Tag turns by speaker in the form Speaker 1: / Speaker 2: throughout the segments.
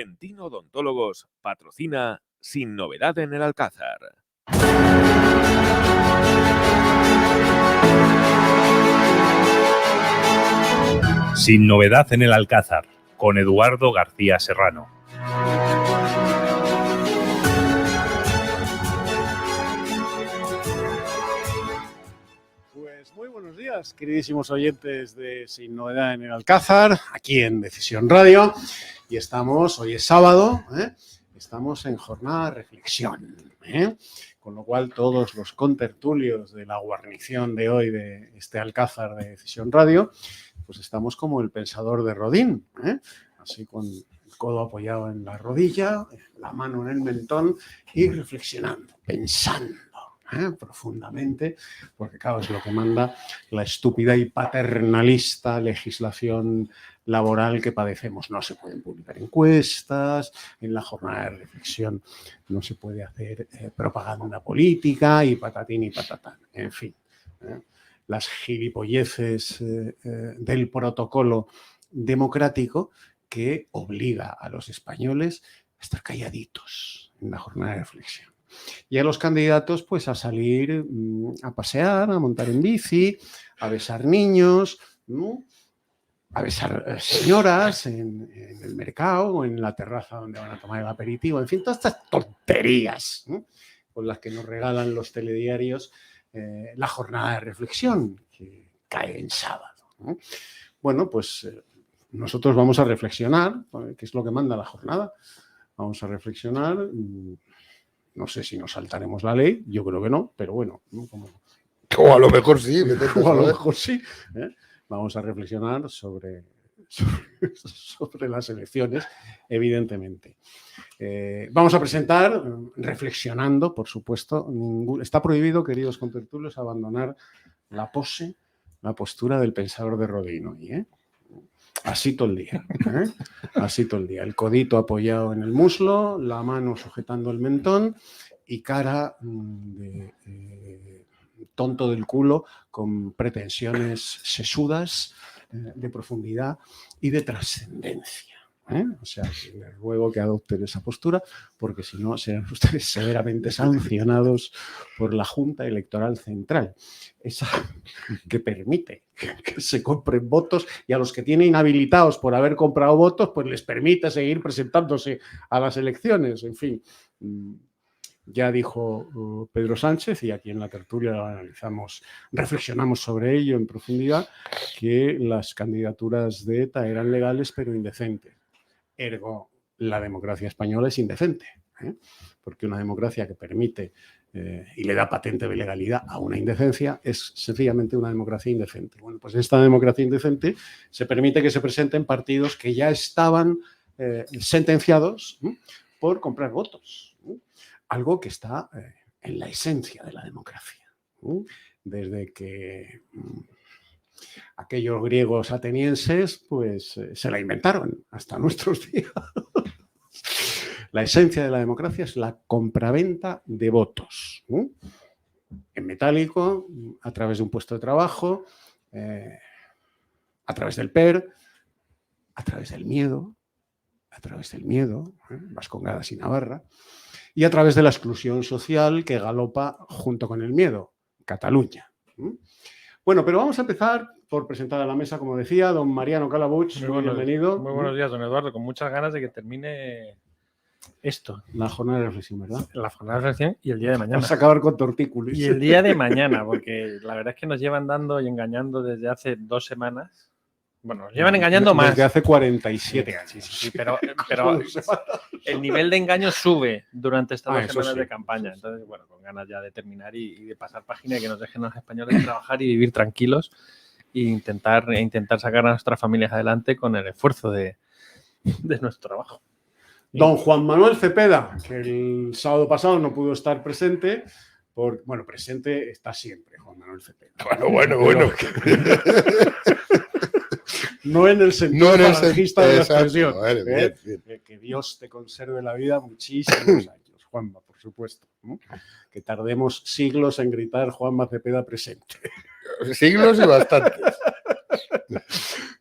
Speaker 1: Dentino Odontólogos patrocina Sin Novedad en el Alcázar.
Speaker 2: Sin Novedad en el Alcázar, con Eduardo García Serrano.
Speaker 3: Pues muy buenos días, queridísimos oyentes de Sin Novedad en el Alcázar, aquí en Decisión Radio. Y hoy es sábado, estamos en jornada de reflexión, con lo cual todos los contertulios de la guarnición de hoy de este Alcázar de Decisión Radio, pues estamos como el pensador de Rodin, así con el codo apoyado en la rodilla, la mano en el mentón y reflexionando, pensando profundamente, porque claro, es lo que manda la estúpida y paternalista legislación laboral que padecemos. No se pueden publicar encuestas, en la jornada de reflexión no se puede hacer propaganda política y patatín y patatán, en fin. Las gilipolleces del protocolo democrático que obliga a los españoles a estar calladitos en la jornada de reflexión. Y a los candidatos, pues, a salir a pasear, a montar en bici, a besar niños, ¿no? A besar señoras en el mercado o en la terraza donde van a tomar el aperitivo. En fin, todas estas tonterías, ¿no?, con las que nos regalan los telediarios la jornada de reflexión, que cae en sábado, ¿no? Bueno, pues nosotros vamos a reflexionar, que es lo que manda la jornada. Vamos a reflexionar. No sé si nos saltaremos la ley, yo creo que no, pero bueno, ¿no?
Speaker 4: O a lo mejor sí.
Speaker 3: O a lo mejor sí. Vamos a reflexionar sobre las elecciones, evidentemente. Vamos a presentar, reflexionando, por supuesto. Está prohibido, queridos contertulios, abandonar la postura del pensador de Rodin hoy, Así todo el día, así todo el día. El codito apoyado en el muslo, la mano sujetando el mentón y cara de tonto del culo con pretensiones sesudas, de profundidad y de trascendencia. O sea, les ruego que adopten esa postura, porque si no serán ustedes severamente sancionados por la Junta Electoral Central, esa que permite que se compren votos, y a los que tiene inhabilitados por haber comprado votos, pues les permite seguir presentándose a las elecciones. En fin, ya dijo Pedro Sánchez, y aquí en la tertulia lo analizamos, reflexionamos sobre ello en profundidad, que las candidaturas de ETA eran legales pero indecentes. Ergo, la democracia española es indecente, porque una democracia que permite y le da patente de legalidad a una indecencia es sencillamente una democracia indecente. Bueno, pues en esta democracia indecente se permite que se presenten partidos que ya estaban sentenciados por comprar votos, algo que está en la esencia de la democracia, desde que aquellos griegos atenienses pues se la inventaron hasta nuestros días. La esencia de la democracia es la compraventa de votos, en metálico, a través de un puesto de trabajo, a través del PER, a través del miedo, Vascongadas y Navarra, y a través de la exclusión social que galopa junto con el miedo, Cataluña. Bueno, pero vamos a empezar por presentar a la mesa, como decía, don Mariano Calabuch. Muy bienvenido.
Speaker 5: Muy buenos días, don Eduardo, con muchas ganas de que termine esto.
Speaker 3: La jornada de reflexión, ¿verdad?
Speaker 5: La jornada de reflexión y el día de mañana.
Speaker 3: Vamos a acabar con tortícolis.
Speaker 5: Y el día de mañana, porque la verdad es que nos llevan dando y engañando desde hace 2 semanas. Bueno, nos llevan engañando más.
Speaker 3: Desde hace 47 años.
Speaker 5: Sí, pero el nivel de engaño sube durante estas 2 semanas de campaña. Entonces, bueno, con ganas ya de terminar y de pasar página y que nos dejen a los españoles trabajar y vivir tranquilos e intentar sacar a nuestras familias adelante con el esfuerzo de nuestro trabajo.
Speaker 3: Don Juan Manuel Cepeda, que el sábado pasado no pudo estar presente. Presente está siempre Juan Manuel Cepeda.
Speaker 4: Bueno.
Speaker 3: No en el sentido falangista de la expresión.
Speaker 4: Bien.
Speaker 3: Que Dios te conserve la vida muchísimos años, Juanma, por supuesto. Que tardemos siglos en gritar Juanma Cepeda presente.
Speaker 4: Siglos y bastantes.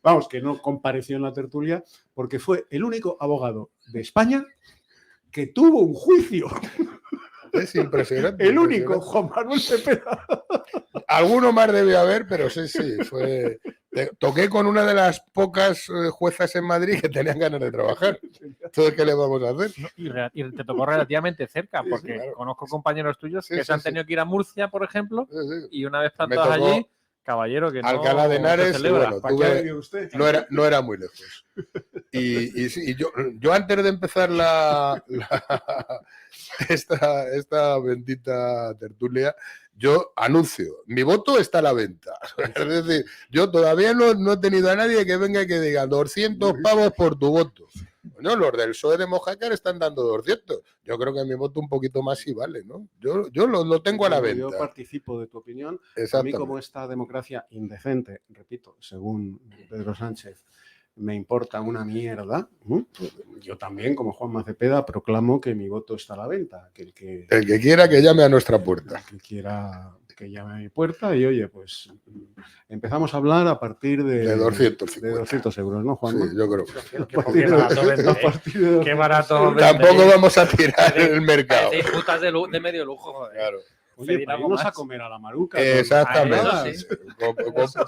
Speaker 3: Vamos, que no compareció en la tertulia porque fue el único abogado de España que tuvo un juicio.
Speaker 4: Es impresionante.
Speaker 3: El único, Juan Manuel Cepeda.
Speaker 4: Alguno más debe haber, pero sí, fue... Toqué con una de las pocas juezas en Madrid que tenían ganas de trabajar. Entonces, ¿qué le vamos a hacer?
Speaker 5: Y te tocó relativamente cerca, porque
Speaker 4: claro.
Speaker 5: Conozco compañeros tuyos que se han tenido que ir a Murcia, por ejemplo,
Speaker 4: Sí.
Speaker 5: y una vez plantados allí, caballero, que
Speaker 4: Alcalá de
Speaker 5: no
Speaker 4: Henares,
Speaker 5: se celebra.
Speaker 4: bueno,
Speaker 3: ¿Para qué ha venido usted?
Speaker 4: no era muy lejos. Y yo antes de empezar esta bendita tertulia, yo anuncio, mi voto está a la venta. Es decir, yo todavía no he tenido a nadie que venga y que diga 200 pavos por tu voto. Bueno, los del PSOE de Mojácar están dando 200. Yo creo que mi voto un poquito más sí vale, ¿no? Yo lo tengo a la venta.
Speaker 3: Yo participo de tu opinión. A mí, como esta democracia indecente, repito, según Pedro Sánchez, me importa una mierda, yo también, como Juanma Cepeda, proclamo que mi voto está a la venta.
Speaker 4: El que quiera que llame a nuestra puerta.
Speaker 3: El que quiera que llame a mi puerta y, oye, pues empezamos a hablar a partir de 200 euros, ¿no, Juanma?
Speaker 4: Sí, yo creo.
Speaker 5: Qué barato.
Speaker 4: Tampoco vamos a tirar el mercado.
Speaker 5: Hay putas de medio lujo, joder.
Speaker 4: Claro.
Speaker 3: Oye, vamos a comer a la Maruca.
Speaker 4: Exactamente. Con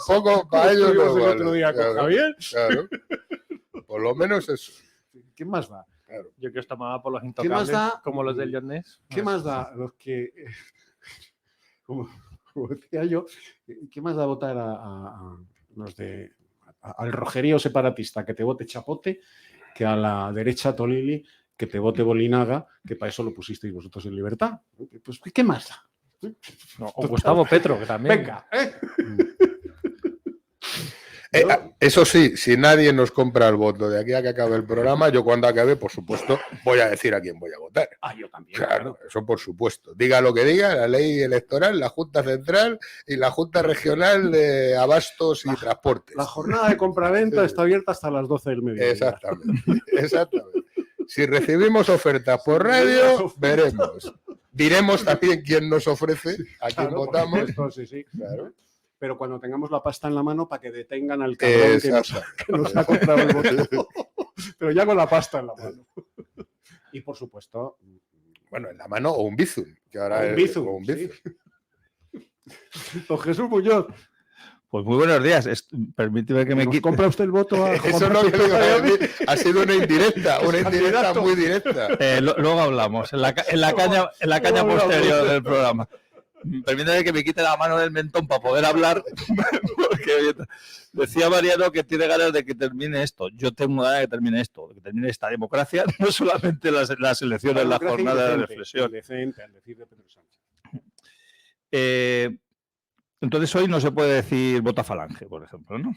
Speaker 4: poco para ellos no
Speaker 3: el
Speaker 4: vale.
Speaker 3: otro día con Javier.
Speaker 4: Claro. Por lo menos eso.
Speaker 3: ¿Qué más da?
Speaker 4: Claro.
Speaker 5: Yo que os tomaba por los intocables, como los del Jornés.
Speaker 3: ¿Qué más da los que, como decía yo, qué más da votar a los al rojerío separatista que te vote Chapote que a la derecha Tolili que te vote Bolinaga, que para eso lo pusisteis vosotros en Libertad? Pues, ¿qué más da?
Speaker 5: No, o Gustavo Petro, que también.
Speaker 3: Venga,
Speaker 4: eso sí, si nadie nos compra el voto de aquí a que acabe el programa, yo cuando acabe, por supuesto, voy a decir a quién voy a votar.
Speaker 3: Yo también.
Speaker 4: Claro, eso por supuesto. Diga lo que diga, la ley electoral, la Junta Central y la Junta Regional de Abastos y Transportes.
Speaker 3: La jornada de compraventa está abierta hasta las 12 del mediodía.
Speaker 4: Exactamente. Si recibimos ofertas por radio, veremos. Diremos también quién nos ofrece, a quién votamos.
Speaker 3: Sí.
Speaker 4: Claro.
Speaker 3: Pero cuando tengamos la pasta en la mano para que detengan al cabrón que nos ha comprado el voto. Pero ya con la pasta en la mano. Y por supuesto...
Speaker 4: Bueno, en la mano o un bizum. Que ahora
Speaker 3: un bizum. Sí. Don Jesús Muñoz.
Speaker 6: Pues muy buenos días. Permíteme que me quite.
Speaker 3: ¿Compra usted el voto a
Speaker 4: Eso no lo digo a mí. Ha sido una indirecta muy directa.
Speaker 6: Luego hablamos, en la caña posterior del programa. Permíteme que me quite la mano del mentón para poder hablar, porque decía Mariano que tiene ganas de que termine esto. Yo tengo ganas de que termine esto, de que termine esta democracia, no solamente las elecciones, la jornada de reflexión.
Speaker 3: Indecente, al decir de Pedro Sánchez.
Speaker 6: Entonces hoy no se puede decir vota Falange, por ejemplo, ¿no?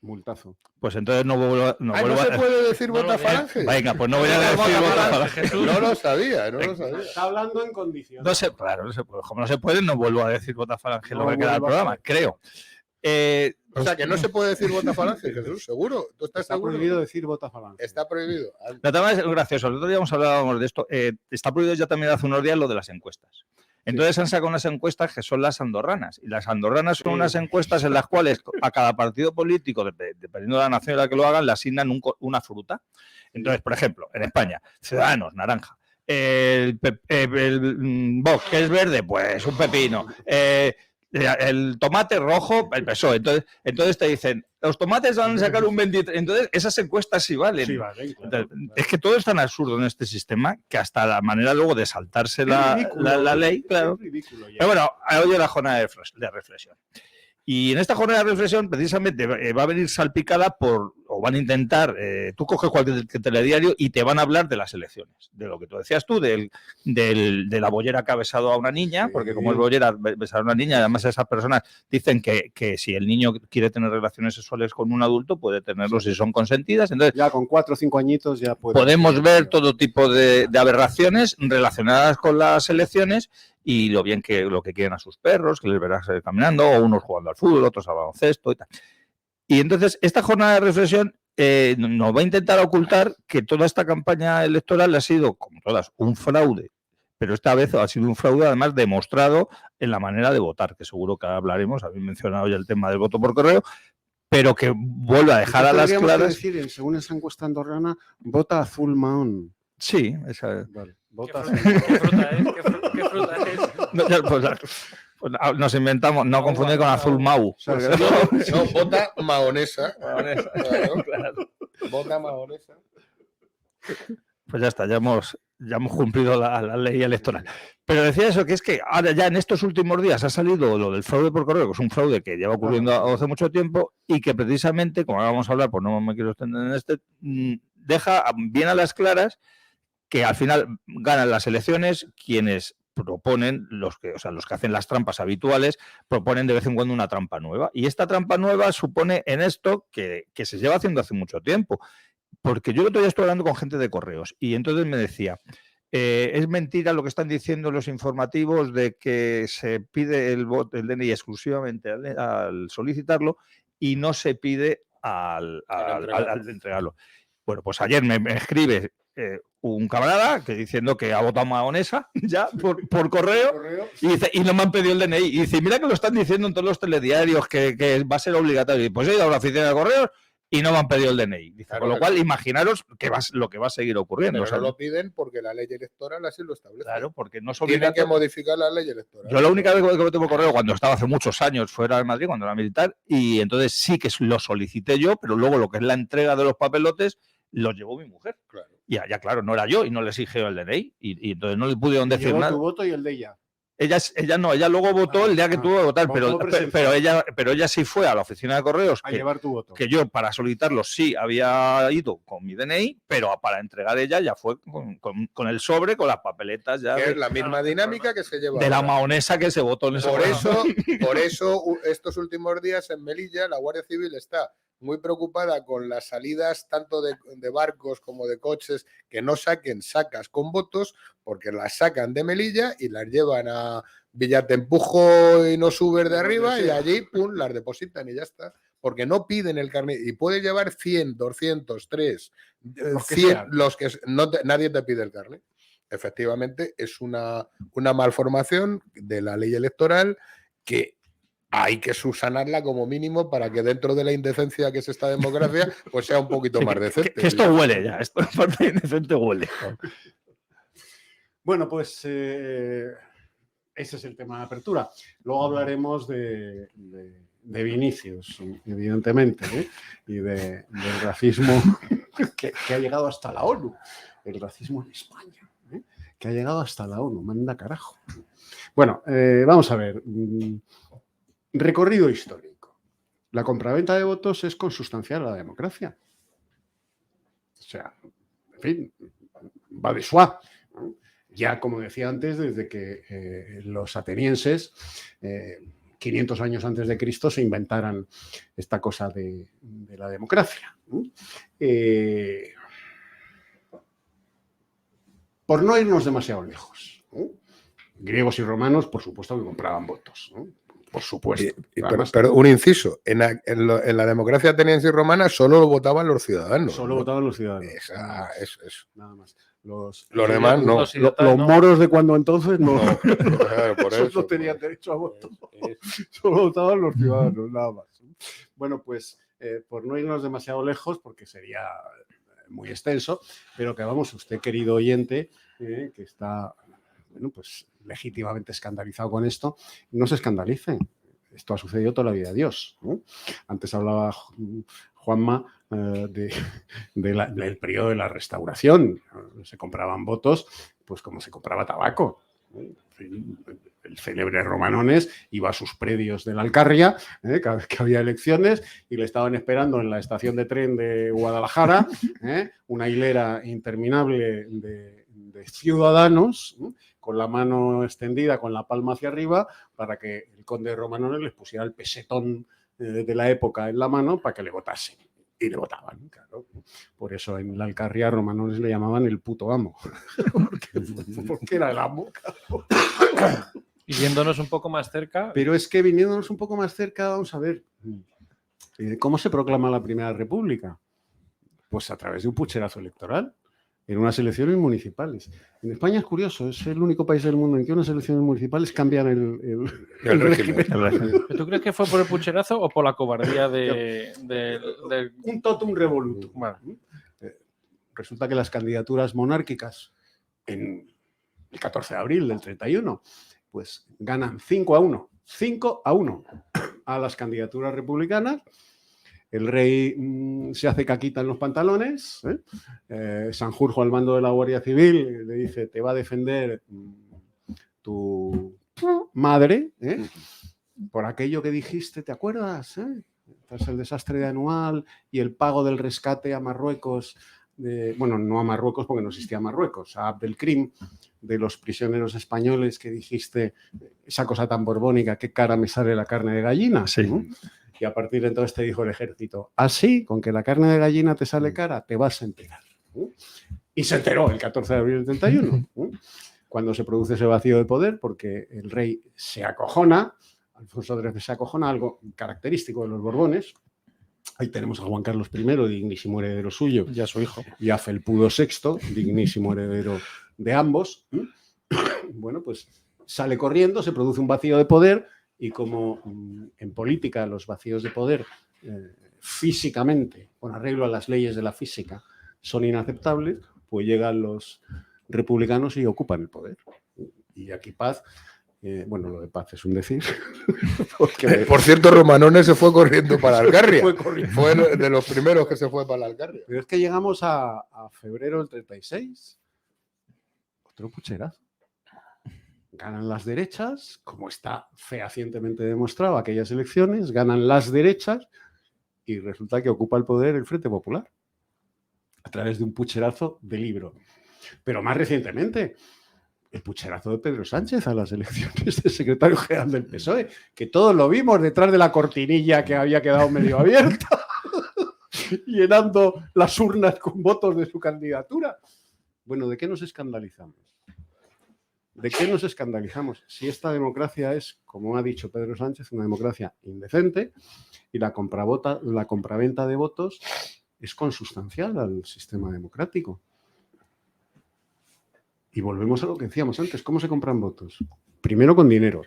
Speaker 3: Multazo.
Speaker 6: Pues entonces no vuelvo
Speaker 4: ¿No se puede decir vota Falange?
Speaker 6: Venga, pues no voy a decir vota Falange.
Speaker 4: No lo sabía.
Speaker 3: Está hablando en condiciones.
Speaker 6: No se puede. Como no se puede, no vuelvo a decir vota Falange lo que queda del programa, creo.
Speaker 4: O sea, que no se puede decir vota Falange, Jesús, ¿seguro? ¿Tú estás
Speaker 3: Está
Speaker 4: seguro?
Speaker 3: prohibido decir vota Falange.
Speaker 4: Está prohibido.
Speaker 6: La tema es gracioso. El otro día hablábamos de esto. Está prohibido ya también hace unos días lo de las encuestas. Entonces han sacado unas encuestas que son las andorranas. Y las andorranas son unas encuestas en las cuales a cada partido político, dependiendo de la nación en la que lo hagan, le asignan una fruta. Entonces, por ejemplo, en España, Ciudadanos, naranja. El Vox, que es verde, pues un pepino. El tomate rojo, el PSOE. Entonces te dicen, los tomates van a sacar un 23. Entonces, esas encuestas sí valen.
Speaker 3: Sí, vale, claro.
Speaker 6: Es que todo es tan absurdo en este sistema que hasta la manera luego de saltarse la ley, claro. Pero bueno, hoy es la jornada de reflexión. Y en esta jornada de reflexión, precisamente, va a venir salpicada o van a intentar, tú coges cualquier telediario y te van a hablar de las elecciones, de lo que tú decías tú, de la bollera que ha besado a una niña, porque como es bollera besar a una niña, además esas personas dicen que si el niño quiere tener relaciones sexuales con un adulto, puede tenerlo si son consentidas. Entonces,
Speaker 3: ya con 4 o 5 añitos ya puede.
Speaker 6: Podemos ver todo tipo de aberraciones relacionadas con las elecciones y lo que quieren a sus perros, que les verás caminando, o unos jugando al fútbol, otros al baloncesto y tal. Y entonces, esta jornada de reflexión nos va a intentar ocultar que toda esta campaña electoral ha sido, como todas, un fraude. Pero esta vez ha sido un fraude, además, demostrado en la manera de votar, que seguro que hablaremos. Habéis mencionado ya el tema del voto por correo. pero que vuelve a dejar a las
Speaker 3: Tendríamos que
Speaker 6: claras.
Speaker 3: decir, según esa encuesta andorrana, vota azul mahón.
Speaker 6: Sí, esa.
Speaker 3: Vale,
Speaker 5: ¿Qué
Speaker 3: vota
Speaker 5: fruta,
Speaker 3: azul.
Speaker 5: qué fruta es? ¿Qué fruta es?
Speaker 6: No, ya, pues, nos inventamos, no confundir con azul mau.
Speaker 3: O sea,
Speaker 4: No, bota mahonesa.
Speaker 6: Mahonesa.
Speaker 4: Claro. Bota mahonesa.
Speaker 6: Pues ya está, ya hemos cumplido la ley electoral. Pero decía eso, que es que ahora ya en estos últimos días ha salido lo del fraude por correo, que es un fraude que lleva ocurriendo hace mucho tiempo y que precisamente, como ahora vamos a hablar, pues no me quiero extender en deja bien a las claras que al final ganan las elecciones quienes proponen, los que hacen las trampas habituales, proponen de vez en cuando una trampa nueva. Y esta trampa nueva supone en esto que se lleva haciendo hace mucho tiempo. Porque yo el otro día estoy hablando con gente de correos y entonces me decía, es mentira lo que están diciendo los informativos de que se pide el DNI exclusivamente al solicitarlo y no se pide al entregarlo. Bueno, pues ayer me escribe un camarada que diciendo que ha votado mahonesa ya por correo y dice, y no me han pedido el DNI. Y dice, mira que lo están diciendo en todos los telediarios que va a ser obligatorio. Y pues he ido a la oficina de correos y no me han pedido el DNI. Dice,
Speaker 4: Claro,
Speaker 6: con lo cual, imaginaros lo que va a seguir ocurriendo.
Speaker 4: Pero
Speaker 6: O sea,
Speaker 4: no lo piden porque la ley electoral así lo establece.
Speaker 6: claro, porque no es
Speaker 4: Tienen
Speaker 6: obligatorio.
Speaker 4: que modificar la ley electoral.
Speaker 6: Yo la única vez que tengo correo cuando estaba hace muchos años fuera de Madrid, cuando era militar, y entonces sí que lo solicité yo, pero luego lo que es la entrega de los papelotes lo llevó mi mujer.
Speaker 4: Claro.
Speaker 6: Ya claro, no era yo y no le exigió el DNI y entonces no le pudieron decir
Speaker 3: Llevó
Speaker 6: nada.
Speaker 3: tu voto y el de ella.
Speaker 6: Ella no, ella luego votó el día que tuvo que votar,
Speaker 3: ¿Cómo
Speaker 6: pero ella sí fue a la oficina de correos
Speaker 3: A llevar tu voto.
Speaker 6: que yo para solicitarlo sí había ido con mi DNI, pero para entregar ella ya fue con el sobre, con las papeletas ya
Speaker 4: Que es la misma dinámica que se lleva
Speaker 6: de la
Speaker 4: ahora.
Speaker 6: mahonesa que se votó en ese momento.
Speaker 4: Por eso, estos últimos días en Melilla, la Guardia Civil está muy preocupada con las salidas tanto de barcos como de coches que no saquen sacas con votos, porque las sacan de Melilla y las llevan a Villatempujo y no Uber de arriba y allí, pum, las depositan y ya está. Porque no piden el carnet y puede llevar 100, 200, 3, 100, los que nadie te pide el carnet. Efectivamente, es una malformación de la ley electoral que hay que subsanarla como mínimo para que dentro de la indecencia que es esta democracia, pues sea un poquito más decente.
Speaker 6: Que esto huele ya, esto parte indecente huele.
Speaker 3: Bueno, pues ese es el tema de apertura. Luego hablaremos de Vinicius, evidentemente, ¿eh? Y del racismo que ha llegado hasta la ONU. El racismo en España, ¿eh? Que ha llegado hasta la ONU, manda carajo. Bueno, vamos a ver. Recorrido histórico. La compraventa de votos es consustancial a la democracia. O sea, en fin, va de suave, ¿no? Ya, como decía antes, desde que los atenienses, 500 años antes de Cristo, se inventaran esta cosa de la democracia, ¿no? Por no irnos demasiado lejos, ¿no? Griegos y romanos, por supuesto, que compraban votos, ¿no? Por supuesto.
Speaker 4: Pero un inciso, en la democracia ateniense y romana solo votaban los ciudadanos.
Speaker 3: Solo votaban los ciudadanos.
Speaker 4: Eso.
Speaker 3: Nada más. Los
Speaker 4: demás no.
Speaker 3: Los moros de cuando entonces no.
Speaker 4: Claro, por
Speaker 3: Esos
Speaker 4: eso,
Speaker 3: no tenían derecho a voto. Solo votaban los ciudadanos, nada más. Bueno, pues por no irnos demasiado lejos, porque sería muy extenso, pero que vamos, usted, querido oyente, que está, bueno, pues legítimamente escandalizado con esto, no se escandalice. Esto ha sucedido toda la vida de Dios, ¿no? Antes hablaba Juanma del periodo de la Restauración. Se compraban votos, pues como se compraba tabaco. El célebre Romanones iba a sus predios de la Alcarria, cada vez que había elecciones, y le estaban esperando en la estación de tren de Guadalajara, una hilera interminable de ciudadanos, con la mano extendida, con la palma hacia arriba, para que el conde Romanones les pusiera el pesetón de la época en la mano para que le votasen. Y le votaban, claro. Por eso en la Alcarria Romanones le llamaban el puto amo. porque era el amo, claro.
Speaker 5: Y yéndonos un poco más cerca.
Speaker 3: Pero es que viniéndonos un poco más cerca, vamos a ver, ¿cómo se proclama la Primera República? Pues a través de un pucherazo electoral. en unas elecciones municipales. En España es curioso, es el único país del mundo en que unas elecciones municipales cambian el régimen.
Speaker 5: ¿Tú crees que fue por el pucherazo o por la cobardía del
Speaker 3: Un totum revolutum.
Speaker 5: Bueno.
Speaker 3: Resulta que las candidaturas monárquicas en el 14 de abril del 31, pues ganan 5-1. 5-1 a las candidaturas republicanas. El rey se hace caquita en los pantalones. Sanjurjo, al mando de la Guardia Civil, le dice: te va a defender tu madre por aquello que dijiste, ¿te acuerdas? Tras el desastre de Anual y el pago del rescate a Marruecos, bueno, no a Marruecos porque no existía Marruecos, a Abdelkrim, de los prisioneros españoles, que dijiste esa cosa tan borbónica: qué cara me sale la carne de gallina.
Speaker 6: Sí.
Speaker 3: Y a partir de entonces te dijo el ejército: así, con que la carne de gallina te sale cara, te vas a enterar. Y se enteró el 14 de abril del 31, cuando se produce ese vacío de poder, porque el rey se acojona, Alfonso XIII se acojona, algo característico de los Borbones. Ahí tenemos a Juan Carlos I, dignísimo heredero suyo,
Speaker 5: y a su hijo.
Speaker 3: Y a Felpudo VI, dignísimo heredero de ambos. Bueno, pues sale corriendo, se produce un vacío de poder. Y como en política los vacíos de poder físicamente, con arreglo a las leyes de la física, son inaceptables, pues llegan los republicanos y ocupan el poder. Y aquí Paz, bueno, lo de Paz es un decir.
Speaker 4: Por cierto, Romanones se fue corriendo para Alcarria. Fue de los primeros que se fue para Alcarria.
Speaker 3: Pero es que llegamos a febrero del 36. Otro pucherazo. Ganan las derechas, como está fehacientemente demostrado aquellas elecciones, ganan las derechas y resulta que ocupa el poder el Frente Popular a través de un pucherazo de libro. Pero más recientemente, el pucherazo de Pedro Sánchez a las elecciones de secretario general del PSOE, que todos lo vimos detrás de la cortinilla que había quedado medio abierta, llenando las urnas con votos de su candidatura. Bueno, ¿de qué nos escandalizamos? ¿De qué nos escandalizamos? Si esta democracia es, como ha dicho Pedro Sánchez, una democracia indecente y la compraventa de votos es consustancial al sistema democrático. Y volvemos a lo que decíamos antes. ¿Cómo se compran votos? Primero con dinero.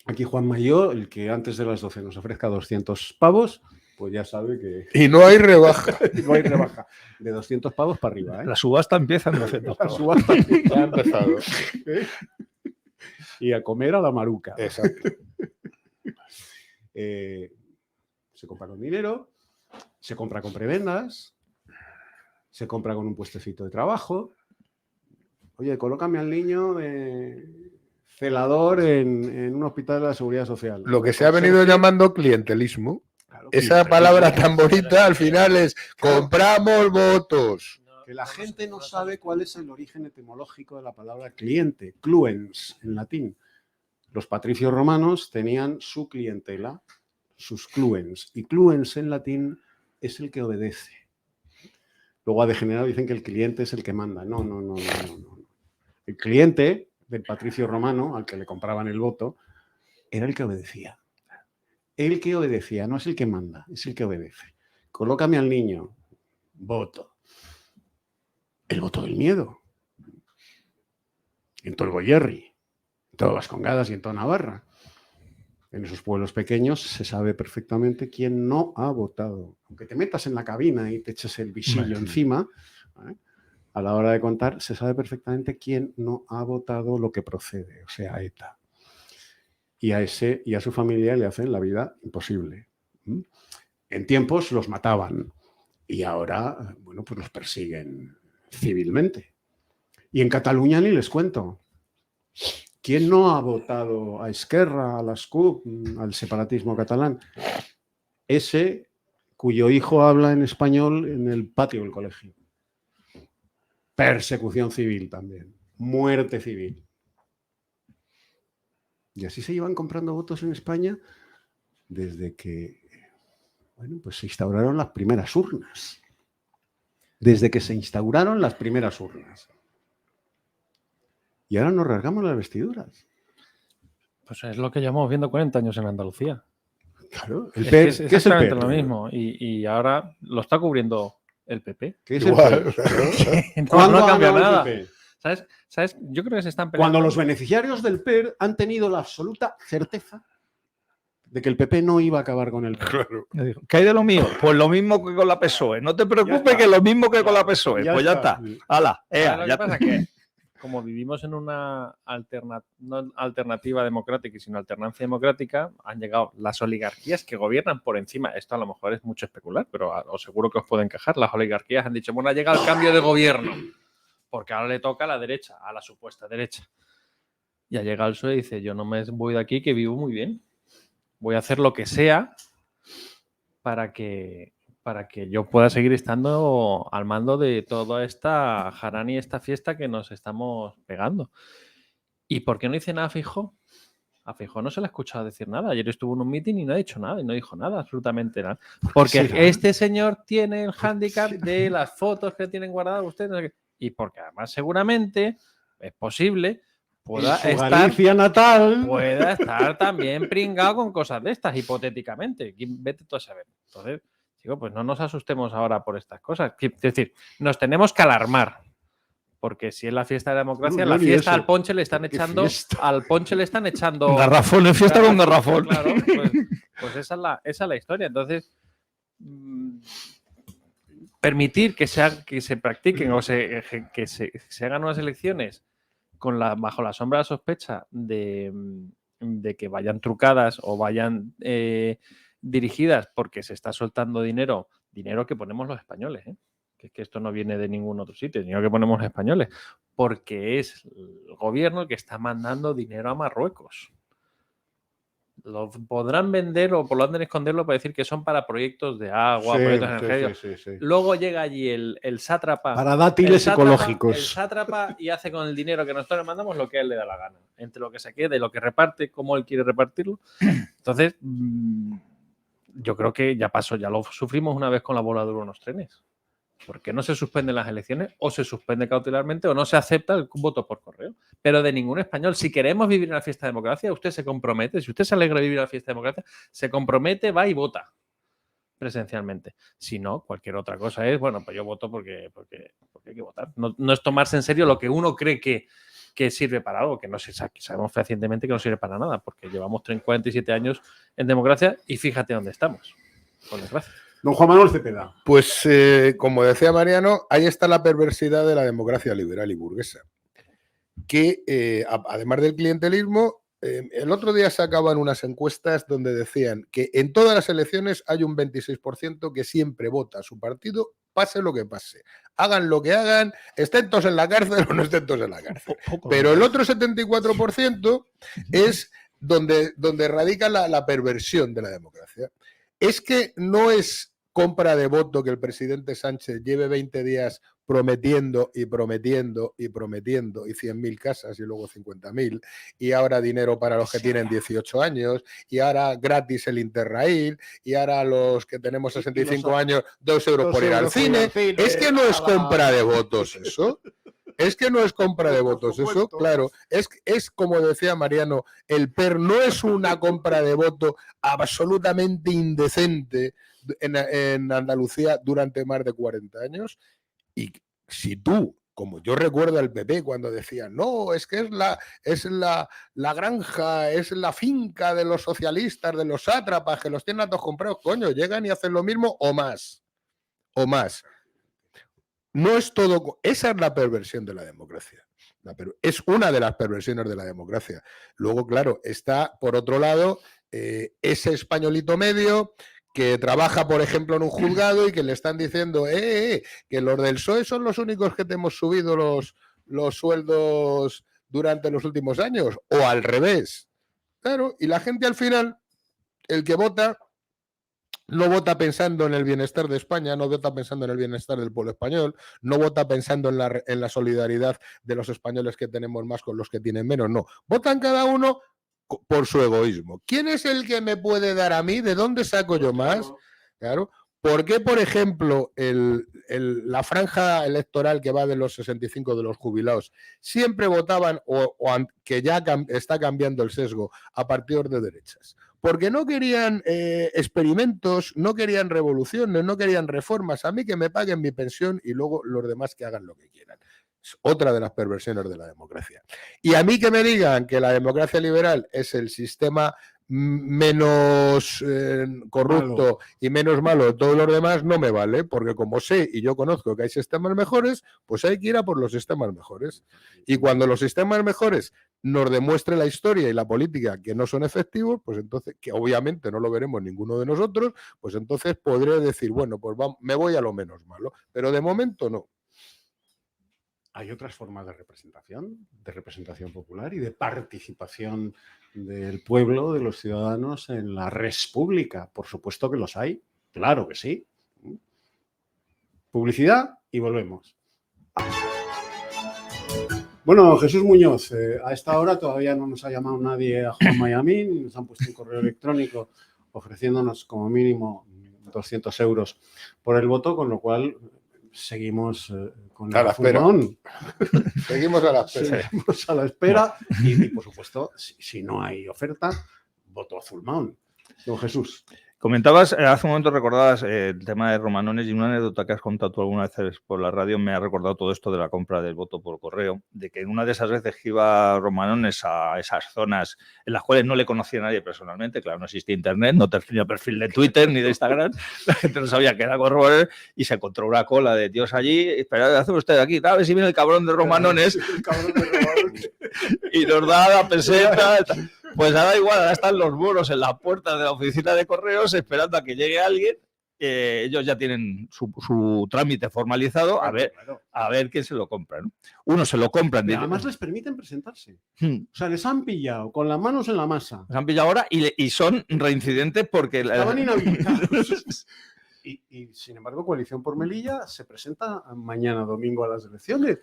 Speaker 3: Aquí Juan Mayó, el que antes de las 12 nos ofrezca 200 pavos, pues ya sabe que...
Speaker 4: Y no hay rebaja.
Speaker 3: No hay rebaja. De 200 pavos para arriba.
Speaker 6: La subasta empieza en 200 pavos.
Speaker 3: La subasta
Speaker 4: Ya ha empezado.
Speaker 3: Y a comer a la maruca.
Speaker 4: Exacto.
Speaker 3: Se compra con dinero, se compra con prebendas, se compra con un puestecito de trabajo. Oye, colócame al niño de celador en un hospital de la Seguridad Social.
Speaker 4: Lo que se ha venido llamando clientelismo.
Speaker 3: Claro,
Speaker 4: Esa palabra tan bonita al final es compramos votos.
Speaker 3: Que la gente no sabe cuál es el origen etimológico de la palabra cliente, cluens en latín. Los patricios romanos tenían su clientela, sus cluens, y cluens en latín es el que obedece. Luego a degenerado dicen que el cliente es el que manda. No. El cliente del patricio romano, al que le compraban el voto, era el que obedecía. El que obedecía, no es el que manda, es el que obedece. Colócame al niño, voto. El voto del miedo. En todo el Goyerri, en todas las Congadas y en toda Navarra. En esos pueblos pequeños se sabe perfectamente quién no ha votado. Aunque te metas en la cabina y te eches el visillo encima, a la hora de contar se sabe perfectamente quién no ha votado lo que procede, o sea, ETA. Y a ese y a su familia le hacen la vida imposible. En tiempos los mataban y ahora, bueno, pues los persiguen civilmente. Y en Cataluña ni les cuento. ¿Quién no ha votado a Esquerra, a las CUP, al separatismo catalán? Ese cuyo hijo habla en español en el patio del colegio. Persecución civil también. Muerte civil. Y así se llevan comprando votos en España desde que, bueno, pues se instauraron las primeras urnas. Desde que se instauraron las primeras urnas. Y ahora nos rasgamos las vestiduras.
Speaker 5: Pues es lo que llevamos viendo 40 años en Andalucía.
Speaker 3: Claro.
Speaker 5: Es exactamente lo mismo. Y ahora lo está cubriendo El PP.
Speaker 3: ¿Qué es
Speaker 4: Igual,
Speaker 3: el PP?
Speaker 5: No,
Speaker 3: ¿Cuándo
Speaker 5: no
Speaker 3: ha
Speaker 5: cambia
Speaker 3: ganado el
Speaker 5: nada.
Speaker 3: PP?
Speaker 5: ¿Sabes? Yo creo que se están peleando.
Speaker 3: Cuando los beneficiarios del PER han tenido la absoluta certeza de que el PP no iba a acabar con el PER.
Speaker 4: Claro.
Speaker 6: ¿Qué hay de lo mío? Pues lo mismo que con la PSOE. No te
Speaker 3: Ya
Speaker 6: preocupes,
Speaker 3: está.
Speaker 6: que lo mismo que con la PSOE. Pues ya está. Hala,
Speaker 5: ¿Sabes lo que
Speaker 6: ya
Speaker 5: pasa? Que como vivimos en una no alternativa democrática, sino alternancia democrática, han llegado las oligarquías que gobiernan por encima. Esto a lo mejor es mucho especular, pero os seguro que os puede encajar. Las oligarquías han dicho, bueno, ha llegado el cambio de gobierno, porque ahora le toca a la derecha, a la supuesta derecha. Y ha llegado el PSOE y dice, yo no me voy de aquí, que vivo muy bien. Voy a hacer lo que sea para que yo pueda seguir estando al mando de toda esta jarana y esta fiesta que nos estamos pegando. ¿Y por qué no dice nada a Feijóo? A Feijóo no se le ha escuchado decir nada. Ayer estuvo en un meeting y no ha dicho nada, y no dijo nada, absolutamente nada. Porque
Speaker 3: será?
Speaker 5: este señor tiene el hándicap de las fotos que tienen guardadas ustedes. No sé qué. Y porque además seguramente es posible pueda
Speaker 3: En su
Speaker 5: estar,
Speaker 3: Galicia natal.
Speaker 5: pueda estar también pringado con cosas de estas, hipotéticamente. Vete tú a saber. Entonces, digo, pues no nos asustemos ahora por estas cosas. Es decir, nos tenemos que alarmar. Porque si es la fiesta de la democracia,
Speaker 3: No,
Speaker 5: la
Speaker 3: ni
Speaker 5: fiesta
Speaker 3: eso.
Speaker 5: al ponche le están
Speaker 3: ¿Qué
Speaker 5: echando.
Speaker 3: fiesta?
Speaker 5: Al ponche le están echando.
Speaker 6: garrafón, en fiesta con garrafón.
Speaker 5: Claro, pues esa es la historia. Entonces, permitir que se practiquen o que se hagan unas elecciones bajo la sombra de la sospecha de que vayan trucadas o vayan dirigidas porque se está soltando dinero que ponemos los españoles, que es que esto no viene de ningún otro sitio, dinero que ponemos los españoles, porque es el gobierno el que está mandando dinero a Marruecos. Lo podrán vender o podrán esconderlo para decir que son para proyectos de agua, proyectos energéticos.
Speaker 3: sí.
Speaker 5: Luego llega allí el sátrapa.
Speaker 3: Para dátiles ecológicos.
Speaker 5: El sátrapa y hace con el dinero que nosotros le mandamos lo que a él le da la gana. Entre lo que se quede, lo que reparte, cómo él quiere repartirlo. Entonces, yo creo que ya pasó, ya lo sufrimos una vez con la voladura de unos trenes. ¿Por qué no se suspenden las elecciones o se suspende cautelarmente o no se acepta el voto por correo? Pero de ningún español. Si queremos vivir en la fiesta de democracia, usted se compromete. Si usted se alegra de vivir en la fiesta de democracia, se compromete, va y vota presencialmente. Si no, cualquier otra cosa es, bueno, pues yo voto porque hay que votar. No es tomarse en serio lo que uno cree que sirve para algo, que no se sabemos fehacientemente que no sirve para nada, porque llevamos 47 años en democracia y fíjate dónde estamos. Con desgracia.
Speaker 3: Don Juan Manuel Cepeda.
Speaker 4: Pues, como decía Mariano, ahí está la perversidad de la democracia liberal y burguesa. Que, además del clientelismo, el otro día sacaban unas encuestas donde decían que en todas las elecciones hay un 26% que siempre vota a su partido, pase lo que pase. Hagan lo que hagan, estén todos en la cárcel o no estén todos en la cárcel. Pero el otro 74% es donde radica la perversión de la democracia. Es que no es compra de voto que el presidente Sánchez lleve 20 días prometiendo y 100.000 casas y luego 50.000, y ahora dinero para los que tienen 18 años, y ahora gratis el Interrail, y ahora los que tenemos 65 años, 2 euros por ir al cine. Es que no es compra de votos eso. Es que no es compra de votos eso, claro. Es como decía Mariano, el PER no es una compra de voto absolutamente indecente en Andalucía durante más de 40 años. Y si tú, como yo recuerdo al PP cuando decían, no, es que es la granja, es la finca de los socialistas, de los sátrapas, que los tienen a todos comprados, coño, llegan y hacen lo mismo o más. O más. No es todo. Esa es la perversión de la democracia. Es una de las perversiones de la democracia. Luego, claro, está, por otro lado, ese españolito medio que trabaja, por ejemplo, en un juzgado y que le están diciendo que los del PSOE son los únicos que te hemos subido los sueldos durante los últimos años, o al revés. Claro, y la gente al final, el que vota, no vota pensando en el bienestar de España, no vota pensando en el bienestar del pueblo español, no vota pensando en la solidaridad de los españoles que tenemos más con los que tienen menos, no. Votan cada uno por su egoísmo. ¿Quién es el que me puede dar a mí? ¿De dónde saco yo más? Claro. ¿Por qué, por ejemplo, la franja electoral que va de los 65 de los jubilados siempre votaban, o que ya está cambiando el sesgo, a partidos de derechas? porque no querían experimentos, no querían revoluciones, no querían reformas. A mí que me paguen mi pensión y luego los demás que hagan lo que quieran. Es otra de las perversiones de la democracia. Y a mí que me digan que la democracia liberal es el sistema menos corrupto y menos malo de todos los demás, no me vale, porque como sé y yo conozco que hay sistemas mejores, pues hay que ir a por los sistemas mejores. Y cuando los sistemas mejores nos demuestre la historia y la política que no son efectivos, pues entonces, que obviamente no lo veremos ninguno de nosotros, pues entonces podré decir, bueno, pues me voy a lo menos malo, pero de momento no.
Speaker 3: Hay otras formas de representación popular y de participación del pueblo, de los ciudadanos en la república. Por supuesto que los hay, claro que sí. Publicidad y volvemos. Bueno, Jesús Muñoz, a esta hora todavía no nos ha llamado nadie a Juan Mayamín, nos han puesto un correo electrónico ofreciéndonos como mínimo 200 euros por el voto, con lo cual seguimos con
Speaker 4: a la espera. Seguimos a la espera.
Speaker 3: Seguimos a la espera y por supuesto, si no hay oferta, voto a Fulmaun. Don Jesús.
Speaker 6: Comentabas, hace un momento recordabas el tema de Romanones y una anécdota que has contado tú alguna vez por la radio me ha recordado todo esto de la compra del voto por correo, de que en una de esas veces que iba Romanones a esas zonas en las cuales no le conocía a nadie personalmente, claro, no existía internet, no tenía perfil de Twitter ni de Instagram, la gente no sabía que era con Romanones y se encontró una cola de tíos allí, esperad, ¿qué hace usted aquí? A ver si viene el cabrón de Romanones y nos da la peseta. Pues ahora igual, ahora están los moros en las puertas de la oficina de correos esperando a que llegue alguien. Ellos ya tienen su trámite formalizado, a ver quién se lo compra, ¿no? Uno se lo compran.
Speaker 3: Y además les permiten presentarse. O sea, les han pillado con las manos en la masa.
Speaker 6: Les han pillado ahora y son reincidentes porque...
Speaker 3: Estaban inhabilitados. Y sin embargo, Coalición por Melilla se presenta mañana domingo a las elecciones.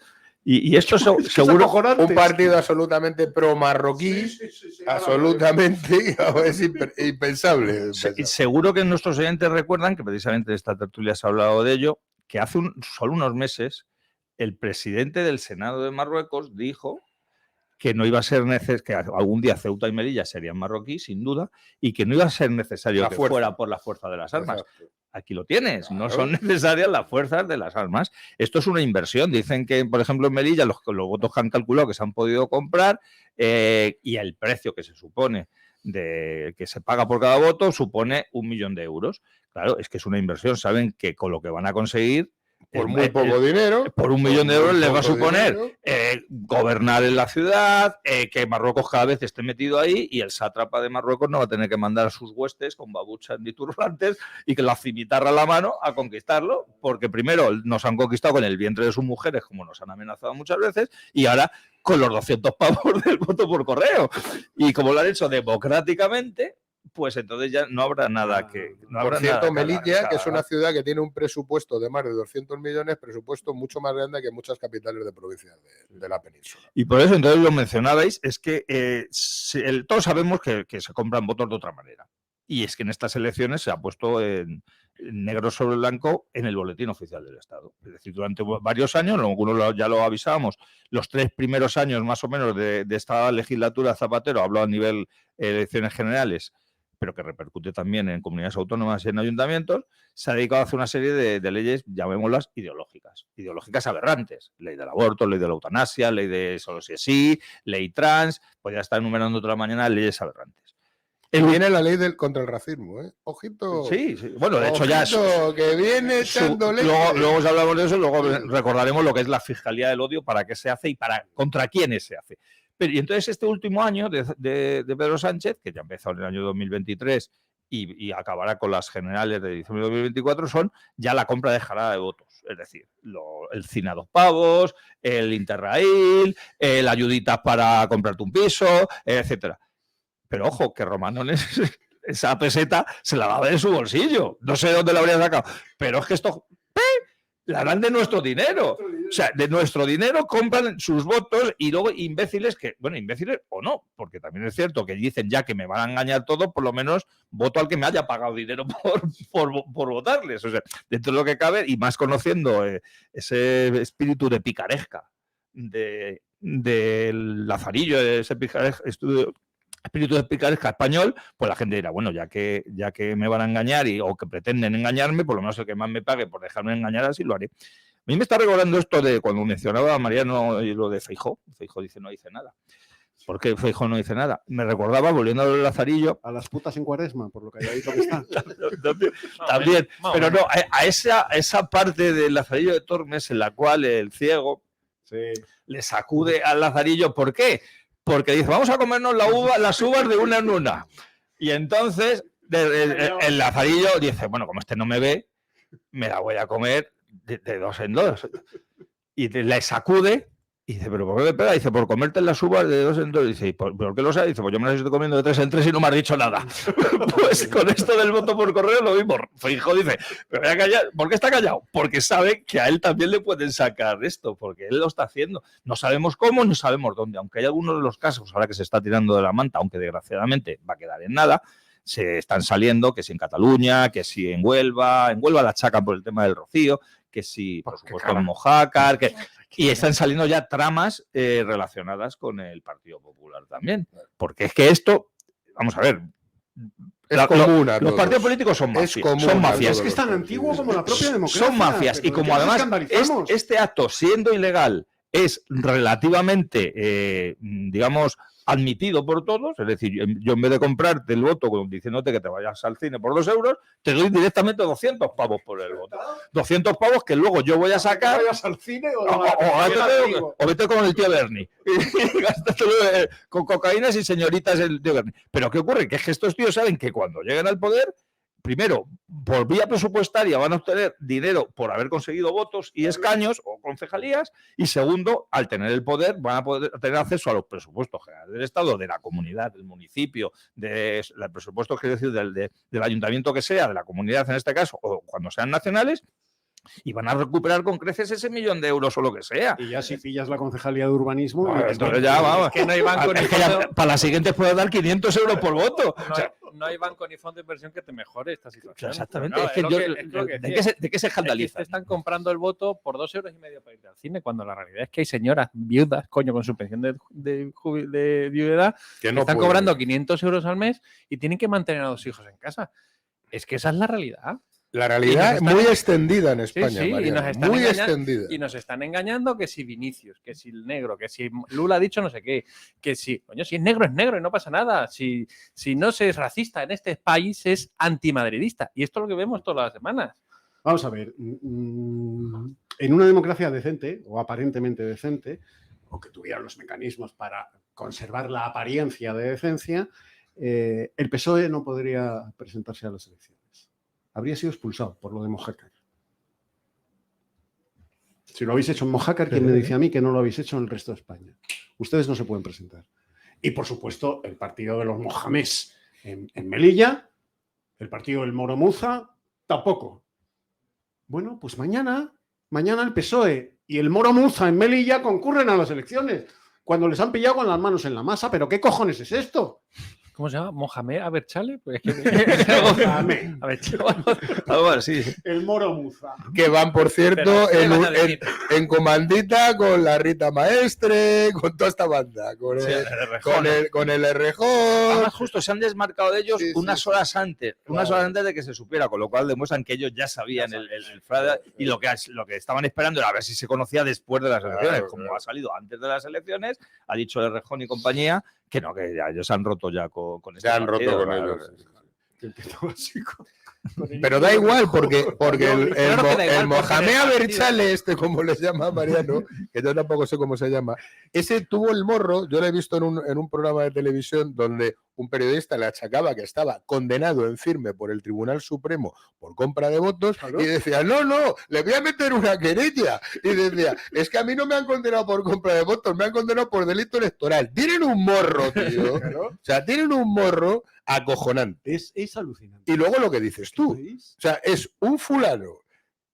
Speaker 6: Y esto seguro
Speaker 4: un partido absolutamente pro-marroquí, absolutamente es impensable.
Speaker 6: Seguro que nuestros oyentes recuerdan que precisamente en esta tertulia se ha hablado de ello, que hace solo unos meses el presidente del Senado de Marruecos dijo que no iba a ser necesario, que algún día Ceuta y Melilla serían marroquí, sin duda, y que no iba a ser necesario que fuera por la fuerza de las armas. Exacto. Aquí lo tienes, claro. No son necesarias las fuerzas de las armas. Esto es una inversión. Dicen que, por ejemplo, en Melilla los votos que han calculado que se han podido comprar y el precio que se supone de que se paga por cada voto supone 1 millón de euros. Claro, es que es una inversión. Saben que con lo que van a conseguir
Speaker 4: por muy poco dinero.
Speaker 6: Por 1 millón de euros les va a suponer gobernar en la ciudad, que Marruecos cada vez esté metido ahí y el sátrapa de Marruecos no va a tener que mandar a sus huestes con babuchas ni turbantes y que la cimitarra a la mano a conquistarlo, porque primero nos han conquistado con el vientre de sus mujeres, como nos han amenazado muchas veces, y ahora con los 200 pavos del voto por correo. Y como lo han hecho democráticamente, pues entonces ya no habrá nada que... No habrá
Speaker 4: por cierto,
Speaker 6: nada
Speaker 4: Melilla, que es una ciudad que tiene un presupuesto de más de 200 millones, presupuesto mucho más grande que muchas capitales de provincias de la península.
Speaker 6: Y por eso, entonces lo mencionabais, es que todos sabemos que se compran votos de otra manera. Y es que en estas elecciones se ha puesto en negro sobre blanco en el boletín oficial del Estado. Es decir, durante varios años, algunos ya lo avisábamos, los 3 primeros años más o menos de esta legislatura Zapatero, hablo a nivel elecciones generales, pero que repercute también en comunidades autónomas y en ayuntamientos, se ha dedicado a hacer una serie de leyes, llamémoslas ideológicas aberrantes. Ley del aborto, ley de la eutanasia, ley de solo si es sí, ley trans, pues ya está enumerando toda la mañana leyes aberrantes.
Speaker 4: Viene la ley contra el racismo, ¿eh? Ojito.
Speaker 6: Sí. Bueno, de hecho ya...
Speaker 4: que viene echando ley.
Speaker 6: Luego os hablamos de eso, luego recordaremos lo que es la Fiscalía del Odio, para qué se hace y contra quiénes se hace. Y entonces este último año de Pedro Sánchez, que ya empezó en el año 2023 y acabará con las generales de diciembre de 2024, son ya la compra de jarada de votos. Es decir, el cine a 2 pavos, el Interrail, el ayuditas para comprarte un piso, etcétera. Pero ojo, que Romanones esa peseta se la va a ver en su bolsillo. No sé dónde la habría sacado. Pero es que esto... la harán de nuestro dinero. O sea, de nuestro dinero compran sus votos y luego imbéciles imbéciles o no, porque también es cierto que dicen ya que me van a engañar todo, por lo menos voto al que me haya pagado dinero por votarles. O sea, dentro de lo que cabe, y más conociendo ese espíritu de picaresca del Lazarillo, ese picaresca espíritu de picaresca español, pues la gente dirá, bueno, ya que me van a engañar o que pretenden engañarme, por lo menos el que más me pague por dejarme engañar, así lo haré. A mí me está recordando esto de cuando mencionaba a Mariano y lo de Feijóo. Feijóo dice, no dice nada. ¿Por qué Feijóo no dice nada? Me recordaba, volviendo a lo del Lazarillo...
Speaker 3: A las putas en Cuaresma, por lo que haya dicho que está.
Speaker 6: También, pero no, a esa parte del Lazarillo de Tormes en la cual el ciego le sacude al Lazarillo. ¿Por qué? Porque dice, vamos a comernos las uvas de una en una. Y entonces el Lazarillo dice, bueno, como este no me ve, me la voy a comer de dos en dos. Y le sacude y dice, ¿pero por qué me pega? Dice, por comerte las uvas de dos en dos. Dice, ¿por qué lo sabes? Dice, pues yo me las estoy comiendo de tres en tres y no me has dicho nada. Pues con esto del voto por correo lo mismo. Feijóo dice, pero voy a callar. ¿Por qué está callado? Porque sabe que a él también le pueden sacar esto, porque él lo está haciendo. No sabemos cómo, no sabemos dónde. Aunque hay algunos de los casos, ahora que se está tirando de la manta, aunque desgraciadamente va a quedar en nada, se están saliendo, que si en Cataluña, que si en Huelva la achacan por el tema del Rocío, que si, por supuesto, en Mojácar, y están saliendo ya tramas relacionadas con el Partido Popular también. Porque es que esto, vamos a ver, los partidos políticos son mafias.
Speaker 3: Es que es tan antiguo como la propia democracia.
Speaker 6: Son mafias. Y como además este acto, siendo ilegal, es relativamente, digamos, admitido por todos, es decir, yo en vez de comprarte el voto diciéndote que te vayas al cine por 2 euros, te doy directamente 200 pavos por el voto. 200 pavos que luego yo voy a sacar...
Speaker 3: ¿Vayas al cine
Speaker 6: o vete con el tío Bernie. Y gástatelo con cocaínas y señoritas el tío Bernie. Pero ¿qué ocurre? Que es que estos tíos saben que cuando lleguen al poder, primero, por vía presupuestaria van a obtener dinero por haber conseguido votos y escaños o concejalías, y segundo, al tener el poder van a poder tener acceso a los presupuestos generales del Estado, de la comunidad, del municipio, del presupuesto, quiero decir, del ayuntamiento que sea, de la comunidad en este caso, o cuando sean nacionales, y van a recuperar con creces ese 1.000.000 de euros o lo que sea.
Speaker 3: Y ya si pillas la concejalía de urbanismo...
Speaker 6: entonces ya, vamos.
Speaker 5: Es que no hay banco ni fondo...
Speaker 6: Para la siguiente puedes dar 500 euros por voto.
Speaker 5: No hay banco ni fondo de inversión que te mejore esta situación.
Speaker 6: Exactamente. ¿De qué se escandaliza?
Speaker 5: Te están comprando el voto por 2,5 euros para irte al cine, cuando la realidad es que hay señoras viudas, coño, con su pensión de viudedad, que están cobrando 500 euros al mes y tienen que mantener a 2 hijos en casa. Es que esa es la realidad.
Speaker 4: La realidad es muy extendida en España,
Speaker 5: sí,
Speaker 4: muy extendida.
Speaker 5: Y nos están engañando que si Vinicius, que si el negro, que si Lula ha dicho no sé qué, que si, coño, si es negro y no pasa nada. Si no se es racista en este país, es antimadridista. Y esto es lo que vemos todas las semanas.
Speaker 3: Vamos a ver, en una democracia decente, o aparentemente decente, o que tuviera los mecanismos para conservar la apariencia de decencia, el PSOE no podría presentarse a las elecciones. Habría sido expulsado por lo de Mojácar. Si lo habéis hecho en Mojácar, ¿quién me dice a mí que no lo habéis hecho en el resto de España? Ustedes no se pueden presentar. Y, por supuesto, el partido de los mojamés en Melilla, el partido del Moro Muza, tampoco. Bueno, pues mañana el PSOE y el Moro Muza en Melilla concurren a las elecciones, cuando les han pillado con las manos en la masa. ¿Pero qué cojones es esto?
Speaker 5: ¿Cómo se llama? ¿Mohamed Aberchale? Pues es
Speaker 3: que...
Speaker 6: Algo así.
Speaker 3: El Moro Muza.
Speaker 4: Que van, por cierto, en comandita con la Rita Maestre, con toda esta banda, con el Errejón.
Speaker 6: Además, justo se han desmarcado de ellos unas horas antes de que se supiera, con lo cual demuestran que ellos ya sabían el fraude y lo que estaban esperando era a ver si se conocía después de las elecciones. Como ha salido antes de las elecciones, ha dicho el Errejón y compañía que no, que ya ellos se han roto ya con este partido.
Speaker 4: Con ellos. Pero da igual, porque el Mohamed Aberchale, como les llama Mariano, que yo tampoco sé cómo se llama, ese tuvo el morro, yo lo he visto en un programa de televisión donde un periodista le achacaba que estaba condenado en firme por el Tribunal Supremo por compra de votos, y decía, no, le voy a meter una querella. Y decía, es que a mí no me han condenado por compra de votos, me han condenado por delito electoral. Tienen un morro, tío. O sea, tienen un morro acojonante.
Speaker 3: Es alucinante.
Speaker 4: Y lugo lo que dices tú. O sea, es un fulano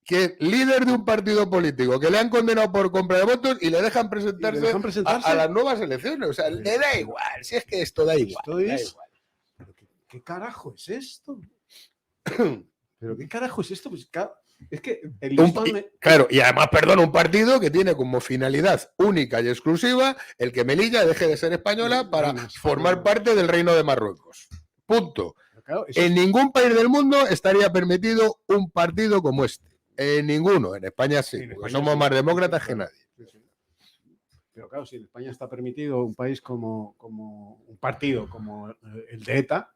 Speaker 4: que líder de un partido político que le han condenado por compra de votos y le dejan presentarse, a las nuevas elecciones. O sea, le da igual. Si es que esto da igual.
Speaker 3: ¿Pero qué carajo es esto? ¿Pero qué carajo es esto? Pues Es que el listón
Speaker 4: Claro, y además, perdón, un partido que tiene como finalidad única y exclusiva el que Melilla deje de ser española para formar parte del Reino de Marruecos. Punto.
Speaker 3: Claro,
Speaker 4: En ningún país del mundo estaría permitido un partido como este. En ninguno. En España sí,
Speaker 3: En
Speaker 4: porque
Speaker 3: España
Speaker 4: somos
Speaker 3: sí.
Speaker 4: más demócratas que nadie.
Speaker 3: Pero claro, si en España está permitido un país como un partido como el de ETA,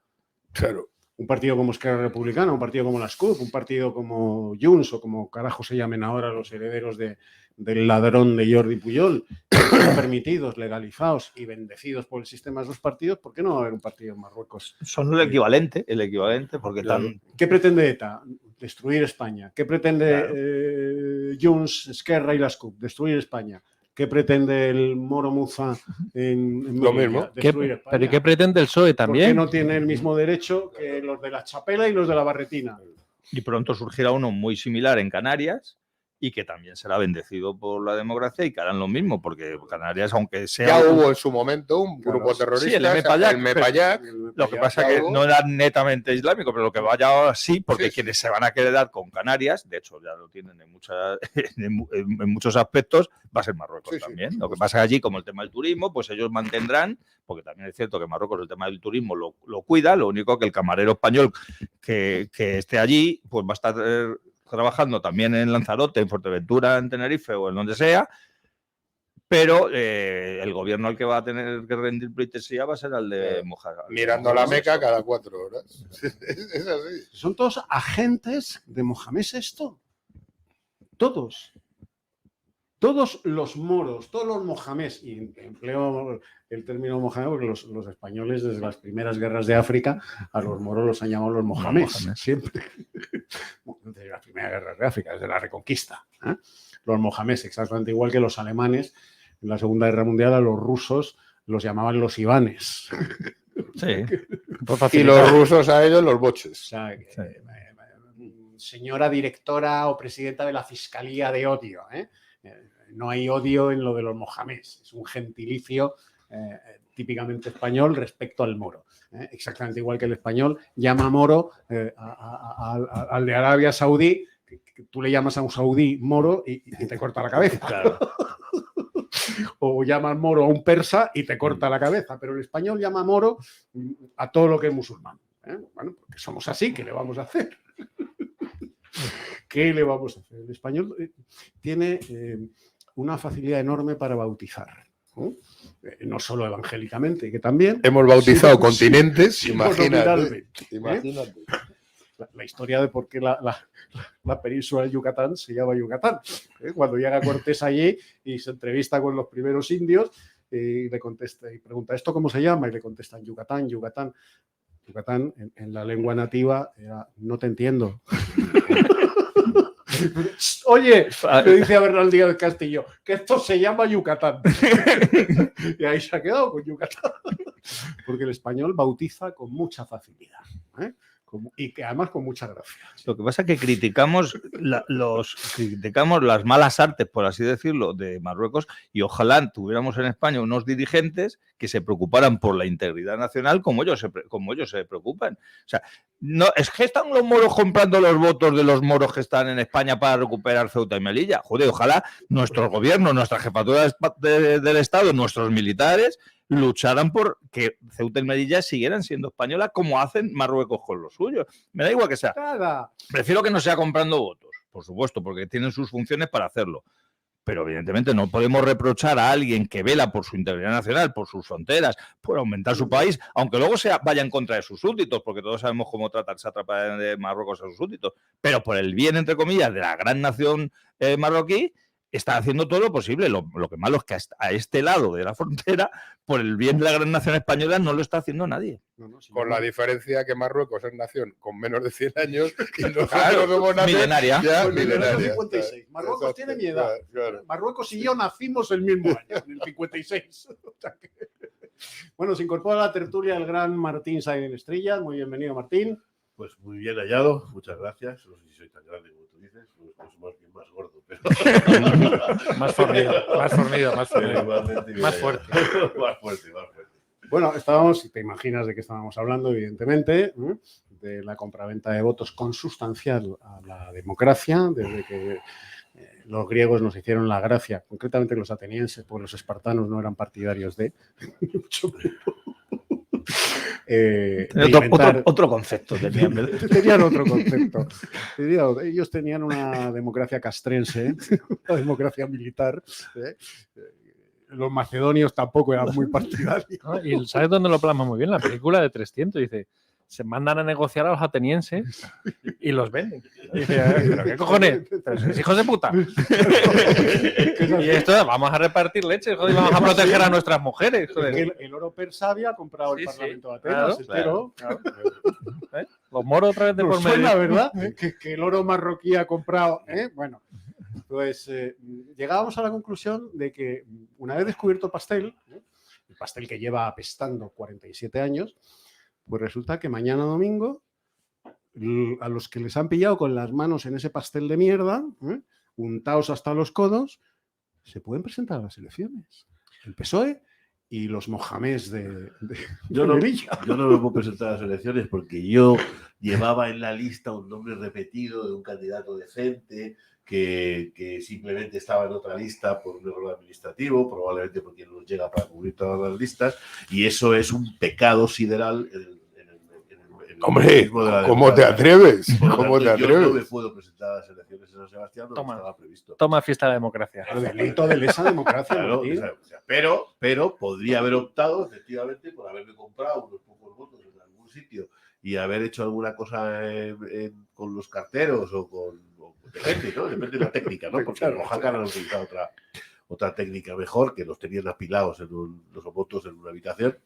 Speaker 4: Claro.
Speaker 3: un partido como Esquerra Republicana, un partido como la SCUP, un partido como Junts o como carajo se llamen ahora los herederos del ladrón de Jordi Pujol, están permitidos, legalizados y bendecidos por el sistema de esos partidos, ¿por qué no va a haber un partido en Marruecos?
Speaker 6: Son el equivalente, porque están...
Speaker 3: ¿Qué pretende ETA? Destruir España. ¿Qué pretende Junts, Esquerra y la SCUP? Destruir España. ¿Qué pretende el Moro Muza en
Speaker 4: Lo
Speaker 3: Melilla?
Speaker 4: mismo.
Speaker 3: Destruir España.
Speaker 5: ¿Pero y qué pretende el PSOE
Speaker 3: ¿Por qué
Speaker 5: también?
Speaker 3: no tiene el mismo derecho que los de la Chapela y los de la Barretina?
Speaker 6: Y pronto surgirá uno muy similar en Canarias y que también será bendecido por la democracia y que harán lo mismo, porque Canarias, aunque sea...
Speaker 4: Ya hubo en su momento un grupo terrorista,
Speaker 6: sí, el Mepayac,
Speaker 4: Mepayac.
Speaker 6: Lo que pasa es que no era netamente islámico, pero lo que vaya ahora sí, porque
Speaker 4: Sí.
Speaker 6: quienes se van a quedar con Canarias, de hecho ya lo tienen en muchos aspectos, va a ser Marruecos
Speaker 4: Sí, sí,
Speaker 6: también.
Speaker 4: por
Speaker 6: Lo que pasa es que allí, como el tema del turismo, pues ellos mantendrán, porque también es cierto que Marruecos el tema del turismo lo cuida, lo único que el camarero español que esté allí, pues va a estar trabajando también en Lanzarote, en Fuerteventura, en Tenerife o en donde sea, pero el gobierno al que va a tener que rendir pleitesía va a ser al de Mojar.
Speaker 4: Mirando a la Meca cada 4 horas. Es así.
Speaker 3: ¿Son todos agentes de Mohamed VI? Todos. Todos los moros, todos los mohamés, y empleo el término mohamé porque los españoles desde las primeras guerras de África a los moros los han llamado los mohamés, siempre. Desde las primeras guerras de África, desde la Reconquista. Los mohamés, exactamente igual que los alemanes en la Segunda Guerra Mundial a los rusos los llamaban los ivanes.
Speaker 6: Sí.
Speaker 4: Y los rusos a ellos los
Speaker 3: O
Speaker 4: boches.
Speaker 3: sea, señora directora o presidenta de la Fiscalía de Odio, no hay odio en lo de los mohamés, es un gentilicio típicamente español respecto al moro. Exactamente igual que el español llama moro al de Arabia Saudí, que tú le llamas a un saudí moro y te corta la cabeza.
Speaker 6: Claro.
Speaker 3: O llamas moro a un persa y te corta la cabeza, pero el español llama moro a todo lo que es musulmán. Bueno, porque somos así, ¿qué le vamos a hacer? ¿Qué le vamos a hacer? El español tiene una facilidad enorme para bautizar, no solo evangélicamente, que también...
Speaker 4: Hemos bautizado
Speaker 3: sino,
Speaker 4: continentes,
Speaker 3: sino
Speaker 4: imagínate.
Speaker 3: La historia de por qué la península de Yucatán se llama Yucatán. Cuando llega Cortés allí y se entrevista con los primeros indios y le contesta y pregunta, ¿esto cómo se llama? Y le contestan Yucatán, Yucatán. Yucatán en la lengua nativa era no te entiendo. Oye, le dice a Bernal Díaz del Castillo, que esto se llama Yucatán. Y ahí se ha quedado con Yucatán. Porque el español bautiza con mucha facilidad. Y que además con mucha gracia.
Speaker 6: Lo que pasa es que criticamos las malas artes, por así decirlo, de Marruecos, y ojalá tuviéramos en España unos dirigentes que se preocuparan por la integridad nacional como ellos se preocupan. O sea, no, es que están los moros comprando los votos de los moros que están en España para recuperar Ceuta y Melilla. Joder, ojalá nuestros gobiernos, nuestra jefatura del Estado, nuestros militares lucharan por que Ceuta y Melilla siguieran siendo españolas como hacen Marruecos con los suyos. Me da igual que sea.
Speaker 3: Nada.
Speaker 6: Prefiero que no sea comprando votos, por supuesto, porque tienen sus funciones para hacerlo. Pero evidentemente no podemos reprochar a alguien que vela por su integridad nacional, por sus fronteras, por aumentar su país, aunque luego vaya en contra de sus súbditos, porque todos sabemos cómo trata el sátrapa de Marruecos a sus súbditos. Pero por el bien, entre comillas, de la gran nación marroquí, está haciendo todo lo posible. Lo que malo es que a este lado de la frontera, por el bien de la gran nación española, no lo está haciendo nadie.
Speaker 4: Con la diferencia que Marruecos es nación con menos de 100 años y nosotros
Speaker 6: Claro,
Speaker 4: somos nación
Speaker 6: milenaria.
Speaker 4: ya
Speaker 3: Pues
Speaker 4: milenaria.
Speaker 3: 56. Marruecos
Speaker 4: Exacto,
Speaker 3: tiene mi edad.
Speaker 4: claro.
Speaker 3: Marruecos y yo nacimos el mismo año, en el 56. O sea que... Bueno, se incorpora a la tertulia el gran Martín Sáenz Estrella. Muy bienvenido, Martín.
Speaker 7: Pues muy bien hallado, muchas gracias. No sé si soy tan grande como tú dices, no es más bien más gordo, pero...
Speaker 5: Más fornido.
Speaker 7: Igualmente bien
Speaker 5: Más
Speaker 7: hallado.
Speaker 5: fuerte.
Speaker 7: Más fuerte.
Speaker 3: Bueno, estábamos, si te imaginas de qué estábamos hablando, evidentemente, de la compraventa de votos consustancial a la democracia, desde que los griegos nos hicieron la gracia, concretamente los atenienses, porque los espartanos no eran partidarios de...
Speaker 6: Otro concepto tenían.
Speaker 3: Tenían otro concepto. Ellos tenían una democracia castrense, una democracia militar. Los macedonios tampoco eran muy partidarios.
Speaker 5: ¿Y sabes dónde lo plasma muy bien? La película de 300 dice: se mandan a negociar a los atenienses y los venden. Y dice, ¿pero qué cojones? ¿Pero sois hijos de puta? Y esto, vamos a repartir leche, joder, y vamos a proteger a nuestras mujeres. Joder.
Speaker 3: El oro persa había comprado el Parlamento de
Speaker 5: claro,
Speaker 3: Atenas, claro.
Speaker 5: Los moros otra vez de por medio.
Speaker 3: Suena, ¿verdad? Que el oro marroquí ha comprado. Bueno, pues llegábamos a la conclusión de que una vez descubierto el pastel que lleva apestando 47 años, pues resulta que mañana domingo, a los que les han pillado con las manos en ese pastel de mierda, untados hasta los codos, se pueden presentar a las elecciones. El PSOE y los mojamés de Melilla.
Speaker 7: Yo no me puedo presentar a las elecciones porque yo llevaba en la lista un nombre repetido de un candidato decente que simplemente estaba en otra lista por un error administrativo, probablemente porque no llega para cubrir todas las listas, y eso es un pecado sideral en
Speaker 4: Hombre, ¿cómo te atreves? ¿Cómo te atreves?
Speaker 7: Yo no me puedo presentar a las elecciones en San Sebastián, no estaba previsto.
Speaker 5: Toma fiesta de la democracia.
Speaker 3: El delito de lesa democracia.
Speaker 7: Claro, pero podría haber optado, efectivamente, por haberme comprado unos pocos votos en algún sitio y haber hecho alguna cosa con los carteros o con gente, ¿no? Depende de la técnica, ¿no? Porque en Oaxaca han utilizado otra técnica mejor, que los tenían apilados los votos en una habitación.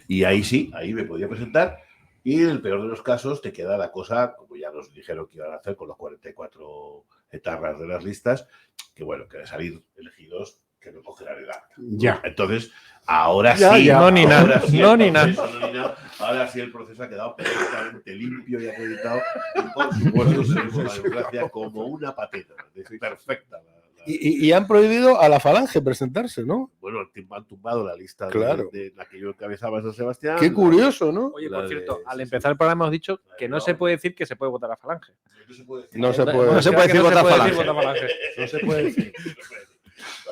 Speaker 7: Y ahí sí, ahí me podía presentar. Y en el peor de los casos te queda la cosa, como ya nos dijeron que iban a hacer con los 44 etarras de las listas, que bueno, que de salir elegidos, que no cogerán el acta.
Speaker 3: Ya.
Speaker 7: Entonces, ahora
Speaker 3: ya,
Speaker 7: sí.
Speaker 3: ya.
Speaker 5: No, ni nada.
Speaker 7: No,
Speaker 5: ni nada.
Speaker 7: Ahora sí el proceso ha quedado perfectamente limpio y acreditado. Y por supuesto tenemos la democracia como una patena. Perfecta.
Speaker 4: Y han prohibido a la Falange presentarse, ¿no?
Speaker 7: Bueno, han tumbado la lista
Speaker 4: Claro.
Speaker 7: de la que yo encabezaba en San Sebastián.
Speaker 4: Qué curioso, ¿no?
Speaker 5: Oye,
Speaker 7: La
Speaker 5: por
Speaker 7: de-
Speaker 5: cierto,
Speaker 7: sí,
Speaker 5: al
Speaker 7: sí.
Speaker 5: empezar el programa hemos dicho que no se puede decir que se puede votar a Falange.
Speaker 7: No se puede decir.
Speaker 4: No se puede.
Speaker 6: No se puede decir votar Falange.
Speaker 5: votar Falange.
Speaker 3: No se puede decir.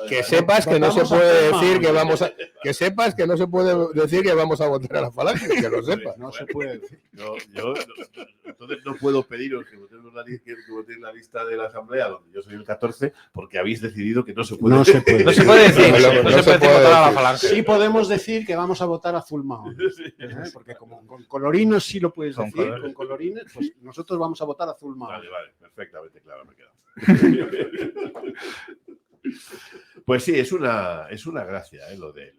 Speaker 4: Que sepas que no se puede decir que vamos a... Que sepas que no se puede decir que vamos a votar a la Falange, que lo sepas.
Speaker 3: No se puede decir.
Speaker 7: Entonces no puedo pediros que votéis la lista de la Asamblea, donde yo soy el 14, porque habéis decidido que no se puede.
Speaker 3: No se puede.
Speaker 5: No se puede decir.
Speaker 4: No,
Speaker 5: No se puede decir votar a la Falange.
Speaker 3: Sí podemos decir que vamos a votar a Zulmao. Porque como con colorinos sí lo puedes decir, con colorines, pues nosotros vamos a votar a Zulmao.
Speaker 7: Vale, perfectamente claro me queda. Pues sí, es una gracia, lo de.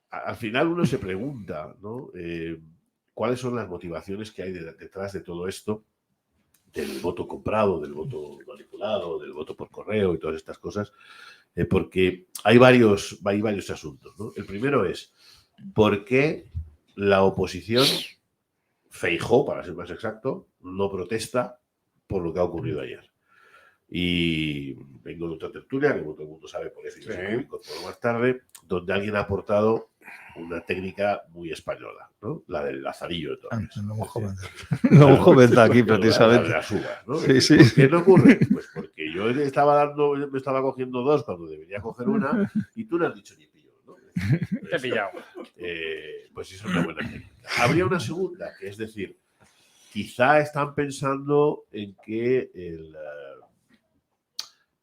Speaker 7: Al final uno se pregunta, ¿no? ¿Cuáles son las motivaciones que hay detrás de todo esto? Del voto comprado, del voto manipulado, del voto por correo y todas estas cosas. Porque hay varios asuntos, ¿no? El primero es, ¿por qué la oposición, Feijóo, para ser más exacto, no protesta por lo que ha ocurrido ayer? Y vengo de otra tertulia, que todo el mundo sabe por eso, yo se publicó todo más tarde, donde alguien ha aportado una técnica muy española, ¿no? La del lazarillo de todas.
Speaker 6: Lo hemos comentado aquí precisamente.
Speaker 7: La de las uvas, ¿no?
Speaker 6: Sí, sí.
Speaker 7: ¿Por qué no ocurre? Pues porque yo me estaba cogiendo dos cuando debería coger una y tú no has dicho ni pillo, ¿no?
Speaker 5: Te he pillado.
Speaker 7: Pues eso es una buena técnica. Habría una segunda, que es decir, quizá están pensando en que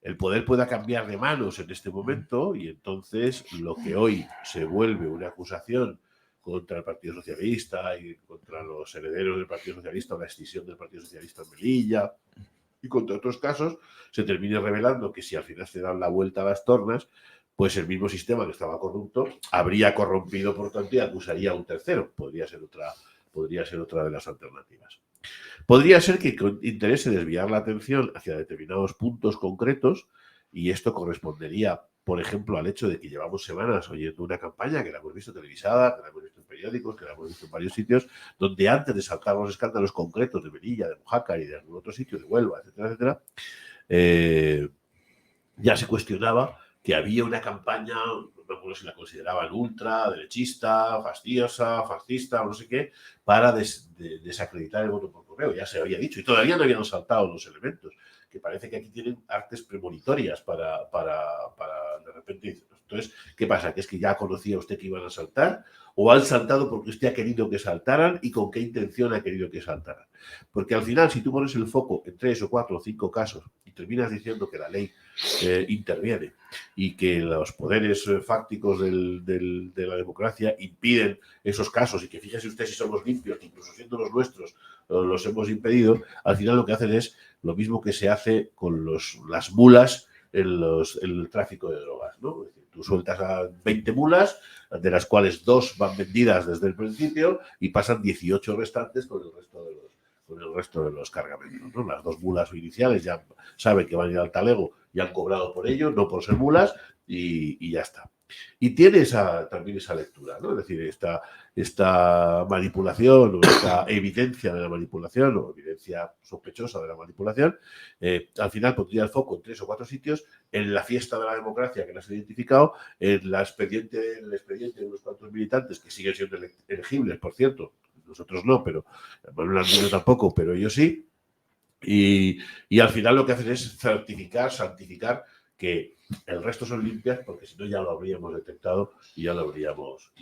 Speaker 7: el poder pueda cambiar de manos en este momento y entonces lo que hoy se vuelve una acusación contra el Partido Socialista y contra los herederos del Partido Socialista o la extinción del Partido Socialista en Melilla y contra otros casos, se termine revelando que si al final se dan la vuelta a las tornas, pues el mismo sistema que estaba corrupto habría corrompido, por tanto, y acusaría a un tercero. Podría ser otra de las alternativas. Podría ser que interese desviar la atención hacia determinados puntos concretos y esto correspondería, por ejemplo, al hecho de que llevamos semanas oyendo una campaña que la hemos visto televisada, que la hemos visto en periódicos, que la hemos visto en varios sitios, donde antes de saltar los escándalos concretos de Melilla, de Mojácar y de algún otro sitio, de Huelva, etcétera, etcétera, ya se cuestionaba que había una campaña no me acuerdo si la consideraban ultra, derechista, fascista o no sé qué, para desacreditar el voto por correo. Ya se había dicho y todavía no habían saltado los elementos, que parece que aquí tienen artes premonitorias para de repente. Entonces, ¿qué pasa? ¿Que es que ya conocía usted que iban a saltar? ¿O han saltado porque usted ha querido que saltaran y con qué intención ha querido que saltaran? Porque al final, si tú pones el foco en 3 o 4 o 5 casos y terminas diciendo que la ley interviene y que los poderes fácticos de la democracia impiden esos casos y que fíjese usted si somos limpios, incluso siendo los nuestros, los hemos impedido, al final lo que hacen es lo mismo que se hace con las mulas en el tráfico de drogas, ¿no? Es decir, tú sueltas a 20 mulas, de las cuales 2 van vendidas desde el principio y pasan 18 restantes con el resto de los cargamentos, ¿no? Las 2 mulas iniciales ya saben que van a ir al talego y han cobrado por ello, no por ser mulas, y ya está. Y tiene también esa lectura, ¿no? Es decir, esta manipulación o esta evidencia de la manipulación o evidencia sospechosa de la manipulación, al final pondría el foco en 3 o 4 sitios: en la fiesta de la democracia que las ha identificado, en el expediente de unos cuantos militantes que siguen siendo elegibles, por cierto, nosotros no, pero Manuel Arguino tampoco, pero ellos sí, y al final lo que hacen es santificar que el resto son limpias, porque si no ya lo habríamos detectado y ya lo habríamos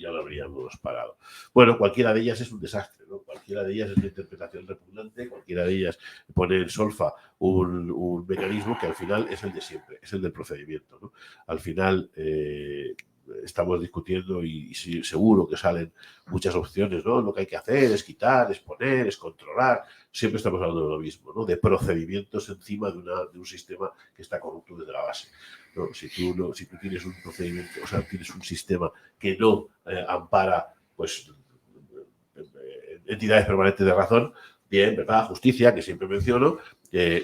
Speaker 7: parado. Bueno, cualquiera de ellas es un desastre, ¿no? Cualquiera de ellas es una interpretación repugnante, cualquiera de ellas pone en solfa un mecanismo que al final es el de siempre, es el del procedimiento, ¿no? Al final estamos discutiendo y seguro que salen muchas opciones, ¿no? Lo que hay que hacer es quitar, es poner, es controlar. Siempre estamos hablando de lo mismo, ¿no? De procedimientos encima de un sistema que está corrupto desde la base, ¿no? Si tú tienes un procedimiento, o sea, tienes un sistema que no ampara, pues, entidades permanentes de razón, bien, ¿verdad? Justicia, que siempre menciono.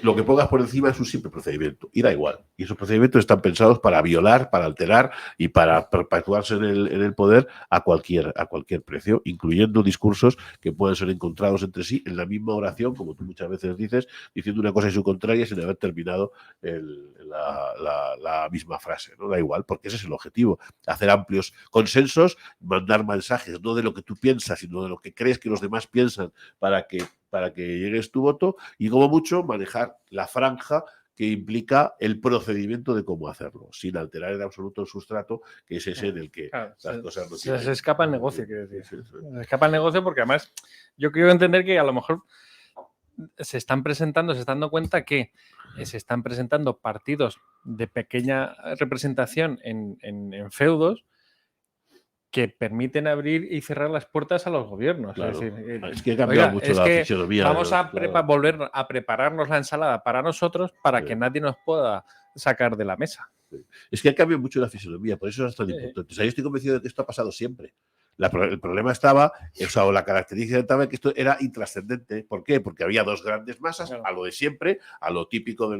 Speaker 7: Lo que pongas por encima es un simple procedimiento y da igual. Y esos procedimientos están pensados para violar, para alterar y para perpetuarse en el poder a cualquier precio, incluyendo discursos que puedan ser encontrados entre sí en la misma oración, como tú muchas veces dices, diciendo una cosa y su contraria sin haber terminado la misma frase, ¿no? Da igual, porque ese es el objetivo: hacer amplios consensos, mandar mensajes no de lo que tú piensas, sino de lo que crees que los demás piensan para que llegues tu voto, y como mucho manejar la franja que implica el procedimiento de cómo hacerlo, sin alterar en absoluto el sustrato, que es ese en el que las cosas no tienen.
Speaker 5: Se escapa el negocio, quiero decir. Sí. Se escapa el negocio porque además yo quiero entender que a lo mejor se están dando cuenta que se están presentando partidos de pequeña representación en feudos que permiten abrir y cerrar las puertas a los gobiernos.
Speaker 7: Claro.
Speaker 5: Es decir,
Speaker 7: es que ha cambiado mucho la fisionomía.
Speaker 5: Vamos a volver a prepararnos la ensalada para nosotros para que nadie nos pueda sacar de la mesa.
Speaker 7: Es que ha cambiado mucho la fisionomía, por eso es tan importante. O sea, yo estoy convencido de que esto ha pasado siempre. El problema estaba, o la característica estaba que esto era intrascendente. ¿Por qué? Porque había 2 grandes masas, a lo de siempre, a lo típico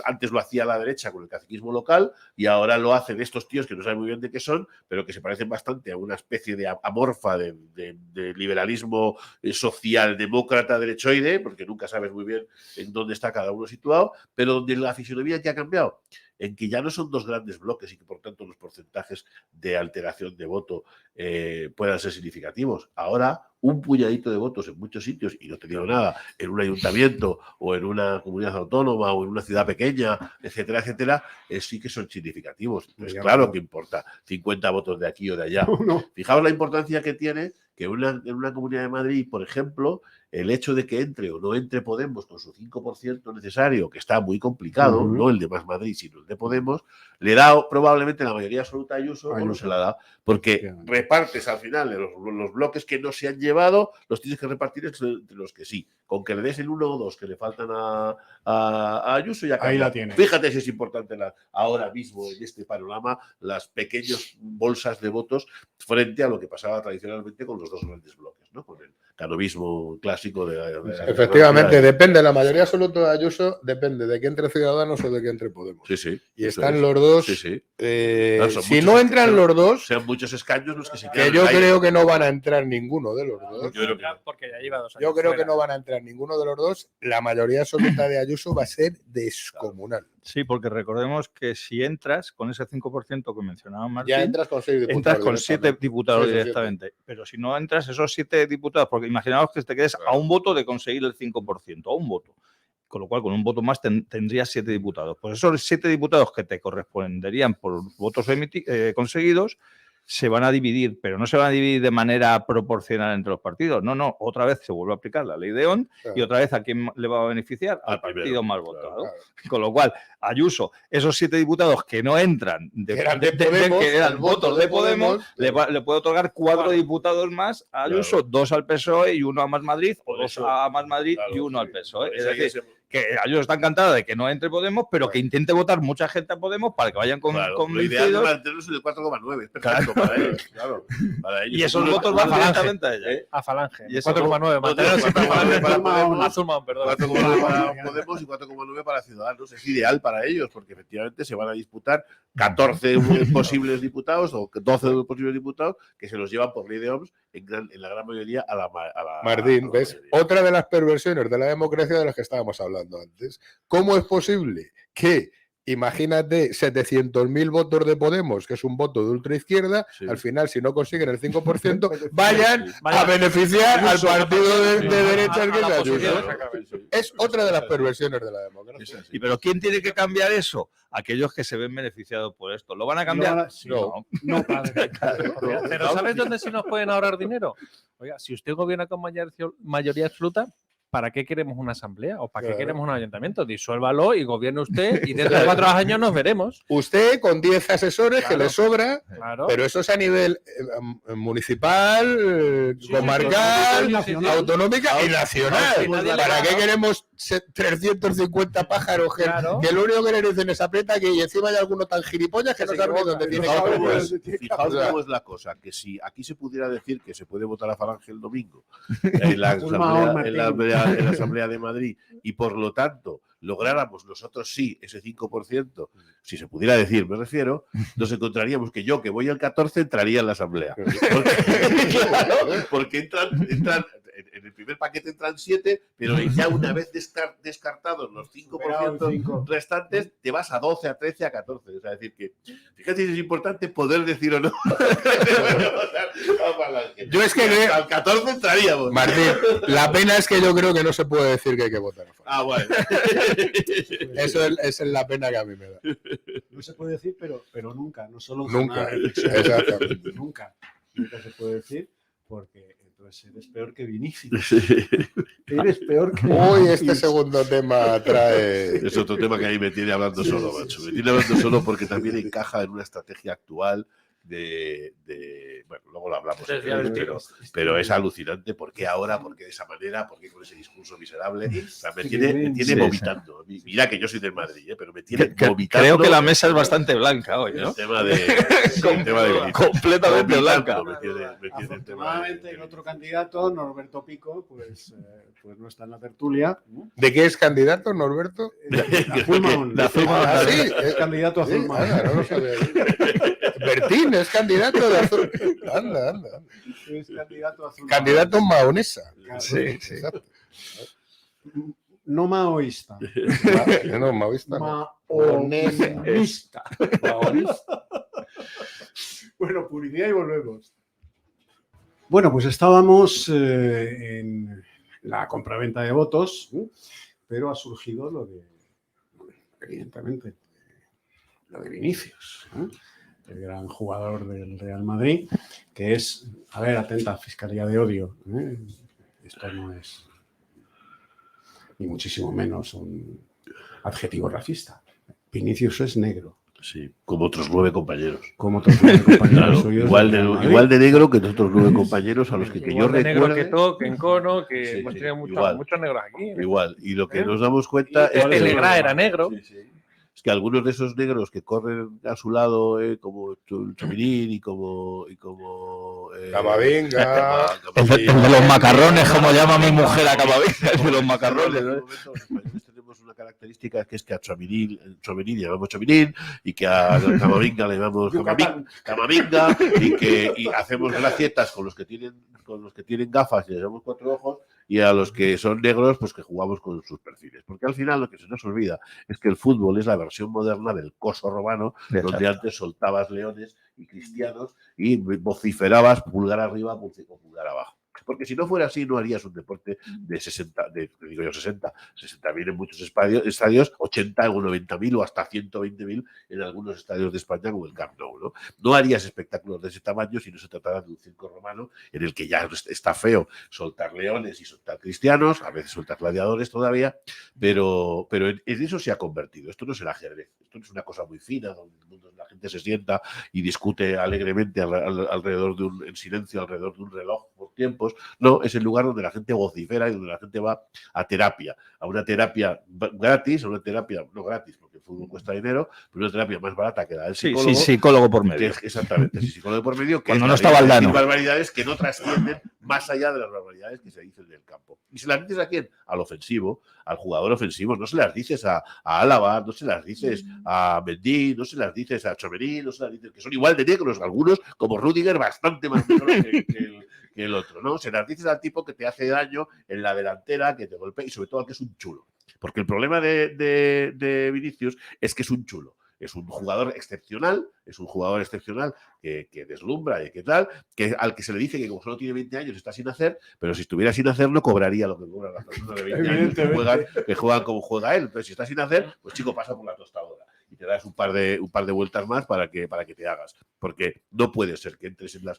Speaker 7: antes lo hacía la derecha con el caciquismo local y ahora lo hacen estos tíos que no saben muy bien de qué son, pero que se parecen bastante a una especie de amorfa de liberalismo socialdemócrata derechoide, porque nunca sabes muy bien en dónde está cada uno situado, pero donde la fisionomía que ha cambiado, en que ya no son 2 grandes bloques y que por tanto los porcentajes de alteración de voto puedan ser significativos. Ahora, un puñadito de votos en muchos sitios, y no te digo nada, en un ayuntamiento o en una comunidad autónoma o en una ciudad pequeña, etcétera, etcétera, sí que son significativos. Entonces, claro que importa 50 votos de aquí o de allá. No. Fijaos la importancia que tiene que en una Comunidad de Madrid, por ejemplo, el hecho de que entre o no entre Podemos con su 5% necesario, que está muy complicado, no el de Más Madrid, sino el de Podemos, le da probablemente la mayoría absoluta a Ayuso o no se la da, porque repartes al final de los bloques que no se han llevado, los tienes que repartir entre los que sí. Con que le des el 1 o 2 que le faltan a Ayuso, ya cambia.
Speaker 3: Ahí la tienes.
Speaker 7: Fíjate si es importante ahora mismo en este panorama las pequeñas bolsas de votos frente a lo que pasaba tradicionalmente con los 2 grandes bloques, ¿no? Con el canovismo clásico
Speaker 4: efectivamente, depende, la mayoría absoluta de Ayuso depende de que entre Ciudadanos o de que entre Podemos.
Speaker 7: Sí.
Speaker 4: Y están los dos.
Speaker 7: Sí.
Speaker 4: Claro, si no entran los dos,
Speaker 7: sean muchos escaños los que se quedan.
Speaker 4: Que yo creo que no van a entrar ninguno de los dos.
Speaker 5: Yo creo que porque ya lleva 2 años.
Speaker 4: Yo creo que no van a entrar ninguno de los dos. La mayoría absoluta de Ayuso va a ser descomunal.
Speaker 6: Sí, porque recordemos que si entras con ese 5% que mencionaba Martín,
Speaker 4: Ya entras con 6 diputados.
Speaker 6: entras con 7 diputados
Speaker 4: Sí, sí,
Speaker 6: directamente. Pero si no entras, esos 7 diputados, porque imaginaos que te quedes a un voto de conseguir el 5%, a un voto. Con lo cual, con un voto más tendrías 7 diputados. Pues esos 7 diputados que te corresponderían por votos conseguidos se van a dividir, pero no se van a dividir de manera proporcional entre los partidos. No, otra vez se vuelve a aplicar la ley de Own y otra vez ¿a quién le va a beneficiar? Al partido más votado.
Speaker 4: Claro.
Speaker 6: Con lo cual, Ayuso, esos 7 diputados que no entran,
Speaker 4: Que eran
Speaker 6: votos de Podemos, le puede otorgar 4 diputados más a Ayuso, 2 al PSOE y 1 a Más Madrid, o 2 a Más Madrid y 1 al PSOE. Es decir, que Ayuso está encantada de que no entre Podemos, pero que intente votar mucha gente a Podemos para que vayan
Speaker 7: lo ideal es mantenerse en el 4,9. Es perfecto para ellos. Claro, para ellos.
Speaker 6: Y esos votos van directamente a ella.
Speaker 5: A Falange.
Speaker 6: Y eso
Speaker 5: 4,9.
Speaker 7: Mantenerse
Speaker 5: Azul
Speaker 7: para
Speaker 5: perdón.
Speaker 7: 4,9 para Podemos y 4,9 para Ciudadanos. Es ideal para ellos, porque efectivamente se van a disputar 14 posibles diputados o 12 posibles diputados que se los llevan por ley de OMS en la gran mayoría a la
Speaker 4: Martín,
Speaker 7: a la
Speaker 4: ¿ves?
Speaker 7: mayoría.
Speaker 4: Otra de las perversiones de la democracia de las que estábamos hablando antes. ¿Cómo es posible que, imagínate, 700.000 votos de Podemos, que es un voto de ultraizquierda,
Speaker 7: Sí.
Speaker 4: al final, si no consiguen el 5%, vayan a
Speaker 5: Vaya.
Speaker 4: beneficiar al partido de derechas que es
Speaker 5: la
Speaker 4: Ayuso?
Speaker 5: oposición.
Speaker 4: Es otra de las perversiones de la democracia.
Speaker 6: ¿Y pero quién tiene que cambiar eso? Aquellos que se ven beneficiados por esto. ¿Lo van a cambiar?
Speaker 3: No, padre.
Speaker 5: Pero ¿sabes dónde se nos pueden ahorrar dinero? Oiga, si usted gobierna con mayoría absoluta, ¿para qué queremos una asamblea? ¿O para qué
Speaker 4: Claro.
Speaker 5: queremos un ayuntamiento? Disuélvalo y gobierne usted y dentro de 4 años nos veremos.
Speaker 4: Usted con 10 asesores que
Speaker 5: Claro.
Speaker 4: le sobra,
Speaker 5: Claro.
Speaker 4: pero eso es a nivel municipal, comarcal,
Speaker 3: nacional.
Speaker 4: autonómica y nacional.
Speaker 5: Sí, nadie le
Speaker 4: ¿Para
Speaker 5: va,
Speaker 4: qué
Speaker 5: ¿no?
Speaker 4: queremos 350 pájaros
Speaker 5: Claro.
Speaker 4: que lo único que le dicen es aprieta que y encima hay alguno tan gilipollas que no sabe ni dónde tiene que
Speaker 7: Fijaos
Speaker 4: apretar?
Speaker 7: cómo es la cosa, que si aquí se pudiera decir que se puede votar a Falange el domingo en la Asamblea de Madrid y por lo tanto lográramos nosotros sí ese 5%, si se pudiera decir, me refiero, nos encontraríamos que yo, que voy al 14, entraría en la Asamblea. Porque entran en el primer paquete entran 7, pero ya una vez descartados los 5% restantes, te vas a 12, a 13, a 14. O sea, es decir que, fíjate si es importante poder decir o no.
Speaker 4: Yo es que creo-
Speaker 7: al 14 entraríamos.
Speaker 4: Martín, la pena es que yo creo que no se puede decir que hay que votar a favor.
Speaker 7: Ah, bueno.
Speaker 4: Eso es la pena que a mí me da.
Speaker 3: No se puede decir, pero nunca, no solo
Speaker 4: Nunca,
Speaker 3: reflexión.
Speaker 4: exactamente.
Speaker 3: Nunca se puede decir, porque entonces eres peor que Vinicius. Eres peor que
Speaker 4: Hoy este
Speaker 3: Vinicius.
Speaker 4: segundo tema trae...
Speaker 7: Es otro tema que ahí me tiene hablando solo, macho. Me tiene hablando solo porque también encaja en una estrategia actual bueno, luego lo hablamos, pero es alucinante. ¿Por qué ahora? ¿Por qué de esa manera? ¿Por qué con ese discurso miserable? O sea, me tiene
Speaker 6: Sí,
Speaker 7: vomitando. Mira que yo soy del Madrid, pero me tiene vomitando.
Speaker 6: Creo que la mesa es bastante blanca hoy, ¿no?
Speaker 7: El tema de
Speaker 6: Completamente blanca.
Speaker 7: me tiene el tema
Speaker 3: Afortunadamente,
Speaker 7: de
Speaker 3: el otro candidato, Norberto Pico, pues no está en la tertulia.
Speaker 4: ¿De qué es candidato, Norberto?
Speaker 3: Azul Mahón.
Speaker 4: Ah, sí,
Speaker 3: Es candidato a Azul Mahón.
Speaker 4: Anda, no lo sabía. Bertín es candidato de azul. Anda.
Speaker 3: Es candidato a Azul
Speaker 4: Candidato maonesa.
Speaker 3: Mahón.
Speaker 4: Sí, exacto.
Speaker 3: No maoísta.
Speaker 4: No, maoísta no.
Speaker 3: Maonista. Bueno, publicidad y volvemos. Bueno, pues estábamos en la compraventa de votos, pero ha surgido evidentemente, lo de Vinicius, el gran jugador del Real Madrid, que es, a ver, atenta, fiscalía de odio. Esto no es ni muchísimo menos un adjetivo racista. Vinicius es negro.
Speaker 7: Sí, como otros 9 compañeros.
Speaker 3: Como otros compañeros
Speaker 7: Claro,
Speaker 3: suyos.
Speaker 7: igual de negro que los otros 9 compañeros a los que yo
Speaker 5: Igual de negro
Speaker 7: recuerdo.
Speaker 5: que To, que Encono, que
Speaker 7: Sí,
Speaker 5: hemos
Speaker 7: sí,
Speaker 5: tenido
Speaker 7: igual.
Speaker 5: muchos negros aquí.
Speaker 7: Igual. Y lo que nos damos cuenta es que
Speaker 5: Pelegrá era negro.
Speaker 7: es que algunos de esos negros que corren a su lado, como el Chomirín y como
Speaker 4: Camavinga.
Speaker 6: El de los macarrones, como llama mi mujer a Camavinga, el de los macarrones.
Speaker 7: En este momento, los españoles tenemos una característica que es que a Chomirín le llamamos Chomirín y que a Camavinga le llamamos Camavinga y hacemos gracietas con los que tienen gafas y les llamamos 4 ojos y a los que son negros, pues que jugamos con sus perfiles. Porque al final lo que se nos olvida es que el fútbol es la versión moderna del coso romano, donde antes soltabas leones y cristianos y vociferabas pulgar arriba, pulgar abajo. Porque si no fuera así, no harías un deporte de 60.000 en muchos estadios, 80 o 90.000 o hasta 120.000 en algunos estadios de España como el Camp Nou, ¿no? No harías espectáculos de ese tamaño si no se tratara de un circo romano en el que ya está feo soltar leones y soltar cristianos, a veces soltar gladiadores todavía, pero en eso se ha convertido. Esto no es el ajedrez, esto no es una cosa muy fina donde la gente se sienta y discute alegremente alrededor en silencio alrededor de un reloj por tiempos. No, es el lugar donde la gente vocifera y donde la gente va a terapia, a una terapia gratis, a una terapia no gratis, porque el fútbol cuesta dinero, pero una terapia más barata que la del psicólogo.
Speaker 6: Sí, psicólogo por medio.
Speaker 7: Exactamente, psicólogo por medio, que
Speaker 6: cuando
Speaker 7: es
Speaker 6: no está Valdano.
Speaker 7: Barbaridades que no trascienden más allá de las barbaridades que se dicen del campo. ¿Y se las dices a quién? Al ofensivo, al jugador ofensivo. No se las dices a Álava, no se las dices a Mendy, no se las dices a Tchouaméni, no se las dices, que son igual de negros algunos, como Rüdiger, bastante más negros que el otro, ¿no? Se las dices al tipo que te hace daño en la delantera, que te golpea y sobre todo al que es un chulo. Porque el problema de Vinicius es que es un chulo. Es un jugador excepcional, que deslumbra y que tal, al que se le dice que como solo tiene 20 años está sin hacer, pero si estuviera sin hacer no cobraría lo que cobran las personas de 20 años que juegan como juega él. Entonces, si está sin hacer, pues chico, pasa por la tostadora y te das un par de vueltas más para que te hagas. Porque no puede ser que entres en las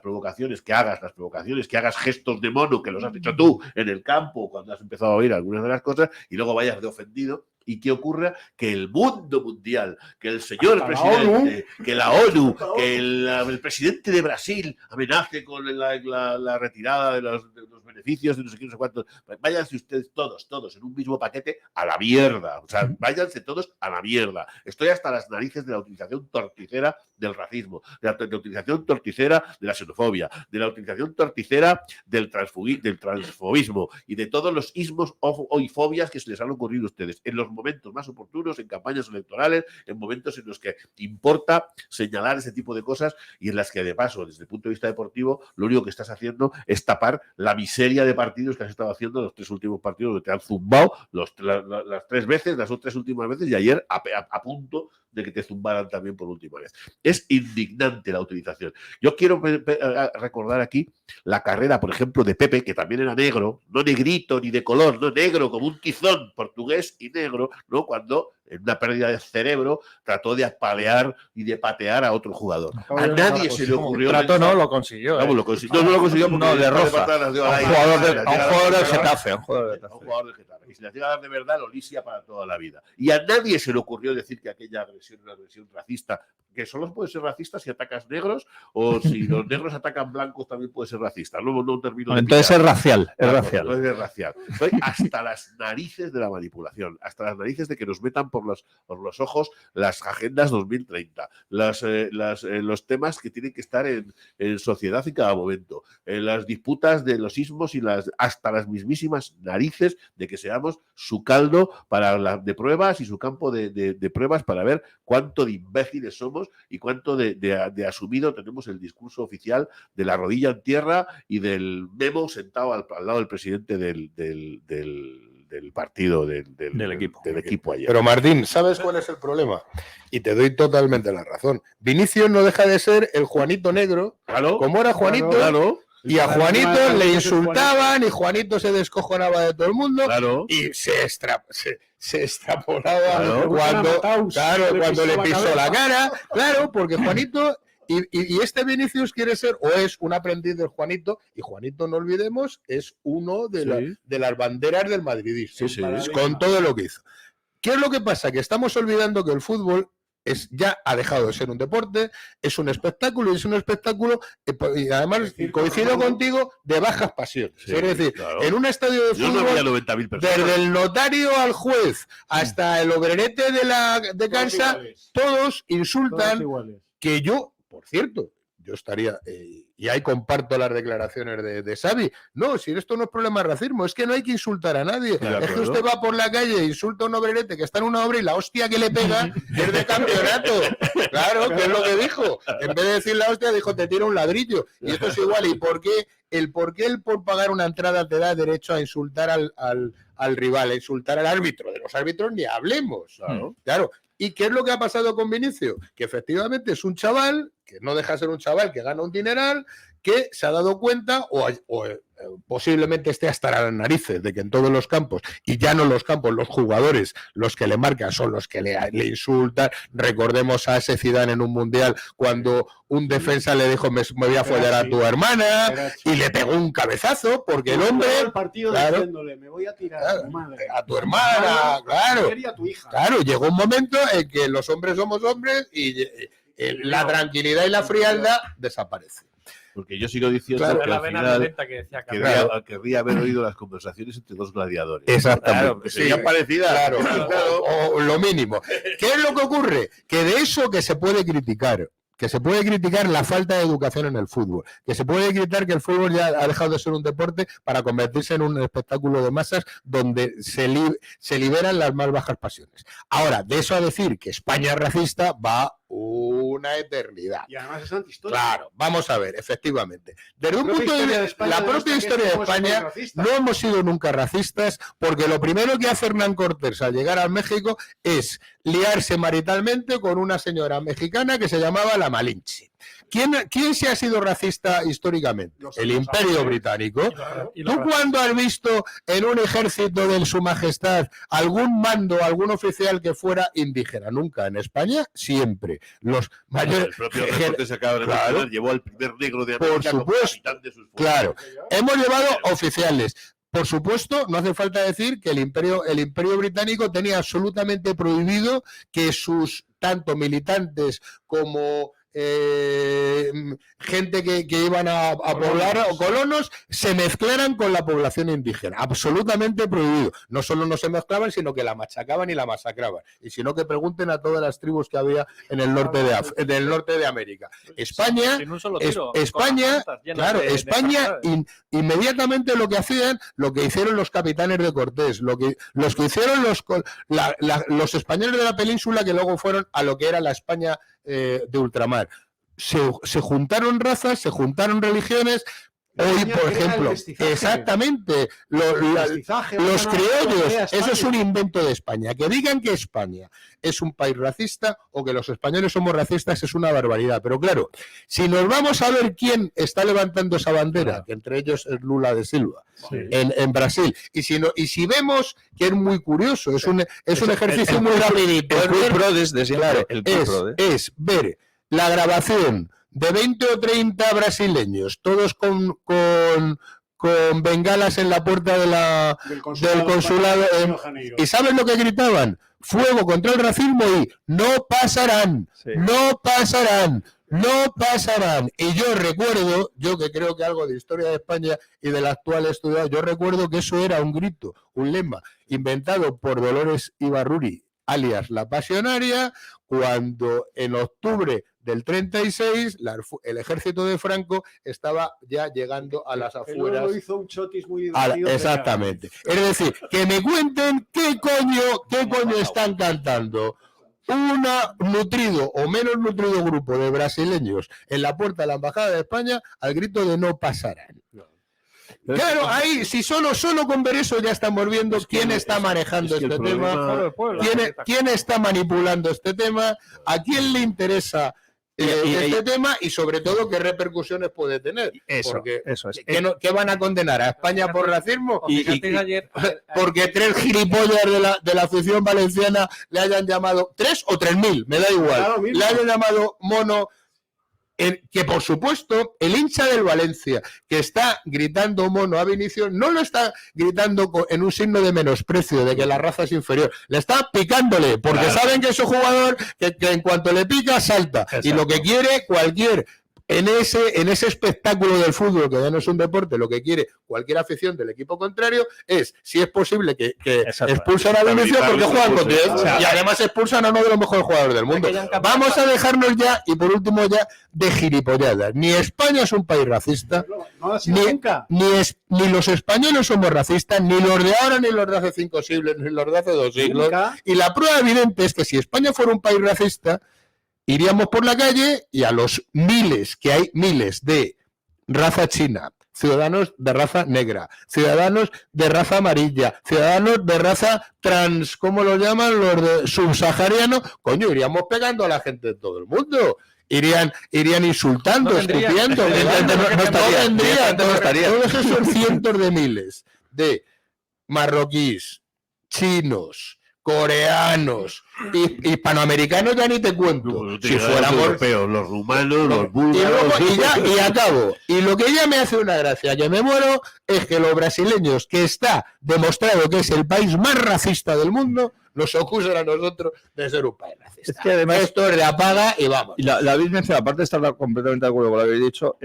Speaker 7: provocaciones, que hagas gestos de mono que los has hecho tú en el campo cuando has empezado a oír algunas de las cosas y luego vayas de ofendido. Y que ocurra que el mundo mundial, que el señor presidente, que la ONU, que el presidente de Brasil amenace con la retirada de los beneficios de no sé qué, no sé cuántos. Váyanse ustedes todos en un mismo paquete a la mierda. O sea, váyanse todos a la mierda. Estoy hasta las narices de la utilización torticera del racismo, de la utilización torticera de la xenofobia, de la utilización torticera del transfobismo y de todos los ismos y fobias que se les han ocurrido a ustedes en los momentos más oportunos, en campañas electorales, en momentos en los que importa señalar ese tipo de cosas y en las que, de paso, desde el punto de vista deportivo, lo único que estás haciendo es tapar la miseria de partidos que has estado haciendo en los 3 últimos partidos donde te han zumbado las 3 veces, las 3 últimas veces y ayer a punto de que te zumbaran también por última vez. Es indignante la utilización. Yo quiero recordar aquí la carrera, por ejemplo, de Pepe, que también era negro, no negrito ni de color, no negro, como un tizón portugués y negro, ¿no? Cuando en una pérdida de cerebro trató de apalear y de patear a otro jugador. A nadie se le ocurrió.
Speaker 5: No lo consiguió.
Speaker 7: No lo consiguió porque
Speaker 6: de roja.
Speaker 7: A un
Speaker 6: jugador del Getafe.
Speaker 7: A un jugador del Getafe. Y se le hacía dar de verdad, lo lisia para toda la vida. Y a nadie se le ocurrió decir que aquella agresión era una agresión racista, que solo puede ser racista si atacas negros o si los negros atacan blancos también puede ser racista. No termino.
Speaker 6: Entonces es racial.
Speaker 7: Entonces es racial. Estoy hasta las narices de la manipulación, hasta las narices de que nos metan por los ojos las agendas 2030, los temas que tienen que estar en sociedad en cada momento, las disputas de los ismos y hasta las mismísimas narices de que seamos su caldo de pruebas y su campo de pruebas para ver cuánto de imbéciles somos y cuánto de asumido tenemos el discurso oficial de la rodilla en tierra y del memo sentado al lado del presidente del partido del equipo ayer.
Speaker 4: Pero Martín, ¿sabes cuál es el problema? Y te doy totalmente la razón. Vinicius no deja de ser el Juanito negro,
Speaker 7: claro,
Speaker 4: como era Juanito,
Speaker 7: claro.
Speaker 4: Y a Juanito le insultaban y Juanito se descojonaba de todo el mundo,
Speaker 7: claro.
Speaker 4: Y se extrapolaba cuando le pisó la cara, claro, porque Juanito... Y este Vinicius quiere ser o es un aprendiz del Juanito, y Juanito, no olvidemos, es uno de las banderas del madridismo, con todo lo que hizo. ¿Qué es lo que pasa? Que estamos olvidando que el fútbol ya ha dejado de ser un deporte, es un espectáculo, y es un espectáculo, y además coincido contigo, de bajas pasiones. Sí, es decir, claro. En un estadio de fútbol, desde el notario al juez hasta el obrerete de cancha, todos insultan, que yo, por cierto, yo estaría, y ahí comparto las declaraciones de Xavi, no, si esto no es problema de racismo, es que no hay que insultar a nadie, es que usted va por la calle e insulta a un obrerete que está en una obra y la hostia que le pega es de campeonato, claro, que es lo que dijo, en vez de decir la hostia dijo te tira un ladrillo, y esto es igual. ¿Y por qué el por qué el por pagar una entrada te da derecho a insultar al rival, a insultar al árbitro. De los árbitros ni hablemos. Claro. ¿Y qué es lo que ha pasado con Vinicius? Que efectivamente es un chaval, que no deja de ser un chaval que gana un dineral, que se ha dado cuenta, o posiblemente esté hasta las narices de que en todos los campos, y ya no los campos, los jugadores, los que le marcan son los que le insultan. Recordemos a ese Zidane en un mundial cuando un defensa le dijo me voy a follar a tu hermana y le pegó un cabezazo porque el hombre
Speaker 3: el partido diciéndole me voy a tirar
Speaker 4: a tu hermana, claro,
Speaker 3: y a tu hija.
Speaker 4: Claro, llegó un momento en que los hombres somos hombres y la tranquilidad y la frialdad desaparece.
Speaker 7: Porque yo sigo diciendo que al final querría haber oído las conversaciones entre dos gladiadores.
Speaker 4: Exactamente.
Speaker 7: Claro, que serían parecidas.
Speaker 4: Claro. O lo mínimo. ¿Qué es lo que ocurre? Que de eso que se puede criticar la falta de educación en el fútbol, que se puede criticar que el fútbol ya ha dejado de ser un deporte para convertirse en un espectáculo de masas donde se liberan las más bajas pasiones. Ahora, de eso a decir que España es racista va una eternidad.
Speaker 3: Y además es antihistórico.
Speaker 4: Claro, vamos a ver, efectivamente. Desde un punto de vista, la propia historia de España no hemos sido nunca racistas, porque lo primero que hace Hernán Cortés al llegar a México es liarse maritalmente con una señora mexicana que se llamaba la Malinche. ¿Quién se ha sido racista históricamente? El Imperio Británico. ¿Tú cuándo has visto en un ejército de Su Majestad algún mando, algún oficial que fuera indígena? Nunca. En España, siempre. Los mayores...
Speaker 7: El propio Cortés se acaba de mencionar, llevó al primer negro de América como capitán de sus fuerzas.
Speaker 4: Claro. Hemos llevado oficiales. Por supuesto, no hace falta decir que el Imperio Británico tenía absolutamente prohibido que sus tanto militantes como gente que iban a poblar o colonos se mezclaran con la población indígena. Absolutamente prohibido. No solo no se mezclaban, sino que la machacaban y la masacraban. Y si no, que pregunten a todas las tribus que había en el norte de América. España, inmediatamente lo que hacían, lo que hicieron los capitanes de Cortés, los que hicieron los españoles de la península, que luego fueron a lo que era la España de ultramar. Se juntaron razas, se juntaron religiones. Hoy, por ejemplo, exactamente, los criollos, eso es un invento de España. Que digan que España es un país racista o que los españoles somos racistas es una barbaridad. Pero claro, si nos vamos a ver quién está levantando esa bandera, que entre ellos es Lula da Silva, en Brasil, y si vemos que es muy curioso, es un ejercicio muy rapidito, es ver la grabación de 20 o 30 brasileños, todos con bengalas en la puerta del consulado ¿y sabes lo que gritaban? Fuego contra el racismo y no pasarán, no pasarán, no pasarán. Y yo recuerdo, yo que creo que algo de historia de España y del actual estudiado, yo recuerdo que eso era un grito, un lema inventado por Dolores Ibarruri, alias La Pasionaria, cuando en octubre del 36 el ejército de Franco estaba ya llegando a las afueras.
Speaker 3: Luego hizo un chotis muy divertido.
Speaker 4: Exactamente. Es decir, que me cuenten qué coño están cantando un nutrido o menos nutrido grupo de brasileños en la puerta de la Embajada de España al grito de no pasarán. Claro, ahí, si solo con ver eso ya estamos viendo quién está manejando este tema, quién está manipulando este tema, a quién le interesa este tema y sobre todo qué repercusiones puede tener. Porque ¿qué van a condenar? ¿A España por racismo? Porque 3 gilipollas de la afición valenciana le hayan llamado, 3 o 3.000, me da igual, le hayan llamado mono. Que por supuesto el hincha del Valencia que está gritando mono a Vinicius no lo está gritando en un signo de menosprecio de que la raza es inferior, le está picándole porque saben que es un jugador que en cuanto le pica salta. Exacto. Y lo que quiere cualquier en ese espectáculo del fútbol, que ya no es un deporte, lo que quiere cualquier afición del equipo contrario es, si es posible, que expulsan a Vinicius porque juegan contra él, y además expulsan a uno de los mejores jugadores del mundo. Vamos a dejarnos ya, y por último ya, de gilipolladas. Ni España es un país racista, ni los españoles somos racistas, ni los de ahora, ni los de hace 5 siglos, ni los de hace 2 siglos. Y la prueba evidente es que si España fuera un país racista, iríamos por la calle y a los miles de raza china, ciudadanos de raza negra, ciudadanos de raza amarilla, ciudadanos de raza trans, ¿cómo lo llaman? Los de subsaharianos. Coño, iríamos pegando a la gente de todo el mundo. Irían insultando, escupiendo. No estaría. Todos esos cientos de miles de marroquíes, chinos, coreanos, hispanoamericanos, ya ni te cuento. Si fuéramos
Speaker 7: europeos, los rumanos, los búlgaros.
Speaker 4: Y acabo. Y lo que ya me hace una gracia, que me muero, es que los brasileños, que está demostrado que es el país más racista del mundo, nos acusan a nosotros de ser un país racista.
Speaker 6: Es que además
Speaker 4: esto es de apaga y vamos.
Speaker 6: Y la habéis mencionado, aparte de estar completamente de acuerdo con lo que habéis dicho,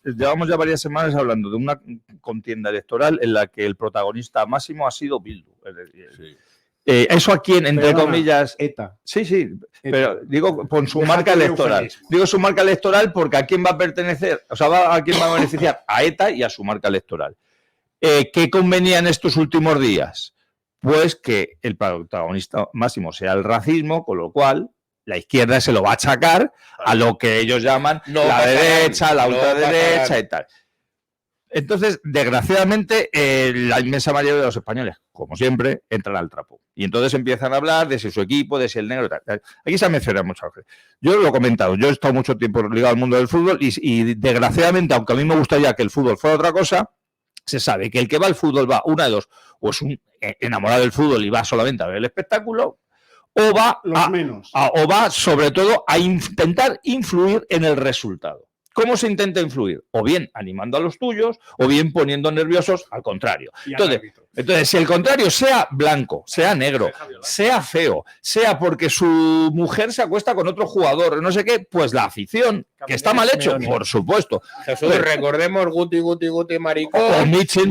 Speaker 6: llevamos ya varias semanas hablando de una contienda electoral en la que el protagonista máximo ha sido Bildu.
Speaker 7: Sí.
Speaker 6: ¿Eso a quién, entre comillas?
Speaker 3: ETA.
Speaker 6: Sí,
Speaker 3: ETA.
Speaker 6: pero digo con su
Speaker 3: Déjate
Speaker 6: marca
Speaker 3: de
Speaker 6: electoral.
Speaker 3: eufemismo.
Speaker 6: Digo su marca electoral porque a quién va a pertenecer, o sea, a quién va a beneficiar, a ETA y a su marca electoral. ¿Qué convenía en estos últimos días? Pues que el protagonista máximo sea el racismo, con lo cual la izquierda se lo va a achacar a lo que ellos llaman la derecha, la ultraderecha y tal. Entonces, desgraciadamente, la inmensa mayoría de los españoles, como siempre, entran al trapo. Y entonces empiezan a hablar de si su equipo, de si el negro... Tal. Aquí se ha mencionado muchas veces. Yo lo he comentado, yo he estado mucho tiempo ligado al mundo del fútbol y desgraciadamente, aunque a mí me gustaría que el fútbol fuera otra cosa, se sabe que el que va al fútbol va, una de dos, o es un enamorado del fútbol y va solamente a ver el espectáculo, o va sobre todo a intentar influir en el resultado. ¿Cómo se intenta influir? O bien animando a los tuyos, o bien poniendo nerviosos al contrario. Entonces, si el contrario sea blanco, sea negro, sea feo, sea porque su mujer se acuesta con otro jugador, no sé qué, pues la afición, que está mal hecho, por supuesto.
Speaker 4: Jesús, recordemos Guti, maricón.
Speaker 6: O Michel,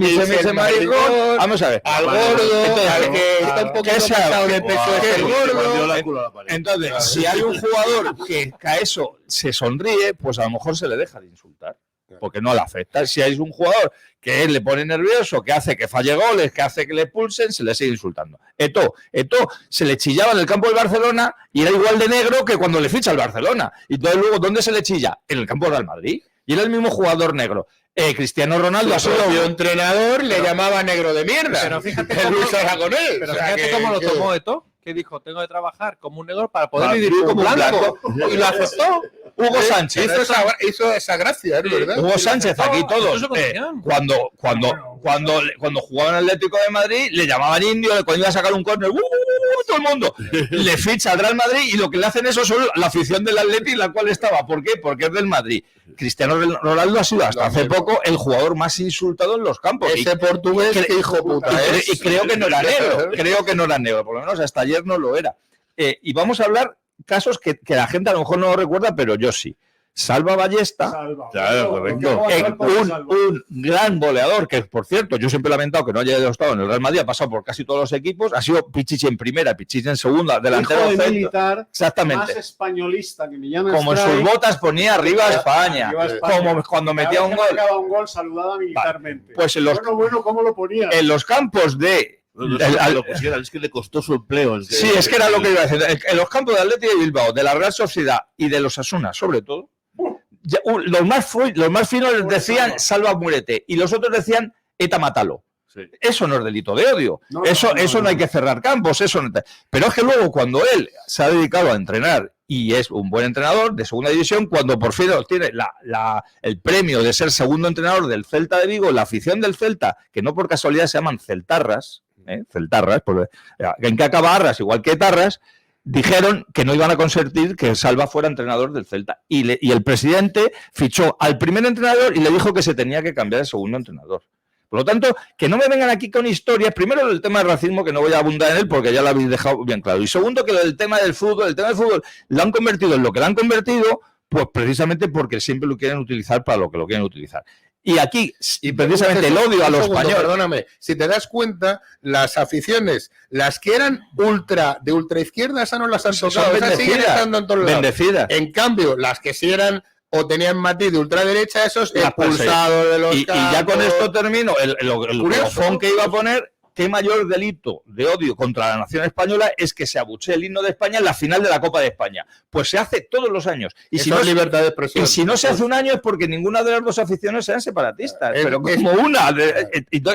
Speaker 6: maricón. Vamos a ver.
Speaker 4: Al gordo, al que está un poquito pasado de peso, es el gordo.
Speaker 6: Entonces, si hay un jugador que a eso se sonríe, pues a lo mejor se le deja de insultar, porque no le afecta. Si hay un jugador que le pone nervioso, que hace que falle goles, que hace que le pulsen, se le sigue insultando. Eto'o se le chillaba en el campo del Barcelona y era igual de negro que cuando le ficha al Barcelona. Y entonces luego, ¿dónde se le chilla? En el campo del Real Madrid. Y era el mismo jugador negro. Cristiano Ronaldo ha sido
Speaker 4: entrenador, le llamaba negro de mierda.
Speaker 5: Pero fíjate
Speaker 4: cómo
Speaker 5: lo tomó Eto'o, que dijo, tengo que trabajar como un negro para poder vivir como un blanco. Y lo aceptó.
Speaker 6: Hugo Sánchez
Speaker 4: hizo esa gracia, ¿es verdad?
Speaker 6: Hugo Sánchez, aquí todos. Cuando jugaba en el Atlético de Madrid, le llamaban indio, cuando iba a sacar un córner, todo el mundo le ficha al Real Madrid y lo que le hacen eso son la afición del Atlético en la cual estaba. ¿Por qué? Porque es del Madrid. Cristiano Ronaldo ha sido hasta hace poco el jugador más insultado en los campos.
Speaker 4: Ese portugués, hijo puta.
Speaker 6: Y creo que no era negro. Creo que no era negro. Por lo menos hasta ayer no lo era. Y vamos a hablar casos que la gente a lo mejor no lo recuerda, pero yo sí. Salva Ballesta,
Speaker 7: Claro, correcto.
Speaker 6: un gran goleador, que por cierto, yo siempre he lamentado que no haya estado en el Real Madrid, ha pasado por casi todos los equipos, ha sido Pichichi en primera, Pichichi en segunda, delantero
Speaker 3: hijo de militar,
Speaker 6: exactamente.
Speaker 3: Más españolista que Millán
Speaker 6: como en sus botas ponía arriba España, como cuando metía un
Speaker 3: gol saludaba militarmente.
Speaker 6: Pues
Speaker 3: bueno, ¿cómo lo ponía?
Speaker 6: En los campos de
Speaker 7: es que le costó su empleo.
Speaker 6: Sí, es que era lo que iba a decir. En los campos de Athletic de Bilbao, de la Real Sociedad y de los Osasuna, sobre todo, los más finos decían salva muérete y los otros decían ETA mátalo. Sí. Eso no es delito de odio. Eso no hay que cerrar campos. Pero es que luego cuando él se ha dedicado a entrenar y es un buen entrenador de segunda división, cuando por fin tiene el premio de ser segundo entrenador del Celta de Vigo, la afición del Celta, que no por casualidad se llaman celtarras, porque en que acaba Arras igual que Tarras, dijeron que no iban a consentir que Salva fuera entrenador del Celta. Y el presidente fichó al primer entrenador y le dijo que se tenía que cambiar el segundo entrenador. Por lo tanto, que no me vengan aquí con historias. Primero, el tema del racismo, que no voy a abundar en él porque ya lo habéis dejado bien claro. Y segundo, que el tema del fútbol lo han convertido en lo que lo han convertido, pues precisamente porque siempre lo quieren utilizar para lo que lo quieren utilizar. Y aquí, y precisamente el odio a los españoles.
Speaker 4: Perdóname, si te das cuenta, las aficiones, las que eran de ultra izquierda, esas no las han tocado. Esas siguen estando en todos lados.
Speaker 6: Bendecidas.
Speaker 4: En cambio, las que sí eran o tenían matiz de ultraderecha, esos expulsados de los
Speaker 6: campos. Y ya con esto termino. El colofón que iba a poner, qué mayor delito de odio contra la nación española es que se abuchee el himno de España en la final de la Copa de España. Pues se hace todos los años. Y si no,
Speaker 4: es libertad de expresión.
Speaker 6: Y si no se hace un año es porque ninguna de las dos aficiones sean separatistas. Pero como una.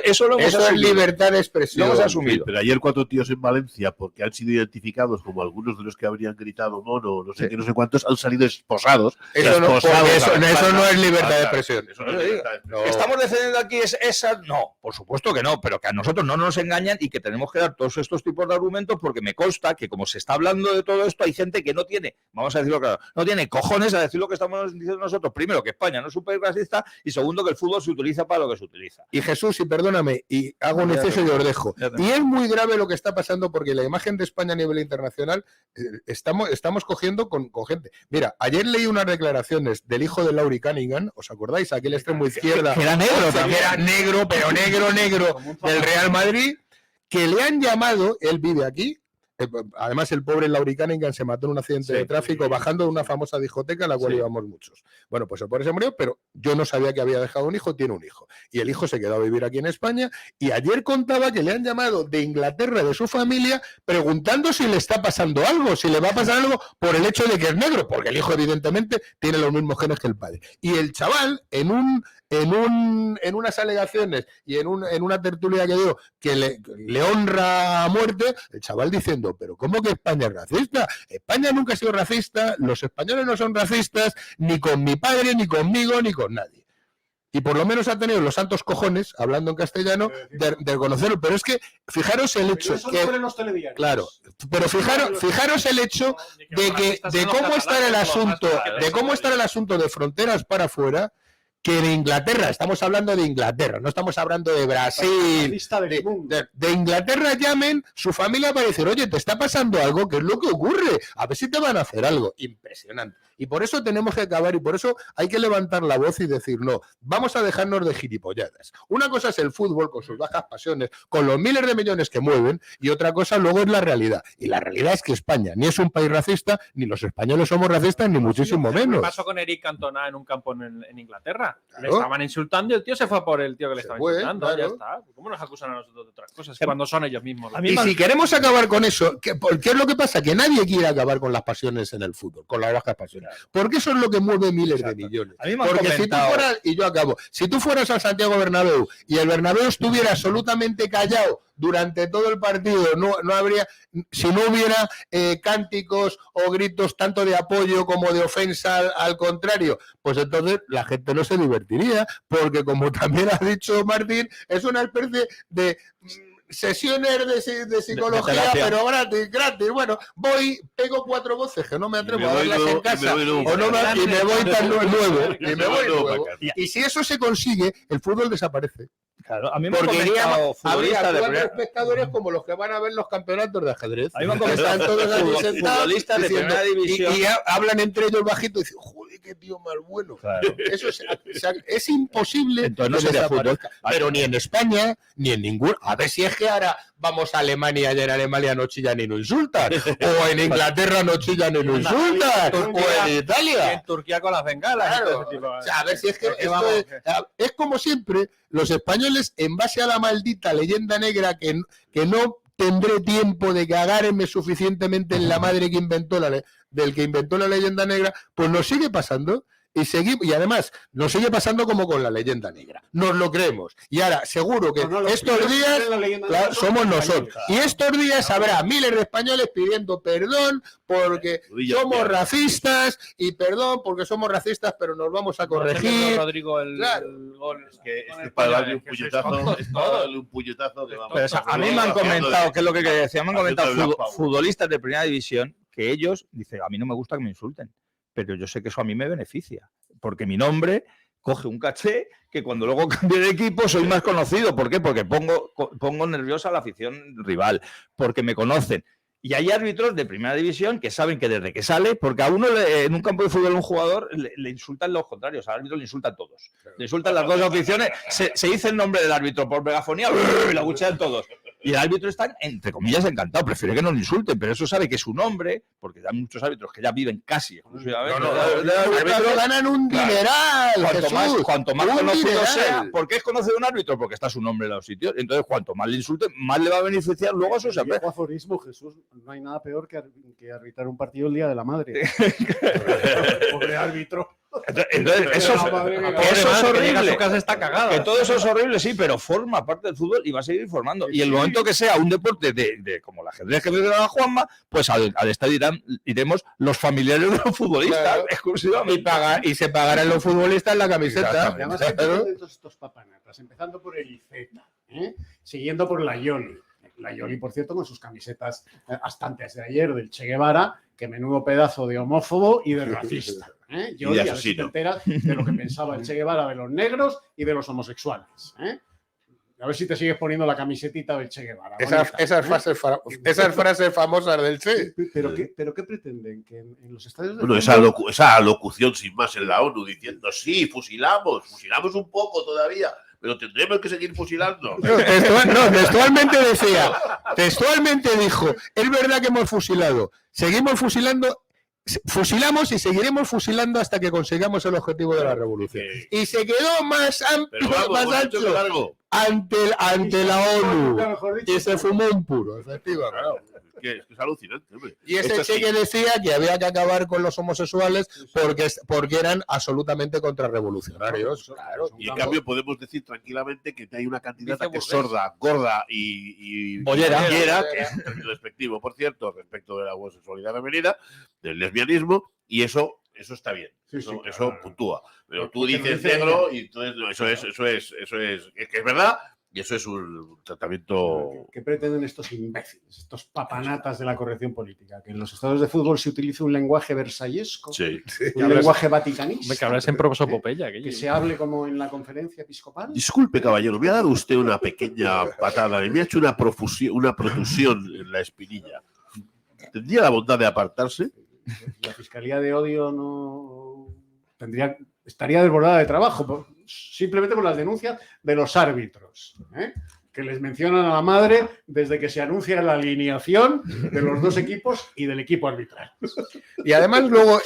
Speaker 6: Eso lo hemos
Speaker 4: Eso
Speaker 6: asumido.
Speaker 4: es libertad de expresión.
Speaker 6: Lo hemos asumido.
Speaker 7: Pero ayer 4 tíos en Valencia, porque han sido identificados como algunos de los que habrían gritado mono, no sé qué, no sé cuántos, han salido esposados.
Speaker 4: Eso no,
Speaker 7: esposados
Speaker 4: eso no es libertad de expresión.
Speaker 7: Eso no es libertad de expresión.
Speaker 6: ¿Estamos defendiendo aquí esa? No, por supuesto que no, pero que a nosotros no nos engañan y que tenemos que dar todos estos tipos de argumentos porque me consta que como se está hablando de todo esto hay gente que no tiene, vamos a decirlo claro, no tiene cojones a decir lo que estamos diciendo nosotros. Primero, que España no es un país racista y segundo, que el fútbol se utiliza para lo que se utiliza.
Speaker 4: Y Jesús, y perdóname, y hago un exceso y os dejo. Y es muy grave lo que está pasando porque la imagen de España a nivel internacional estamos cogiendo con gente. Mira, ayer leí unas declaraciones del hijo de Laurie Cunningham, ¿os acordáis? Aquel extremo izquierda.
Speaker 6: Que era negro
Speaker 4: también. Era negro, pero negro del Real Madrid, que le han llamado, él vive aquí. Además, el pobre Laurie Cunningham se mató en un accidente de tráfico bajando de una famosa discoteca en la cual íbamos muchos. Bueno, pues el pobre se murió, pero yo no sabía que había dejado un hijo, tiene un hijo. Y el hijo se quedó a vivir aquí en España y ayer contaba que le han llamado de Inglaterra, de su familia, preguntando si le está pasando algo, si le va a pasar algo por el hecho de que es negro, porque el hijo evidentemente tiene los mismos genes que el padre. Y el chaval, en unas alegaciones y en una tertulia que dio que le honra a muerte, el chaval diciendo, pero ¿cómo que España es racista? España nunca ha sido racista, los españoles no son racistas, ni con mi padre, ni conmigo, ni con nadie. Y por lo menos ha tenido los santos cojones, hablando en castellano, de reconocerlo. Pero es que, fijaros el hecho que... Claro, pero fijaros el hecho de cómo está el asunto de fronteras para afuera, que de Inglaterra, estamos hablando de Inglaterra, no estamos hablando de Brasil, de Inglaterra llamen, su familia para decir, oye, te está pasando algo, ¿qué es lo que ocurre? A ver si te van a hacer algo. Impresionante. Y por eso tenemos que acabar, y por eso hay que levantar la voz y decir, no, vamos a dejarnos de gilipolladas. Una cosa es el fútbol con sus bajas pasiones, con los miles de millones que mueven, y otra cosa luego es la realidad. Y la realidad es que España ni es un país racista, ni los españoles somos racistas, ni muchísimo menos.
Speaker 5: ¿Qué pasó con Eric Cantona en un campo en Inglaterra?
Speaker 4: Claro.
Speaker 5: Le estaban insultando y el tío se fue por el tío que le estaba insultando.
Speaker 4: Claro.
Speaker 5: Ya está. ¿Cómo nos acusan a nosotros de otras cosas cuando son ellos mismos?
Speaker 4: Y si queremos acabar con eso, ¿qué es lo que pasa? Que nadie quiere acabar con las pasiones en el fútbol, con las bajas pasiones. Porque eso es lo que mueve miles de millones. Porque si tú fueras, y yo acabo, si tú fueras al Santiago Bernabéu y el Bernabéu estuviera absolutamente callado durante todo el partido, no habría, si no hubiera cánticos o gritos tanto de apoyo como de ofensa al contrario, pues entonces la gente no se divertiría, porque como también ha dicho Martín, es una especie de sesiones de psicología, pero gratis. Bueno, voy, pego 4 voces que no me atrevo a darlas en casa, y me voy tan nuevo. Y si eso se consigue, el fútbol desaparece.
Speaker 6: Claro, a mí me
Speaker 4: porque
Speaker 6: habría
Speaker 4: habría espectadores como los que van a ver los campeonatos de ajedrez.
Speaker 6: A mí me han comentado
Speaker 4: están todos allí sentados
Speaker 6: futbolistas de
Speaker 4: diciendo,
Speaker 6: primera división
Speaker 4: y hablan entre ellos bajito y dicen, joder, qué tío más bueno.
Speaker 6: Claro.
Speaker 4: Eso es imposible.
Speaker 6: Entonces no
Speaker 4: que
Speaker 6: sería
Speaker 4: desaparezca.
Speaker 6: fútbol.
Speaker 4: Pero ni en España, ni en ningún. A ver si es que ahora vamos a Alemania y en Alemania no chillan ni no insultan. O en Inglaterra no chillan ni no insultan. O en Italia.
Speaker 5: En Turquía con las bengalas.
Speaker 4: Claro. O sea, a ver si es que es como siempre, los españoles, en base a la maldita leyenda negra que no tendré tiempo de cagarme suficientemente en la madre que inventó del que inventó la leyenda negra, pues nos sigue pasando. Y además nos sigue pasando como con la leyenda negra. Nos lo creemos. Y ahora, seguro que estos días somos nosotros. Y estos días habrá miles de españoles pidiendo perdón porque somos racistas y perdón porque somos racistas, pero nos vamos a corregir.
Speaker 5: Rodrigo, el gol.
Speaker 7: Es que para darle un puñetazo, que vamos.
Speaker 6: Pero, o sea, a mí me han comentado, que es lo que decía, me han comentado futbolistas de primera división que ellos dicen, a mí no me gusta que me insulten, pero yo sé que eso a mí me beneficia, porque mi nombre coge un caché que cuando luego cambie de equipo soy más conocido. ¿Por qué? Porque pongo nerviosa a la afición rival, porque me conocen. Y hay árbitros de primera división que saben que desde que sale, porque a uno en un campo de fútbol un jugador le insultan los contrarios, al árbitro le insultan todos. Le insultan las dos aficiones, se dice el nombre del árbitro por megafonía y lo abuchean todos. Y el árbitro está, entre comillas, encantado, prefiere que no lo insulten, pero eso sabe que es un hombre, porque hay muchos árbitros que ya viven casi exclusivamente.
Speaker 4: Los árbitros ganan un dineral.
Speaker 6: Cuanto más conocido sea, ¿por qué es conocido un árbitro? Porque está su nombre en los sitios. Entonces, cuanto más le insulten, más le va a beneficiar luego a sus
Speaker 3: El viejo aforismo, Jesús, no hay nada peor que arbitrar un partido el día de la madre. Pobre árbitro.
Speaker 6: Entonces, eso es horrible.
Speaker 5: Su casa está cagada.
Speaker 6: Que todo eso es horrible, sí, pero forma parte del fútbol y va a seguir formando. Y el momento que sea un deporte de como el ajedrez que menciona Juanma, pues al estadio iremos los familiares de los futbolistas,
Speaker 4: claro,
Speaker 6: exclusivamente.
Speaker 4: Y se pagarán los futbolistas la camiseta.
Speaker 3: Además, ¿qué pretenden todos estos papanatas? Empezando por el IZ, siguiendo por la Yoli. La Yoli, por cierto, con sus camisetas hasta antes de ayer del Che Guevara, que menudo pedazo de homófobo y de racista. Yoli, a ver si te enteras de lo que pensaba el Che Guevara de los negros y de los homosexuales. A ver si te sigues poniendo la camisetita del Che Guevara.
Speaker 4: Esas frases famosas del Che.
Speaker 3: ¿Pero qué pretenden? ¿Que en los estadios de
Speaker 7: Bueno, esa locución sin más en la ONU diciendo, sí, fusilamos un poco todavía, pero tendremos que seguir fusilando.
Speaker 4: Textualmente dijo, es verdad que hemos fusilado, seguimos fusilando, fusilamos y seguiremos fusilando hasta que consigamos el objetivo de la revolución. Y se quedó más amplio, más ancho ante la ONU. Y se fumó un puro, efectivamente.
Speaker 7: Es que es alucinante, hombre.
Speaker 4: Y ese Che que decía que había que acabar con los homosexuales porque eran absolutamente contrarrevolucionarios. Claro.
Speaker 7: Y en cambio podemos decir tranquilamente que hay una candidata que es sorda, gorda y
Speaker 6: bollera,
Speaker 7: que es despectivo, por cierto, respecto de la homosexualidad femenina, del lesbianismo, y eso está bien. Eso puntúa. Pero tú dices negro y entonces no, eso es que es verdad. Y eso es un tratamiento...
Speaker 3: ¿Qué pretenden estos imbéciles, estos papanatas de la corrección política? Que en los estados de fútbol se utilice un lenguaje versallesco, un lenguaje vaticanista.
Speaker 5: Que hablas en prosopopeya.
Speaker 3: Que se hable como en la conferencia episcopal.
Speaker 7: Disculpe, caballero, me ha dado usted una pequeña patada y me ha hecho una protusión en la espinilla. ¿Tendría la bondad de apartarse?
Speaker 3: La Fiscalía de Odio no estaría desbordada de trabajo, simplemente por las denuncias de los árbitros, que les mencionan a la madre desde que se anuncia la alineación de los dos equipos y del equipo arbitral.
Speaker 4: Y además luego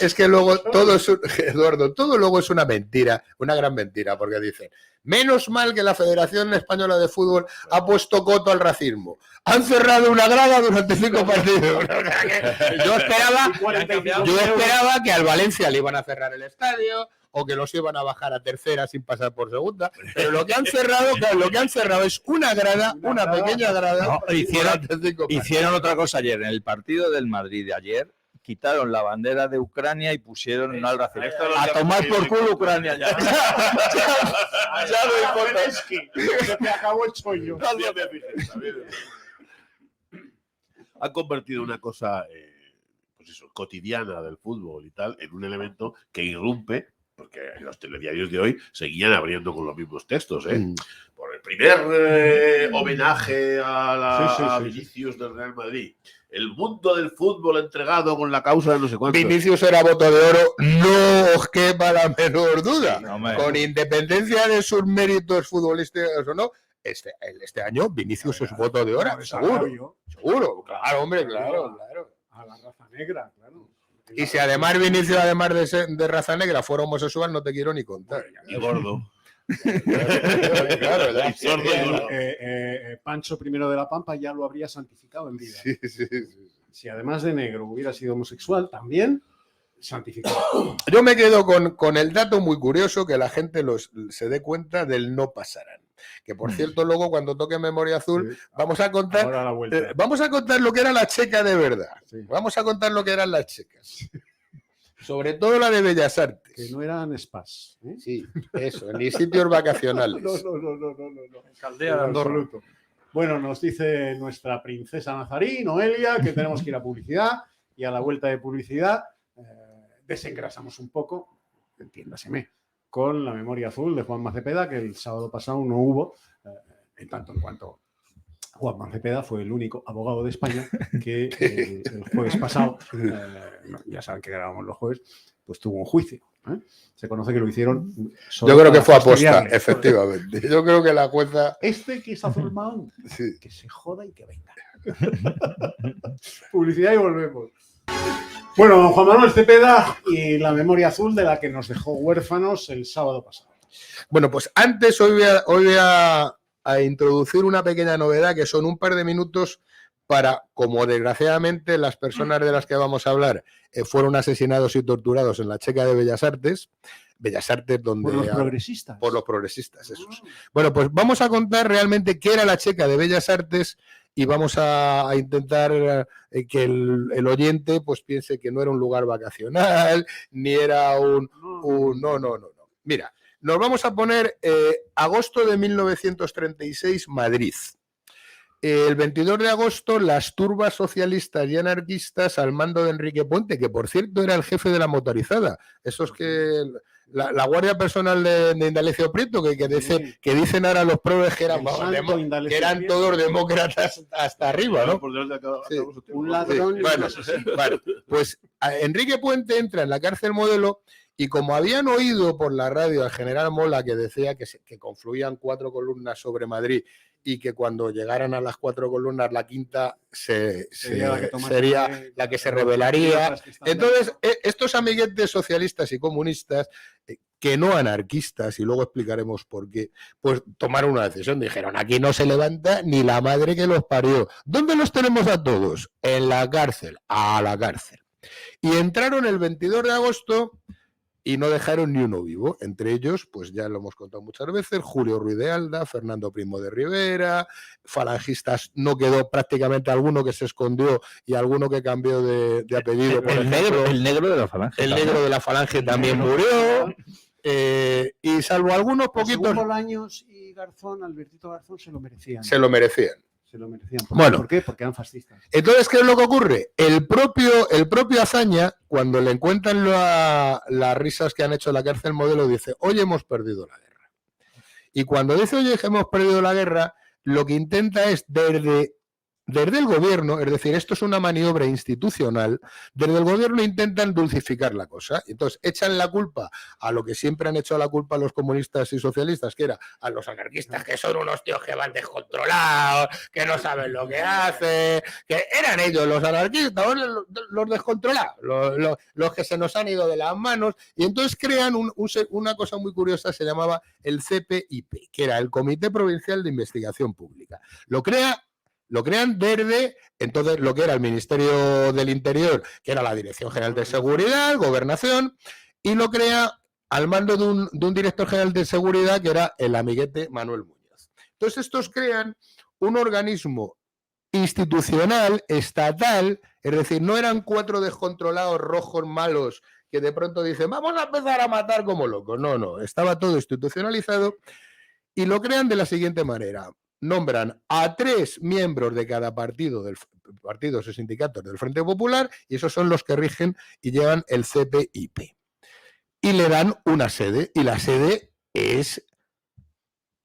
Speaker 4: todo es Eduardo, todo luego es una mentira, una gran mentira, porque dicen, menos mal que la Federación Española de Fútbol ha puesto coto al racismo. Han cerrado una grada durante 5 partidos. Yo esperaba que al Valencia le iban a cerrar el estadio o que los iban a bajar a tercera sin pasar por segunda. Pero lo que han cerrado es una grada, una pequeña grada.
Speaker 6: No, hicieron otra cosa ayer. En el partido del Madrid de ayer, quitaron la bandera de Ucrania y pusieron al racismo. A tomar por culo Ucrania ya.
Speaker 3: Ya no importa. Se te acabó el chollo.
Speaker 7: Han convertido una cosa cotidiana del fútbol y tal en un elemento que irrumpe, porque los telediarios de hoy seguían abriendo con los mismos textos, por el primer homenaje a Vinicius del Real Madrid. El mundo del fútbol entregado con la causa de no sé cuánto.
Speaker 4: Vinicius era voto de oro, no os quepa la menor duda. No, con independencia de sus méritos futbolísticos o no, este año Vinicius es voto de oro, seguro. Claro, hombre, claro.
Speaker 3: A la raza negra, claro.
Speaker 4: Y si además Vinicius, además de raza negra, fuera homosexual, no te quiero ni contar.
Speaker 7: Y gordo.
Speaker 4: Claro,
Speaker 3: Pancho I de la Pampa ya lo habría santificado en vida.
Speaker 4: Sí.
Speaker 3: Si además de negro hubiera sido homosexual, también santificado.
Speaker 4: Yo me quedo con el dato muy curioso, que la gente se dé cuenta del no pasarán. Que por cierto, luego cuando toque Memoria Azul, vamos a contar lo que era la checa de verdad. Sí. Vamos a contar lo que eran las checas. Sobre todo la de Bellas Artes.
Speaker 3: Que no eran spas.
Speaker 4: Sí, eso, ni sitios vacacionales.
Speaker 3: No.
Speaker 5: Caldea de Andorra.
Speaker 3: Bueno, nos dice nuestra princesa nazarí, Noelia, que tenemos que ir a publicidad, y a la vuelta de publicidad desengrasamos un poco, entiéndaseme, con la Memoria Azul de Juanma Cepeda, que el sábado pasado no hubo, en tanto en cuanto Juanma Cepeda fue el único abogado de España que el jueves pasado, ya saben que grabamos los jueves, pues tuvo un juicio Se conoce que lo hicieron.
Speaker 4: Yo creo que fue aposta,
Speaker 3: fastidiarle.
Speaker 4: efectivamente. Yo creo que la jueza...
Speaker 3: Este que está formado,
Speaker 4: Sí.
Speaker 3: que se joda y que venga. Publicidad y volvemos. Bueno, don Juan Manuel Cepeda y la memoria azul de la que nos dejó huérfanos el sábado pasado.
Speaker 4: Bueno, pues antes hoy voy a introducir una pequeña novedad que son un par de minutos para, como desgraciadamente las personas de las que vamos a hablar fueron asesinados y torturados en la Checa de Bellas Artes donde...
Speaker 3: Por los progresistas.
Speaker 4: Por los progresistas, esos. Bueno, pues vamos a contar realmente qué era la Checa de Bellas Artes y vamos a intentar que el oyente pues piense que no era un lugar vacacional, ni era un... No. Mira, nos vamos a poner agosto de 1936, Madrid. El 22 de agosto, las turbas socialistas y anarquistas al mando de Enrique Puente, que por cierto era el jefe de la motorizada, esos que... La guardia personal de Indalecio Prieto, que dicen ahora los progres que eran, que eran todos demócratas hasta arriba, ¿no? Sí.
Speaker 3: Un ladrón.
Speaker 4: Bueno, pues Enrique Puente entra en la cárcel Modelo y como habían oído por la radio al general Mola que decía que confluían 4 columnas sobre Madrid y que cuando llegaran a las 4 columnas la quinta sería la que se rebelaría. Entonces, estos amiguetes socialistas y comunistas, que no anarquistas, y luego explicaremos por qué, pues tomaron una decisión. Dijeron, aquí no se levanta ni la madre que los parió. ¿Dónde los tenemos a todos? En la cárcel, a la cárcel. Y entraron el 22 de agosto... y no dejaron ni uno vivo. Entre ellos, pues ya lo hemos contado muchas veces, Julio Ruiz de Alda, Fernando Primo de Rivera, falangistas, no quedó prácticamente alguno que se escondió y alguno que cambió de apellido. Por ejemplo,
Speaker 6: el negro de la falange.
Speaker 4: El negro de la falange también murió. Y salvo algunos poquitos...
Speaker 3: Según Bolaños y Garzón, Albertito Garzón se lo merecían.
Speaker 4: Se lo merecían.
Speaker 3: ¿Por qué? Porque eran fascistas.
Speaker 4: Entonces, ¿qué es lo que ocurre? El propio Azaña, cuando le encuentran las risas que han hecho en la cárcel Modelo, dice, hoy hemos perdido la guerra. Y cuando dice, oye, hemos perdido la guerra, lo que intenta es desde el gobierno, es decir, esto es una maniobra institucional, desde el gobierno intentan dulcificar la cosa. Entonces, echan la culpa a lo que siempre han hecho la culpa a los comunistas y socialistas, que era a los anarquistas, que son unos tíos que van descontrolados, que no saben lo que hacen, que eran ellos los anarquistas, los descontrolados, los que se nos han ido de las manos, y entonces crean una cosa muy curiosa, se llamaba el CPIP, que era el Comité Provincial de Investigación Pública. Lo crean desde, entonces, lo que era el Ministerio del Interior, que era la Dirección General de Seguridad, Gobernación, y lo crea al mando de un director general de seguridad, que era el amiguete Manuel Muñoz. Entonces, estos crean un organismo institucional, estatal, es decir, no eran 4 descontrolados rojos malos que de pronto dicen, vamos a empezar a matar como locos. No, estaba todo institucionalizado y lo crean de la siguiente manera. Nombran a 3 miembros de cada partidos y sindicatos del Frente Popular y esos son los que rigen y llevan el CPIP. Y le dan una sede y la sede es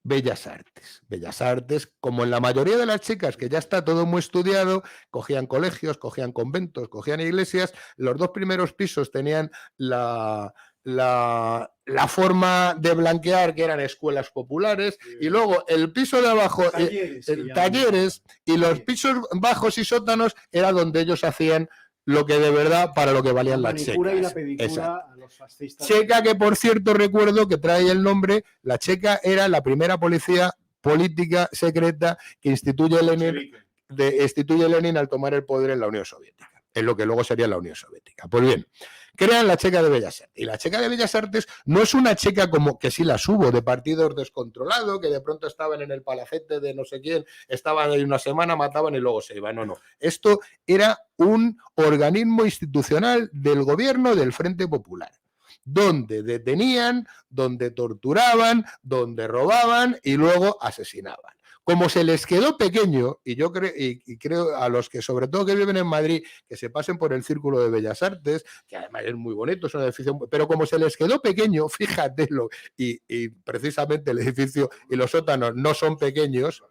Speaker 4: Bellas Artes. Bellas Artes, como en la mayoría de las chicas, que ya está todo muy estudiado, cogían colegios, cogían conventos, cogían iglesias. Los 2 primeros pisos tenían la forma de blanquear, que eran escuelas populares, y luego el piso de abajo, talleres, y los pisos bajos y sótanos era donde ellos hacían lo que de verdad, para lo que valían las checas.
Speaker 3: Y la pedicura a los fascistas.
Speaker 4: Checa, que por cierto recuerdo que trae el nombre, la Checa era la primera policía política secreta que instituye Lenin al tomar el poder en la Unión Soviética, en lo que luego sería la Unión Soviética. Pues bien, crean la Checa de Bellas Artes. Y la Checa de Bellas Artes no es una checa como que sí las hubo, de partidos descontrolados, que de pronto estaban en el palacete de no sé quién, estaban ahí una semana, mataban y luego se iban. No. Esto era un organismo institucional del gobierno del Frente Popular, donde detenían, donde torturaban, donde robaban y luego asesinaban. Como se les quedó pequeño, y yo creo a los que sobre todo que viven en Madrid, que se pasen por el Círculo de Bellas Artes, que además es muy bonito, es un edificio, pero como se les quedó pequeño, fíjatelo, y precisamente el edificio y los sótanos no son pequeños,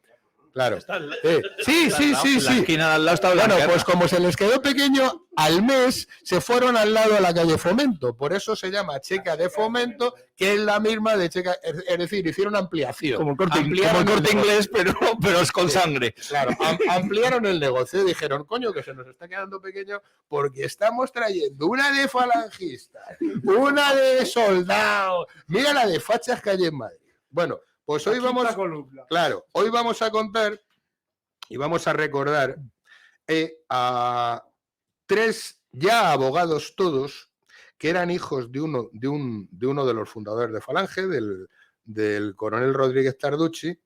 Speaker 4: Claro.
Speaker 6: Está al-
Speaker 4: Sí.
Speaker 6: En la esquina de al lado está
Speaker 4: Bueno,
Speaker 6: Blanquerna.
Speaker 4: pues como se les quedó pequeño, al mes se fueron al lado de la calle Fomento. Por eso se llama Checa de Fomento, que es la misma de Checa. Es decir, hicieron ampliación.
Speaker 6: Como el Corte
Speaker 4: Ampliaron
Speaker 6: Inglés, pero es con sangre.
Speaker 4: Claro, ampliaron el negocio y dijeron, coño, que se nos está quedando pequeño porque estamos trayendo una de falangistas, una de soldados, mira la de fachas que hay en Madrid. Bueno, pues hoy vamos a contar y vamos a recordar a 3 ya abogados todos que eran hijos de uno de los fundadores de Falange, del coronel Rodríguez Tarducci,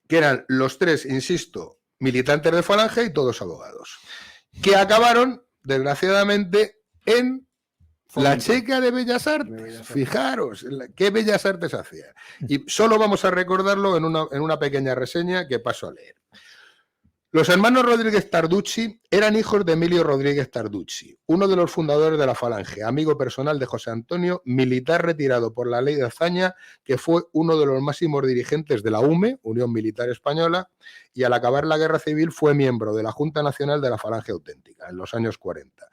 Speaker 4: que eran los 3, insisto, militantes de Falange y todos abogados, que acabaron, desgraciadamente, en la Checa de Bellas Artes. Fijaros, qué Bellas Artes hacía. Y solo vamos a recordarlo en una pequeña reseña que paso a leer. Los hermanos Rodríguez Tarducci eran hijos de Emilio Rodríguez Tarducci, uno de los fundadores de la Falange, amigo personal de José Antonio, militar retirado por la ley de hazaña, que fue uno de los máximos dirigentes de la UME, Unión Militar Española, y al acabar la Guerra Civil fue miembro de la Junta Nacional de la Falange Auténtica, en los años 40,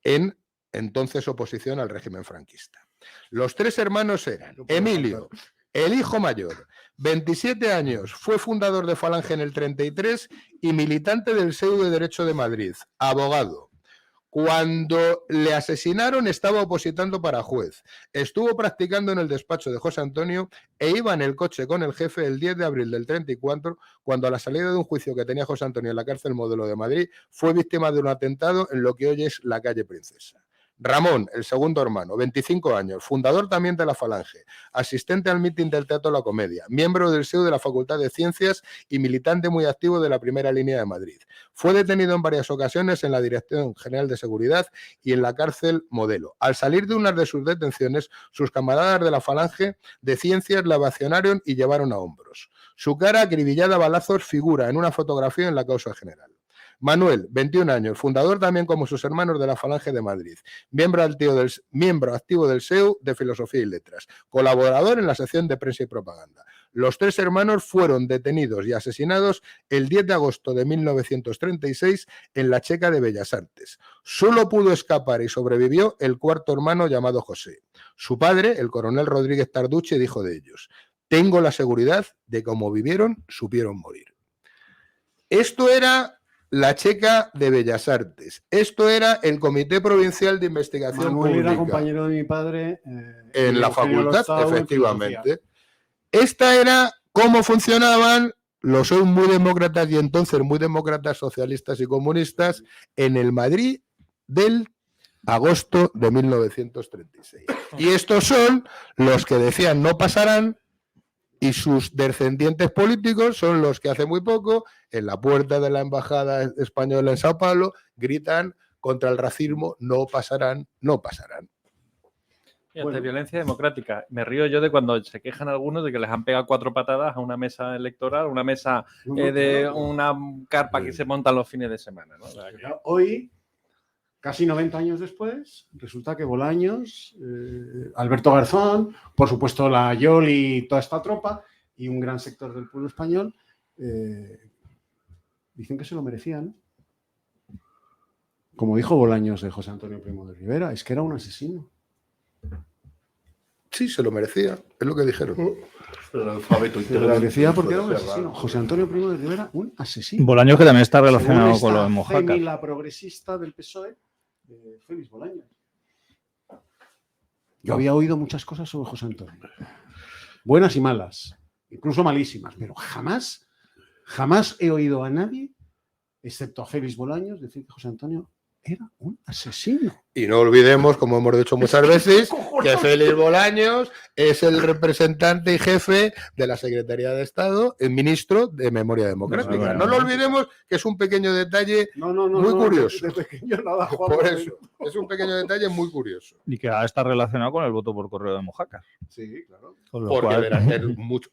Speaker 4: en entonces oposición al régimen franquista. Los 3 hermanos eran Emilio, el hijo mayor, 27 años, fue fundador de Falange en el 33 y militante del CEU de Derecho de Madrid, abogado. Cuando le asesinaron estaba opositando para juez. Estuvo practicando en el despacho de José Antonio e iba en el coche con el jefe el 10 de abril del 34, cuando a la salida de un juicio que tenía José Antonio en la cárcel Modelo de Madrid, fue víctima de un atentado en lo que hoy es la calle Princesa. Ramón, el segundo hermano, 25 años, fundador también de la Falange, asistente al mitin del Teatro La Comedia, miembro del SEU de la Facultad de Ciencias y militante muy activo de la Primera Línea de Madrid. Fue detenido en varias ocasiones en la Dirección General de Seguridad y en la cárcel Modelo. Al salir de una de sus detenciones, sus camaradas de la Falange de Ciencias la vacionaron y llevaron a hombros. Su cara, acribillada a balazos, figura en una fotografía en la causa general. Manuel, 21 años, fundador también como sus hermanos de la Falange de Madrid, miembro activo del SEU de Filosofía y Letras, colaborador en la sección de Prensa y Propaganda. Los 3 hermanos fueron detenidos y asesinados el 10 de agosto de 1936 en la Checa de Bellas Artes. Solo pudo escapar y sobrevivió el cuarto hermano llamado José. Su padre, el coronel Rodríguez Tarducci, dijo de ellos: tengo la seguridad de que como vivieron, supieron morir. Esto era la Checa de Bellas Artes. Esto era el Comité Provincial de Investigación
Speaker 3: Manuel
Speaker 4: Pública.
Speaker 3: era compañero de mi padre
Speaker 4: En la facultad, efectivamente. Esta era cómo funcionaban los hoy muy demócratas y entonces muy demócratas socialistas y comunistas en el Madrid del agosto de 1936. Y estos son los que decían no pasarán, y sus descendientes políticos son los que hace muy poco, en la puerta de la embajada española en Sao Paulo, gritan contra el racismo: no pasarán, no pasarán.
Speaker 5: Y ante violencia democrática. Me río yo de cuando se quejan algunos de que les han pegado 4 patadas a una mesa electoral, una mesa de una carpa que se monta los fines de semana, ¿no? O sea, que...
Speaker 3: Hoy, casi 90 años después, resulta que Bolaños, Alberto Garzón, por supuesto la Yol y toda esta tropa, y un gran sector del pueblo español, dicen que se lo merecían. Como dijo Bolaños de José Antonio Primo de Rivera, es que era un asesino.
Speaker 4: Sí, se lo merecía, es lo que dijeron.
Speaker 7: El alfabeto
Speaker 3: Se lo merecía porque era un asesino. José Antonio Primo de Rivera, un asesino.
Speaker 6: Bolaños, que también está relacionado con lo de
Speaker 3: Según
Speaker 6: Mojácar.
Speaker 3: esta la progresista del PSOE, Félix Bolaños. Yo había oído muchas cosas sobre José Antonio. Buenas y malas, incluso malísimas, pero jamás he oído a nadie, excepto a Félix Bolaños, decir que José Antonio era un asesino.
Speaker 4: Y no olvidemos, como hemos dicho muchas veces, que Félix Bolaños es el representante y jefe de la Secretaría de Estado, el ministro de Memoria Democrática. No lo olvidemos, que es un pequeño detalle muy curioso.
Speaker 3: De pequeño nada, Juan,
Speaker 4: por eso, es un pequeño detalle muy curioso.
Speaker 6: Y que está relacionado con el voto por correo de Mojácar.
Speaker 3: Sí, claro.
Speaker 4: Porque verán,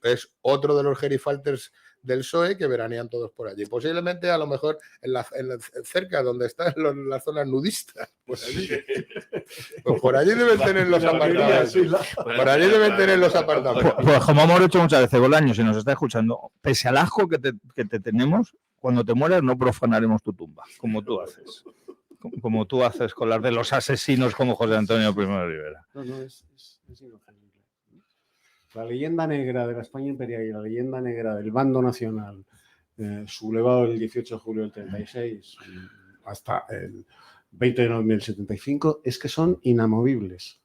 Speaker 4: es otro de los gerifalters del PSOE que veranean todos por allí. Posiblemente, a lo mejor, cerca donde están las zonas nudistas. Pues allí. Pues por allí deben tener los apartamentos. Por allí deben tener los apartamentos.
Speaker 6: Pues como hemos hecho muchas veces, Bolaño, si nos está escuchando, pese al asco que te tenemos, cuando te mueras no profanaremos tu tumba, como tú haces. Como tú haces con las de los asesinos como José Antonio I de Rivera.
Speaker 3: No, es inofensible. La leyenda negra de la España imperial y la leyenda negra del bando nacional, sublevado el 18 de julio del 36 hasta el 20 de noviembre del 75, es que son inamovibles.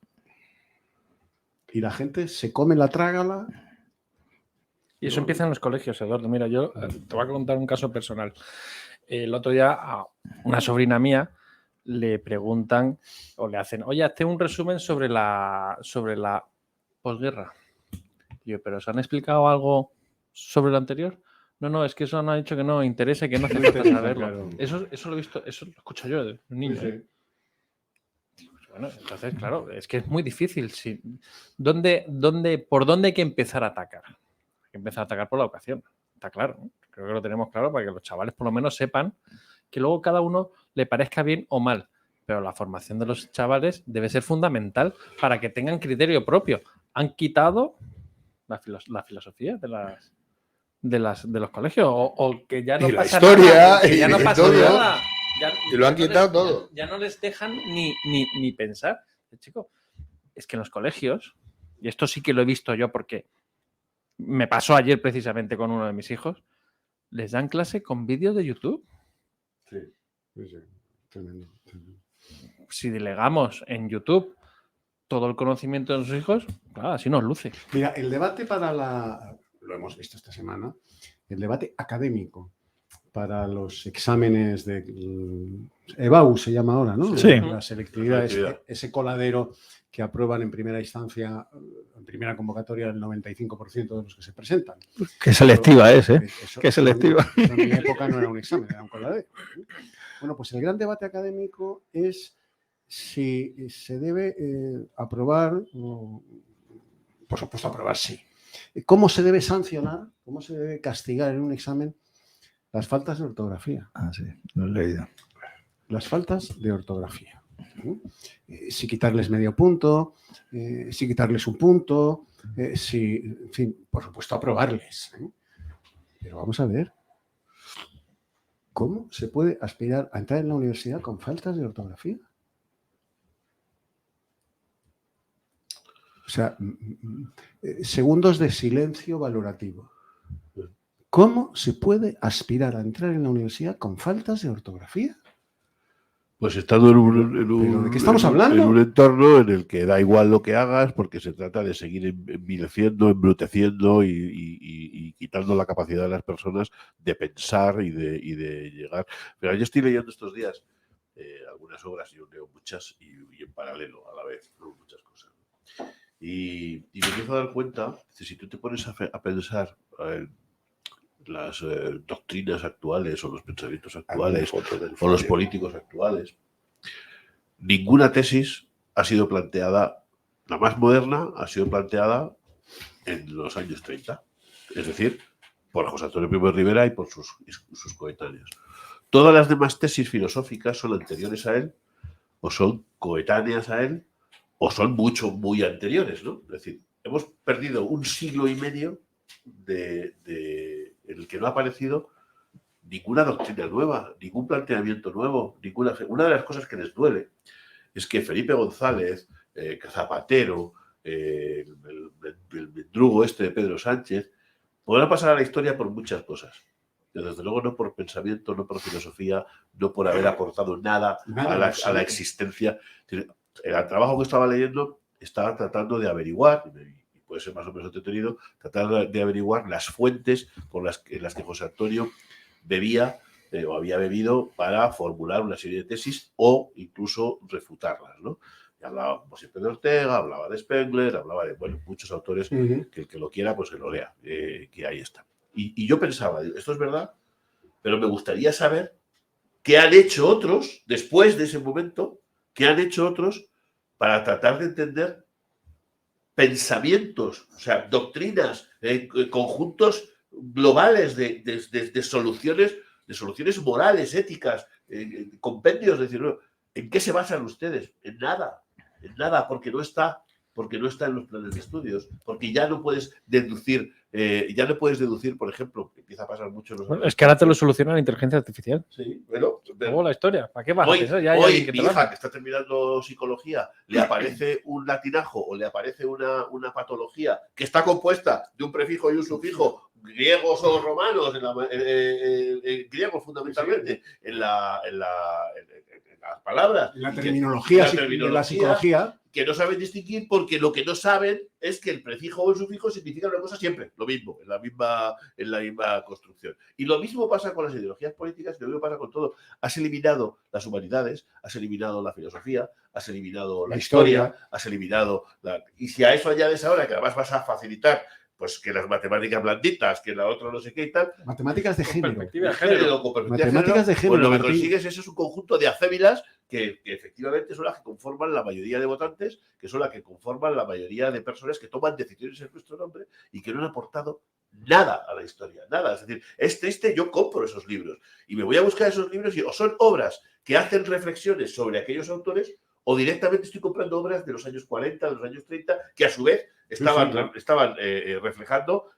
Speaker 3: Y la gente se come la trágala.
Speaker 5: Y eso empieza en los colegios, Eduardo. Mira, yo te voy a contar un caso personal. El otro día a una sobrina mía le preguntan o le hacen, oye, hazte un resumen sobre la posguerra. Y yo, ¿pero os han explicado algo sobre lo anterior? No, es que eso no ha dicho que no interesa y que no hace falta saberlo.
Speaker 3: Claro.
Speaker 5: Eso lo he visto, eso lo escucho yo de un niño.
Speaker 3: Sí.
Speaker 5: Bueno, entonces, claro, es que es muy difícil. Sí. ¿Por dónde hay que empezar a atacar? Hay que empezar a atacar por la educación. Está claro, ¿no? Creo que lo tenemos claro para que los chavales por lo menos sepan que luego cada uno le parezca bien o mal. Pero la formación de los chavales debe ser fundamental para que tengan criterio propio. Han quitado la filosofía de los colegios o que ya no
Speaker 4: Y la
Speaker 5: pasa
Speaker 4: historia,
Speaker 5: nada. Que ya no
Speaker 4: y
Speaker 5: pasa
Speaker 4: todo.
Speaker 5: nada.
Speaker 4: Y lo han quitado todo.
Speaker 5: Ya no les dejan ni pensar. Chico, es que en los colegios, y esto sí que lo he visto yo porque me pasó ayer precisamente con uno de mis hijos, les dan clase con vídeos de YouTube.
Speaker 3: Sí. Tremendo.
Speaker 5: Si delegamos en YouTube todo el conocimiento de nuestros hijos, claro, así nos luce.
Speaker 3: Mira, el debate lo hemos visto esta semana, el debate académico para los exámenes de EBAU se llama ahora, ¿no?
Speaker 6: Sí.
Speaker 3: La selectividad, ese coladero que aprueban en primera instancia, en primera convocatoria, el 95% de los que se presentan.
Speaker 6: Qué selectiva es, ¿eh?
Speaker 3: Eso,
Speaker 6: Qué selectiva.
Speaker 3: En mi época no era un examen, era un coladero. Bueno, pues el gran debate académico es si se debe aprobar, por supuesto aprobar sí. ¿Cómo se debe sancionar, cómo se debe castigar en un examen las faltas de ortografía?
Speaker 6: Ah, sí, lo he leído.
Speaker 3: Las faltas de ortografía. Si quitarles medio punto, si quitarles un punto, si, en fin, por supuesto aprobarles. Pero vamos a ver, ¿cómo se puede aspirar a entrar en la universidad con faltas de ortografía? O sea, segundos de silencio valorativo. ¿Cómo se puede aspirar a entrar en la universidad con faltas de ortografía?
Speaker 7: Pues estando
Speaker 3: ¿Pero de qué estamos hablando?
Speaker 7: en un entorno en el que da igual lo que hagas porque se trata de seguir envileciendo, embruteciendo y quitando la capacidad de las personas de pensar y de llegar. Pero yo estoy leyendo estos días algunas obras, yo leo muchas y en paralelo a la vez, ¿no? Muchas cosas. Y me empiezo a dar cuenta, si tú te pones a pensar en las doctrinas actuales o los pensamientos actuales o los políticos actuales, ninguna tesis ha sido planteada, la más moderna ha sido planteada en los años 30, es decir, por José Antonio I de Rivera y por sus coetáneos. Todas las demás tesis filosóficas son anteriores a él o son coetáneas a él o son muy anteriores, ¿no? Es decir, hemos perdido un siglo y medio en el que no ha aparecido ninguna doctrina nueva, ningún planteamiento nuevo, Una de las cosas que les duele es que Felipe González, Zapatero, el mendrugo este de Pedro Sánchez, podrán pasar a la historia por muchas cosas. Desde luego no por pensamiento, no por filosofía, no por haber aportado nada a la existencia. El trabajo que estaba leyendo estaba tratando de averiguar, y puede ser más o menos entretenido, tratar de averiguar las fuentes en las que José Antonio bebía o había bebido para formular una serie de tesis o incluso refutarlas, ¿no? Y hablaba, como siempre, de Ortega, hablaba de Spengler, hablaba de muchos autores que el que lo quiera, pues que lo lea, que ahí está. Y yo pensaba, esto es verdad, pero me gustaría saber qué han hecho otros después de ese momento, qué han hecho otros para tratar de entender pensamientos, o sea, doctrinas, conjuntos globales de soluciones morales, éticas, compendios, es decir, ¿En qué se basan ustedes? En nada, porque no está en los planes de estudios, porque ya no puedes deducir, por ejemplo, que empieza a pasar mucho en los...
Speaker 5: Bueno, es que ahora te lo soluciona la inteligencia artificial.
Speaker 7: Sí, bueno,
Speaker 5: Luego la historia, ¿para qué vas a
Speaker 7: hoy,
Speaker 5: pensar? Ya hay alguien que
Speaker 7: mi
Speaker 5: te lo
Speaker 7: hija,
Speaker 5: hace.
Speaker 7: que está terminando psicología, le aparece un latinajo o le aparece una patología que está compuesta de un prefijo y un sufijo, griegos o romanos, griegos fundamentalmente, en las palabras.
Speaker 3: En la terminología,
Speaker 7: de
Speaker 3: la psicología.
Speaker 7: Que no saben distinguir, porque lo que no saben es que el prefijo o el sufijo significan una cosa siempre, lo mismo, en la misma construcción. Y lo mismo pasa con las ideologías políticas, y lo mismo pasa con todo. Has eliminado las humanidades, has eliminado la filosofía, has eliminado la historia, has eliminado... Y si a eso añades ahora que además vas a facilitar pues que las matemáticas blanditas, que la otra no sé qué y tal.
Speaker 3: Matemáticas de género.
Speaker 7: Perspectiva de género.
Speaker 3: Matemáticas de género.
Speaker 7: Pues lo que consigues es un conjunto de acémilas que efectivamente son las que conforman la mayoría de votantes, que son las que conforman la mayoría de personas que toman decisiones en nuestro nombre y que no han aportado nada a la historia, nada. Es decir, es triste, yo compro esos libros y me voy a buscar esos libros y o son obras que hacen reflexiones sobre aquellos autores o directamente estoy comprando obras de los años 40, de los años 30, que a su vez estaban reflejando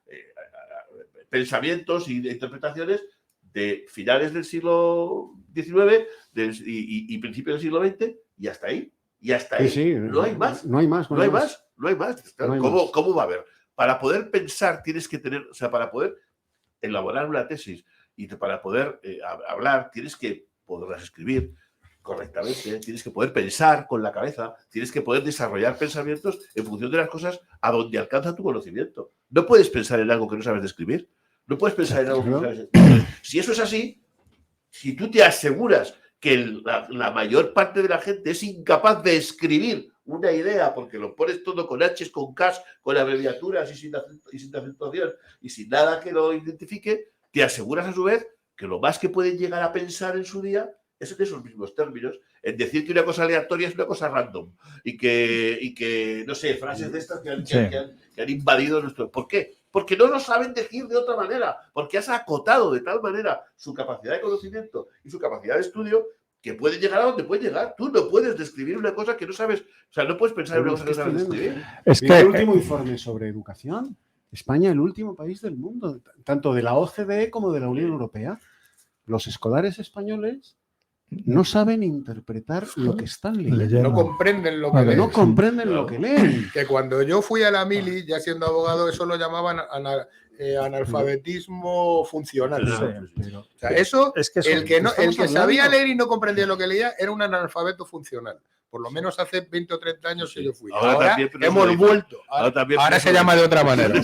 Speaker 7: pensamientos y interpretaciones de finales del siglo XIX y principios del siglo XX y hasta ahí. Y hasta ahí.
Speaker 3: Sí,
Speaker 7: no hay más.
Speaker 3: No hay más.
Speaker 7: No hay más. Claro, ¿cómo va a haber? Para poder pensar tienes que tener, o sea, para poder elaborar una tesis y para poder hablar tienes que poderlas escribir correctamente, tienes que poder pensar con la cabeza, tienes que poder desarrollar pensamientos en función de las cosas a donde alcanza tu conocimiento. No puedes pensar en algo que no sabes describir. No puedes pensar en algo que no sabes describir. Si eso es así, si tú te aseguras que la mayor parte de la gente es incapaz de escribir una idea porque lo pones todo con H's, con K's, con abreviaturas y sin acentuación y sin nada que lo identifique, te aseguras a su vez que lo más que pueden llegar a pensar en su día es en esos mismos términos, en decir que una cosa aleatoria es una cosa random y que no sé, frases de estas que han invadido nuestro... ¿Por qué? Porque no lo saben decir de otra manera, porque has acotado de tal manera su capacidad de conocimiento y su capacidad de estudio que pueden llegar a donde pueden llegar. Tú no puedes describir una cosa que no sabes, o sea, no puedes pensar en una cosa que no sabes describir.
Speaker 3: Es que el último informe sobre educación, España el último país del mundo, tanto de la OCDE como de la Unión Europea. Los escolares españoles no saben interpretar lo que están leyendo.
Speaker 4: No comprenden lo que leen.
Speaker 3: No comprenden lo que leen.
Speaker 4: Que cuando yo fui a la mili, ya siendo abogado, eso lo llamaban analfabetismo funcional.
Speaker 3: Sí,
Speaker 4: o sea, eso,
Speaker 6: es que
Speaker 4: el que sabía leer y no comprendía lo que leía era un analfabeto funcional. Por lo menos hace 20 o 30 años que yo fui. Ahora hemos vuelto. Ahora se llama de otra manera.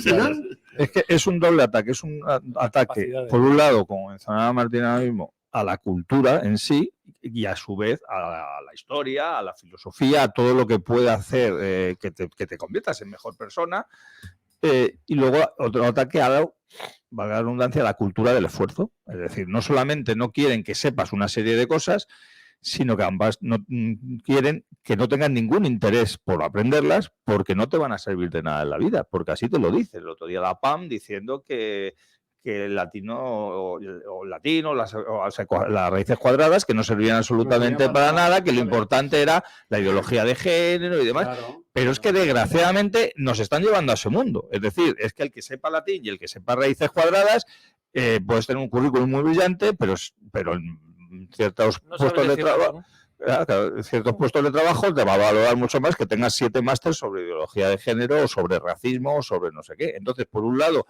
Speaker 6: Es que es un doble ataque. Es un ataque, por un lado, como mencionaba Martín ahora mismo, a la cultura en sí y a su vez a la historia, a la filosofía, a todo lo que puede hacer que te conviertas en mejor persona. Y luego otro ataque a la, valga la redundancia, a la cultura del esfuerzo. Es decir, no solamente no quieren que sepas una serie de cosas, sino que ambas no quieren que no tengan ningún interés por aprenderlas porque no te van a servir de nada en la vida, porque así te lo dice. El otro día la PAM diciendo que el latino o latino, las raíces cuadradas, que no servían absolutamente para nada, que lo importante era la ideología de género y demás. Claro, pero es que desgraciadamente nos están llevando a ese mundo. Es decir, es que el que sepa latín y el que sepa raíces cuadradas puedes tener un currículum muy brillante, pero en ciertos puestos de trabajo... ciertos puestos de trabajo te va a valorar mucho más que tengas 7 másteres sobre ideología de género o sobre racismo o sobre no sé qué. Entonces, por un lado,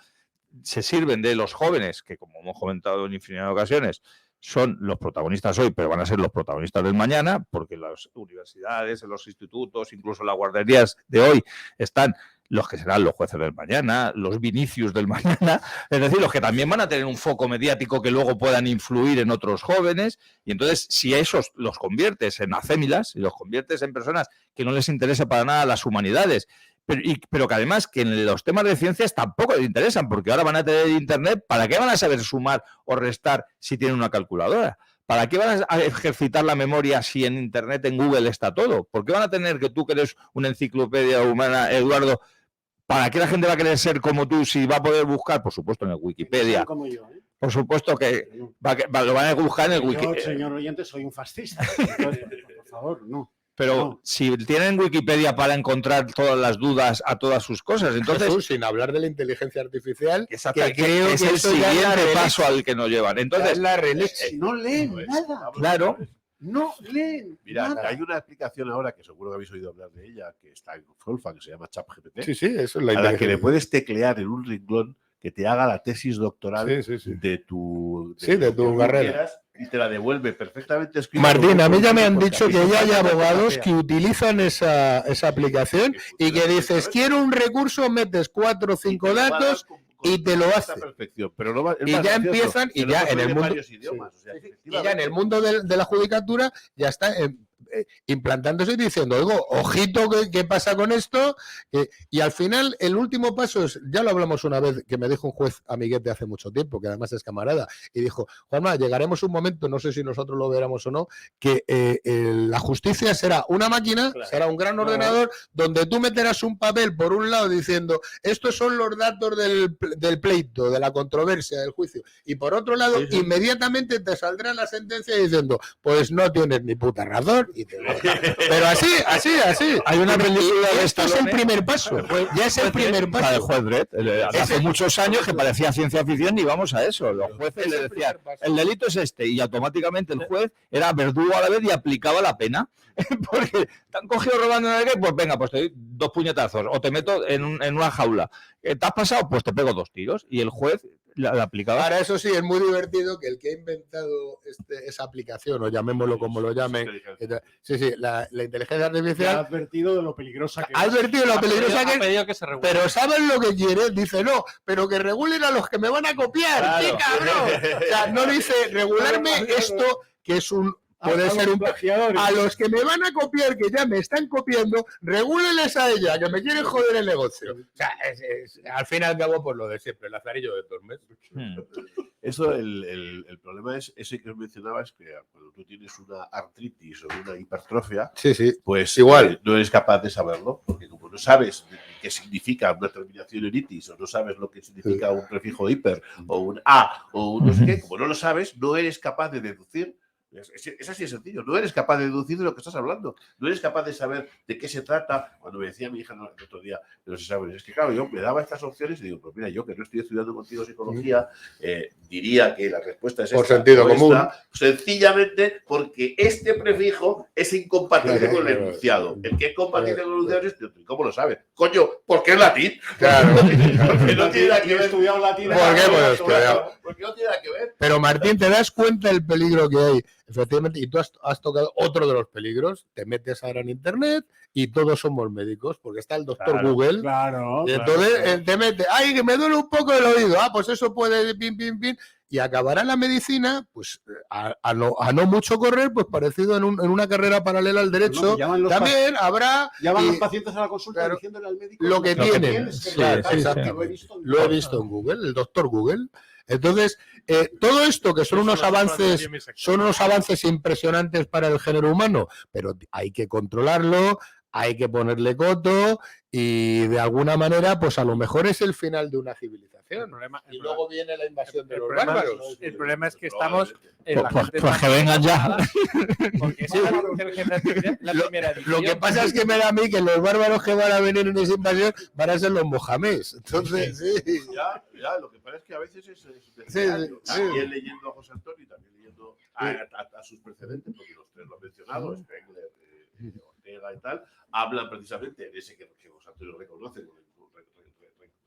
Speaker 6: se sirven de los jóvenes, que como hemos comentado en infinidad de ocasiones, son los protagonistas hoy, pero van a ser los protagonistas del mañana, porque las universidades, en los institutos, incluso las guarderías de hoy, están los que serán los jueces del mañana, los Vinicius del mañana, es decir, los que también van a tener un foco mediático que luego puedan influir en otros jóvenes, y entonces si a esos los conviertes en acémilas y los conviertes en personas que no les interesa para nada las humanidades, pero que además que en los temas de ciencias tampoco les interesan, porque ahora van a tener internet, ¿para qué van a saber sumar o restar si tienen una calculadora? ¿Para qué van a ejercitar la memoria si en internet, en Google está todo? ¿Por qué van a tener que tú, que eres una enciclopedia humana, Eduardo, para qué la gente va a querer ser como tú si va a poder buscar, por supuesto, en el Wikipedia?
Speaker 3: Como yo,
Speaker 6: Por supuesto que lo van a buscar en el Wikipedia.
Speaker 3: Yo, señor oyente, soy un fascista. favor, no.
Speaker 6: Pero
Speaker 3: No.
Speaker 6: si tienen Wikipedia para encontrar todas las dudas a todas sus cosas, entonces
Speaker 4: Jesús, sin hablar de la inteligencia artificial,
Speaker 6: exactamente,
Speaker 4: que creo
Speaker 6: es
Speaker 4: que
Speaker 6: el
Speaker 4: eso ya es la
Speaker 6: siguiente
Speaker 4: releche.
Speaker 6: paso al que nos llevan. Entonces,
Speaker 4: Es la releche.
Speaker 3: Si no leen
Speaker 7: Pues,
Speaker 3: nada.
Speaker 7: vamos,
Speaker 6: claro.
Speaker 3: No leen
Speaker 7: Mira,
Speaker 3: nada.
Speaker 7: hay una aplicación ahora que seguro que habéis oído hablar de ella, que está en Wolfgang, que se llama ChatGPT,
Speaker 4: Sí, sí, eso es la
Speaker 7: a la que le
Speaker 4: inteligencia.
Speaker 7: puedes teclear en un renglón que te haga la tesis doctoral
Speaker 4: Sí, sí, sí.
Speaker 7: de tu,
Speaker 4: Sí, de
Speaker 7: lo que
Speaker 4: tu
Speaker 7: tú
Speaker 4: carrera.
Speaker 7: quieras, y te la devuelve perfectamente escrita.
Speaker 4: Martín, a mí ya me
Speaker 7: Porque
Speaker 4: han
Speaker 7: aquí
Speaker 4: dicho que
Speaker 7: se
Speaker 4: ya hay
Speaker 7: trata de
Speaker 4: abogados
Speaker 7: la
Speaker 4: que utilizan esa aplicación y que dices, quiero un recurso, metes 4 o 5 datos y te lo hace.
Speaker 7: Perfección, pero no va- es
Speaker 4: Y
Speaker 7: más
Speaker 4: ya
Speaker 7: gracioso,
Speaker 4: empiezan, y
Speaker 7: que lo
Speaker 4: ya
Speaker 7: puedes
Speaker 4: en el
Speaker 7: oír
Speaker 4: mundo-
Speaker 7: varios idiomas, o sea,
Speaker 4: y ya en
Speaker 7: efectivamente.
Speaker 4: el mundo de la judicatura ya está implantándose y diciendo, oigo, ojito, ¿qué pasa con esto? Y al final, el último paso es, ya lo hablamos una vez, que me dijo un juez amiguete hace mucho tiempo, que además es camarada, y dijo, Juanma, llegaremos un momento, no sé si nosotros lo veremos o no, que la justicia será una máquina,
Speaker 5: Claro.
Speaker 4: será un gran ordenador, donde tú meterás un papel por un lado diciendo, estos son los datos del pleito, de la controversia, del juicio, y por otro lado,
Speaker 7: Sí, sí.
Speaker 4: inmediatamente te saldrá la sentencia diciendo, pues no tienes ni puta razón, y te pero así.
Speaker 6: hay una película de
Speaker 4: Esto es el
Speaker 6: Stallone,
Speaker 4: primer paso, ya es el primer
Speaker 6: la del
Speaker 4: paso.
Speaker 6: juez Dredd, hace muchos años que parecía ciencia ficción y vamos a eso. Los jueces le decían, el delito es este, y automáticamente el juez era verdugo a la vez y aplicaba la pena. Porque te han cogido robando en el que, pues venga, pues te doy 2 puñetazos o te meto en una jaula. ¿Te has pasado? Pues te pego 2 tiros. Y el juez la aplicaba.
Speaker 4: Ahora, eso sí, es muy divertido que el que ha inventado esa aplicación, o llamémoslo como lo llamen, la inteligencia
Speaker 3: Ya ha
Speaker 4: artificial,
Speaker 3: advertido de lo peligrosa que
Speaker 4: ha
Speaker 3: es.
Speaker 4: advertido lo peligrosa que
Speaker 5: Ha
Speaker 4: es,
Speaker 5: pedido que se regule.
Speaker 4: pero ¿saben lo que quiere? Dice, no, pero que regulen a los que me van a copiar.
Speaker 6: Claro.
Speaker 4: ¡Qué cabrón! O sea, no dice regularme esto, que es puede ser un
Speaker 3: plagiador.
Speaker 4: a los que me van a copiar, que ya me están copiando, regúlenles a ella, que me quieren joder el negocio. O sea, al fin y al cabo, pues lo de siempre, el lazarillo de Tormes.
Speaker 7: Eso, el problema es ese que os mencionaba, es que cuando tú tienes una artritis o una hipertrofia,
Speaker 4: Sí, sí.
Speaker 7: pues
Speaker 4: Igual.
Speaker 7: no eres capaz de saberlo, porque como no sabes qué significa una terminación en itis, o no sabes lo que significa un prefijo hiper, o un a, o un no sé qué, como no lo sabes, no eres capaz de deducir. Es así de sencillo, no eres capaz de deducir de lo que estás hablando, no eres capaz de saber de qué se trata. Cuando me decía mi hija el otro día de los exámenes, es que claro, yo me daba estas opciones y digo, pues mira, yo que no estoy estudiando contigo psicología, diría que la respuesta es
Speaker 4: Por
Speaker 7: esta,
Speaker 4: sentido
Speaker 7: o
Speaker 4: común.
Speaker 7: esta, sencillamente porque este prefijo es incompatible
Speaker 4: Claro,
Speaker 7: con el
Speaker 4: claro.
Speaker 7: enunciado. El que es compatible
Speaker 4: Claro.
Speaker 7: con el enunciado es este otro. ¿Y cómo lo sabes? Coño, porque es latín.
Speaker 4: Claro.
Speaker 7: Porque no tiene nada que
Speaker 3: He
Speaker 7: ver.
Speaker 3: estudiado latín.
Speaker 4: ¿Por qué? Pues estudiado.
Speaker 7: Porque no tiene nada que ver.
Speaker 4: Pero Martín, ¿te das cuenta del peligro que hay? Efectivamente, y tú has tocado otro de los peligros. Te metes ahora en internet y todos somos médicos, porque está el doctor
Speaker 6: Claro.
Speaker 4: Google.
Speaker 3: Claro.
Speaker 4: Y entonces él te mete, ¡ay, que me duele un poco el oído! Ah, pues eso puede, pin, pin, pin. Y acabará la medicina, pues a no mucho correr, pues parecido en una carrera paralela al derecho.
Speaker 3: No, llaman los
Speaker 4: También habrá
Speaker 3: Llaman
Speaker 4: y
Speaker 3: los pacientes a la consulta
Speaker 4: claro,
Speaker 3: diciéndole al médico
Speaker 4: lo que tienen.
Speaker 3: tienes que
Speaker 4: Sí,
Speaker 3: tratar.
Speaker 4: exactamente.
Speaker 3: Lo he visto en
Speaker 4: lo he
Speaker 3: Google.
Speaker 4: visto en Google, el doctor Google. Entonces, todo esto que son unos avances impresionantes para el género humano, pero hay que controlarlo, hay que ponerle coto y de alguna manera, pues a lo mejor es el final de una civilización. Y luego viene la invasión de los bárbaros.
Speaker 5: El problema es que estamos en la
Speaker 6: Pues
Speaker 5: gente
Speaker 6: que
Speaker 5: tan
Speaker 6: vengan ya.
Speaker 5: porque esa inteligencia artificial, la primera edición.
Speaker 4: Lo que pasa es que me da a mí que los bárbaros que van a venir en esa invasión van a ser los mohamés. Entonces, sí.
Speaker 7: Ya, lo que pasa es que a veces es necesario.
Speaker 4: Sí, sí.
Speaker 7: También leyendo a José Antonio y también leyendo a sus precedentes, porque los tres lo han mencionado, Spengler, Ortega y tal, hablan precisamente de ese que José Antonio reconoce,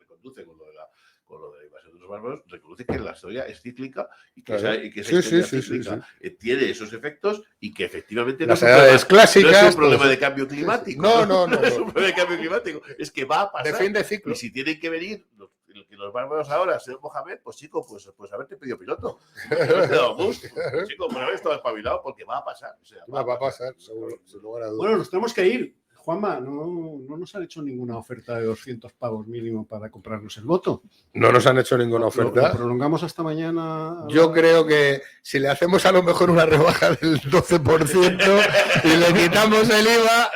Speaker 7: reconduce con lo de la invasión de los bárbaros, reconoce que la historia es cíclica y que
Speaker 4: Claro.
Speaker 7: esa historia
Speaker 4: Sí,
Speaker 7: cíclica tiene esos efectos y que efectivamente
Speaker 4: Las
Speaker 7: es un problema-
Speaker 4: edades clásicas.
Speaker 7: no es un problema
Speaker 4: pues,
Speaker 7: de cambio climático.
Speaker 4: No.
Speaker 7: No es un problema de cambio climático. Es que va a pasar.
Speaker 4: De fin de ciclo.
Speaker 7: Y si tienen que venir que los bárbaros ahora sean Mohamed, pues chico, pues haberte pedido piloto. Chico, por haber estado espabilado, porque va a pasar. O sea,
Speaker 4: Va a pasar, seguro, sin lugar a dudas.
Speaker 3: Bueno, nos tenemos que ir. Juanma, no nos han hecho ninguna oferta de 200 pavos mínimo para comprarnos el voto.
Speaker 4: No nos han hecho ninguna
Speaker 3: ¿Lo
Speaker 4: oferta.
Speaker 3: prolongamos hasta mañana?
Speaker 4: Yo creo que si le hacemos a lo mejor una rebaja del 12% y le quitamos el IVA,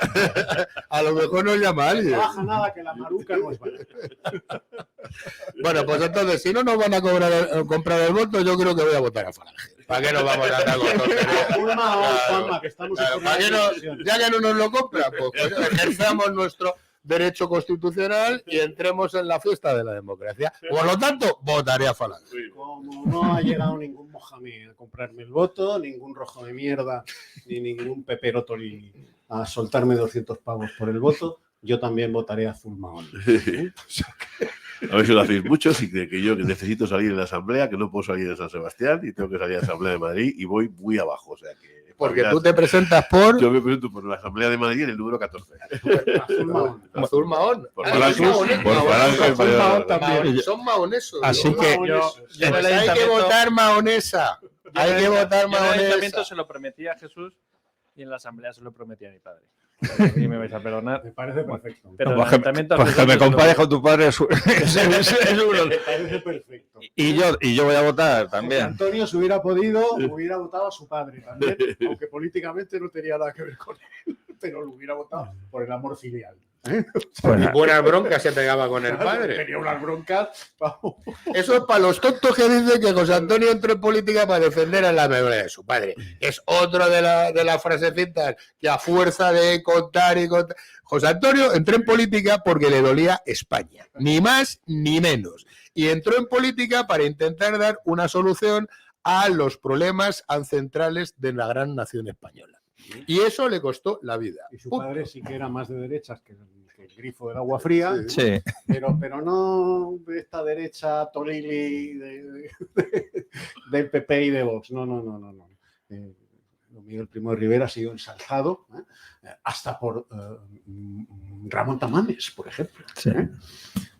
Speaker 4: a lo mejor nos llama alguien.
Speaker 3: No baja nada, que la maruca no es barata.
Speaker 4: Bueno, pues entonces, si no nos van a comprar el voto, yo creo que voy a votar a Falange. ¿Para qué nos vamos a dar con tonterías?
Speaker 3: Juanma, que estamos
Speaker 4: ya que no nos lo compran, pues ejerzamos nuestro derecho constitucional y entremos en la fiesta de la democracia. Por lo tanto, votaré a Falange.
Speaker 3: Como no ha llegado ningún Mohamed a comprarme el voto, ningún rojo de mierda, ni ningún Pepero Tolili a soltarme 200 pavos por el voto, yo también votaré a Zulmahón.
Speaker 7: A ver si lo hacéis muchos y que yo que necesito salir de la asamblea, que no puedo salir de San Sebastián y tengo que salir de la asamblea de Madrid y voy muy abajo. O sea que,
Speaker 4: porque tú te presentas por...
Speaker 7: Yo me presento por la asamblea de Madrid en el número 14.
Speaker 4: Azul Mahón.
Speaker 7: Por Falange
Speaker 4: también. Son mahonesos.
Speaker 6: Así que
Speaker 4: hay que votar mahonesa. Hay que votar
Speaker 5: mahonesa. En el ayuntamiento
Speaker 4: mahonesa.
Speaker 5: se lo prometí a Jesús y en la asamblea se lo prometí a mi padre. Y me vais a perdonar.
Speaker 3: Me parece perfecto.
Speaker 5: Pero
Speaker 6: no,
Speaker 5: el ayuntamiento
Speaker 6: pues que me compares con tu padre es uno.
Speaker 3: Me parece perfecto.
Speaker 6: Y yo voy a votar también.
Speaker 3: Antonio, si hubiera podido, hubiera votado a su padre también, aunque políticamente no tenía nada que ver con él, pero lo hubiera votado por el amor filial.
Speaker 6: Bueno,
Speaker 4: Y buenas broncas se pegaba con el padre.
Speaker 3: Tenía unas broncas. Vamos.
Speaker 4: Eso es para los tontos que dicen que José Antonio entró en política para defender a la memoria de su padre. Es otro de las frasecitas que a fuerza de contar y contar. José Antonio entró en política porque le dolía España, ni más ni menos. Y entró en política para intentar dar una solución a los problemas ancestrales de la gran nación española. Y eso le costó la vida.
Speaker 3: Y su padre sí que era más de derechas que el grifo del agua fría,
Speaker 6: sí.
Speaker 3: pero no de esta derecha Tolili del PP y de Vox. No. Miguel Primo de Rivera ha sido ensalzado hasta por Ramón Tamames, por ejemplo.
Speaker 6: Sí.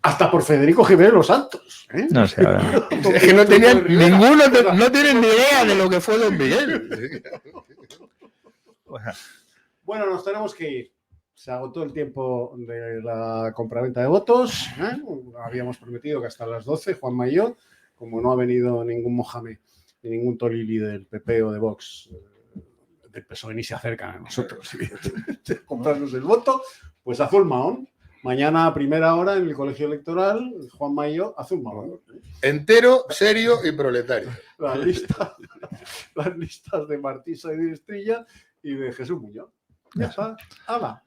Speaker 3: Hasta por Federico Jiménez Los Santos.
Speaker 6: No sé, ahora.
Speaker 4: Es que no tenían ninguno, no tienen ni idea de lo que fue Don Miguel.
Speaker 3: Bueno, nos tenemos que ir. Se agotó el tiempo de la compraventa de votos. Habíamos prometido que hasta las 12, Juanma y yo, como no ha venido ningún Mohamed ni ningún Tolili del PP o de Vox, del PSOE ni se acercan a nosotros, comprarnos el voto, pues a Zulmahón. Mañana a primera hora en el colegio electoral, Juanma y yo, a Zulmahón.
Speaker 4: Entero, serio y proletario.
Speaker 3: Las listas de Martisa y de Estrella y de Jesús Muñoz. Ya está. ¡Hala!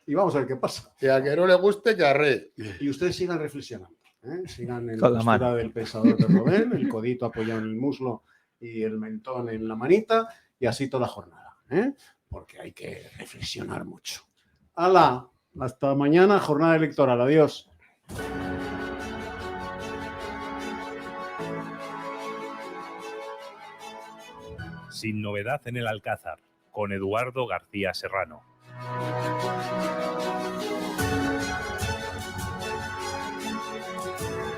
Speaker 3: Y vamos a ver qué pasa.
Speaker 4: Y a que no le guste, que arre.
Speaker 3: Y ustedes sigan reflexionando. Sigan en la
Speaker 6: Con la
Speaker 3: postura
Speaker 6: mano.
Speaker 3: del pensador de Rodin, el codito apoyado en el muslo y el mentón en la manita, y así toda la jornada. Porque hay que reflexionar mucho. ¡Hala! Hasta mañana, jornada electoral. Adiós.
Speaker 2: Sin novedad en el Alcázar, con Eduardo García Serrano.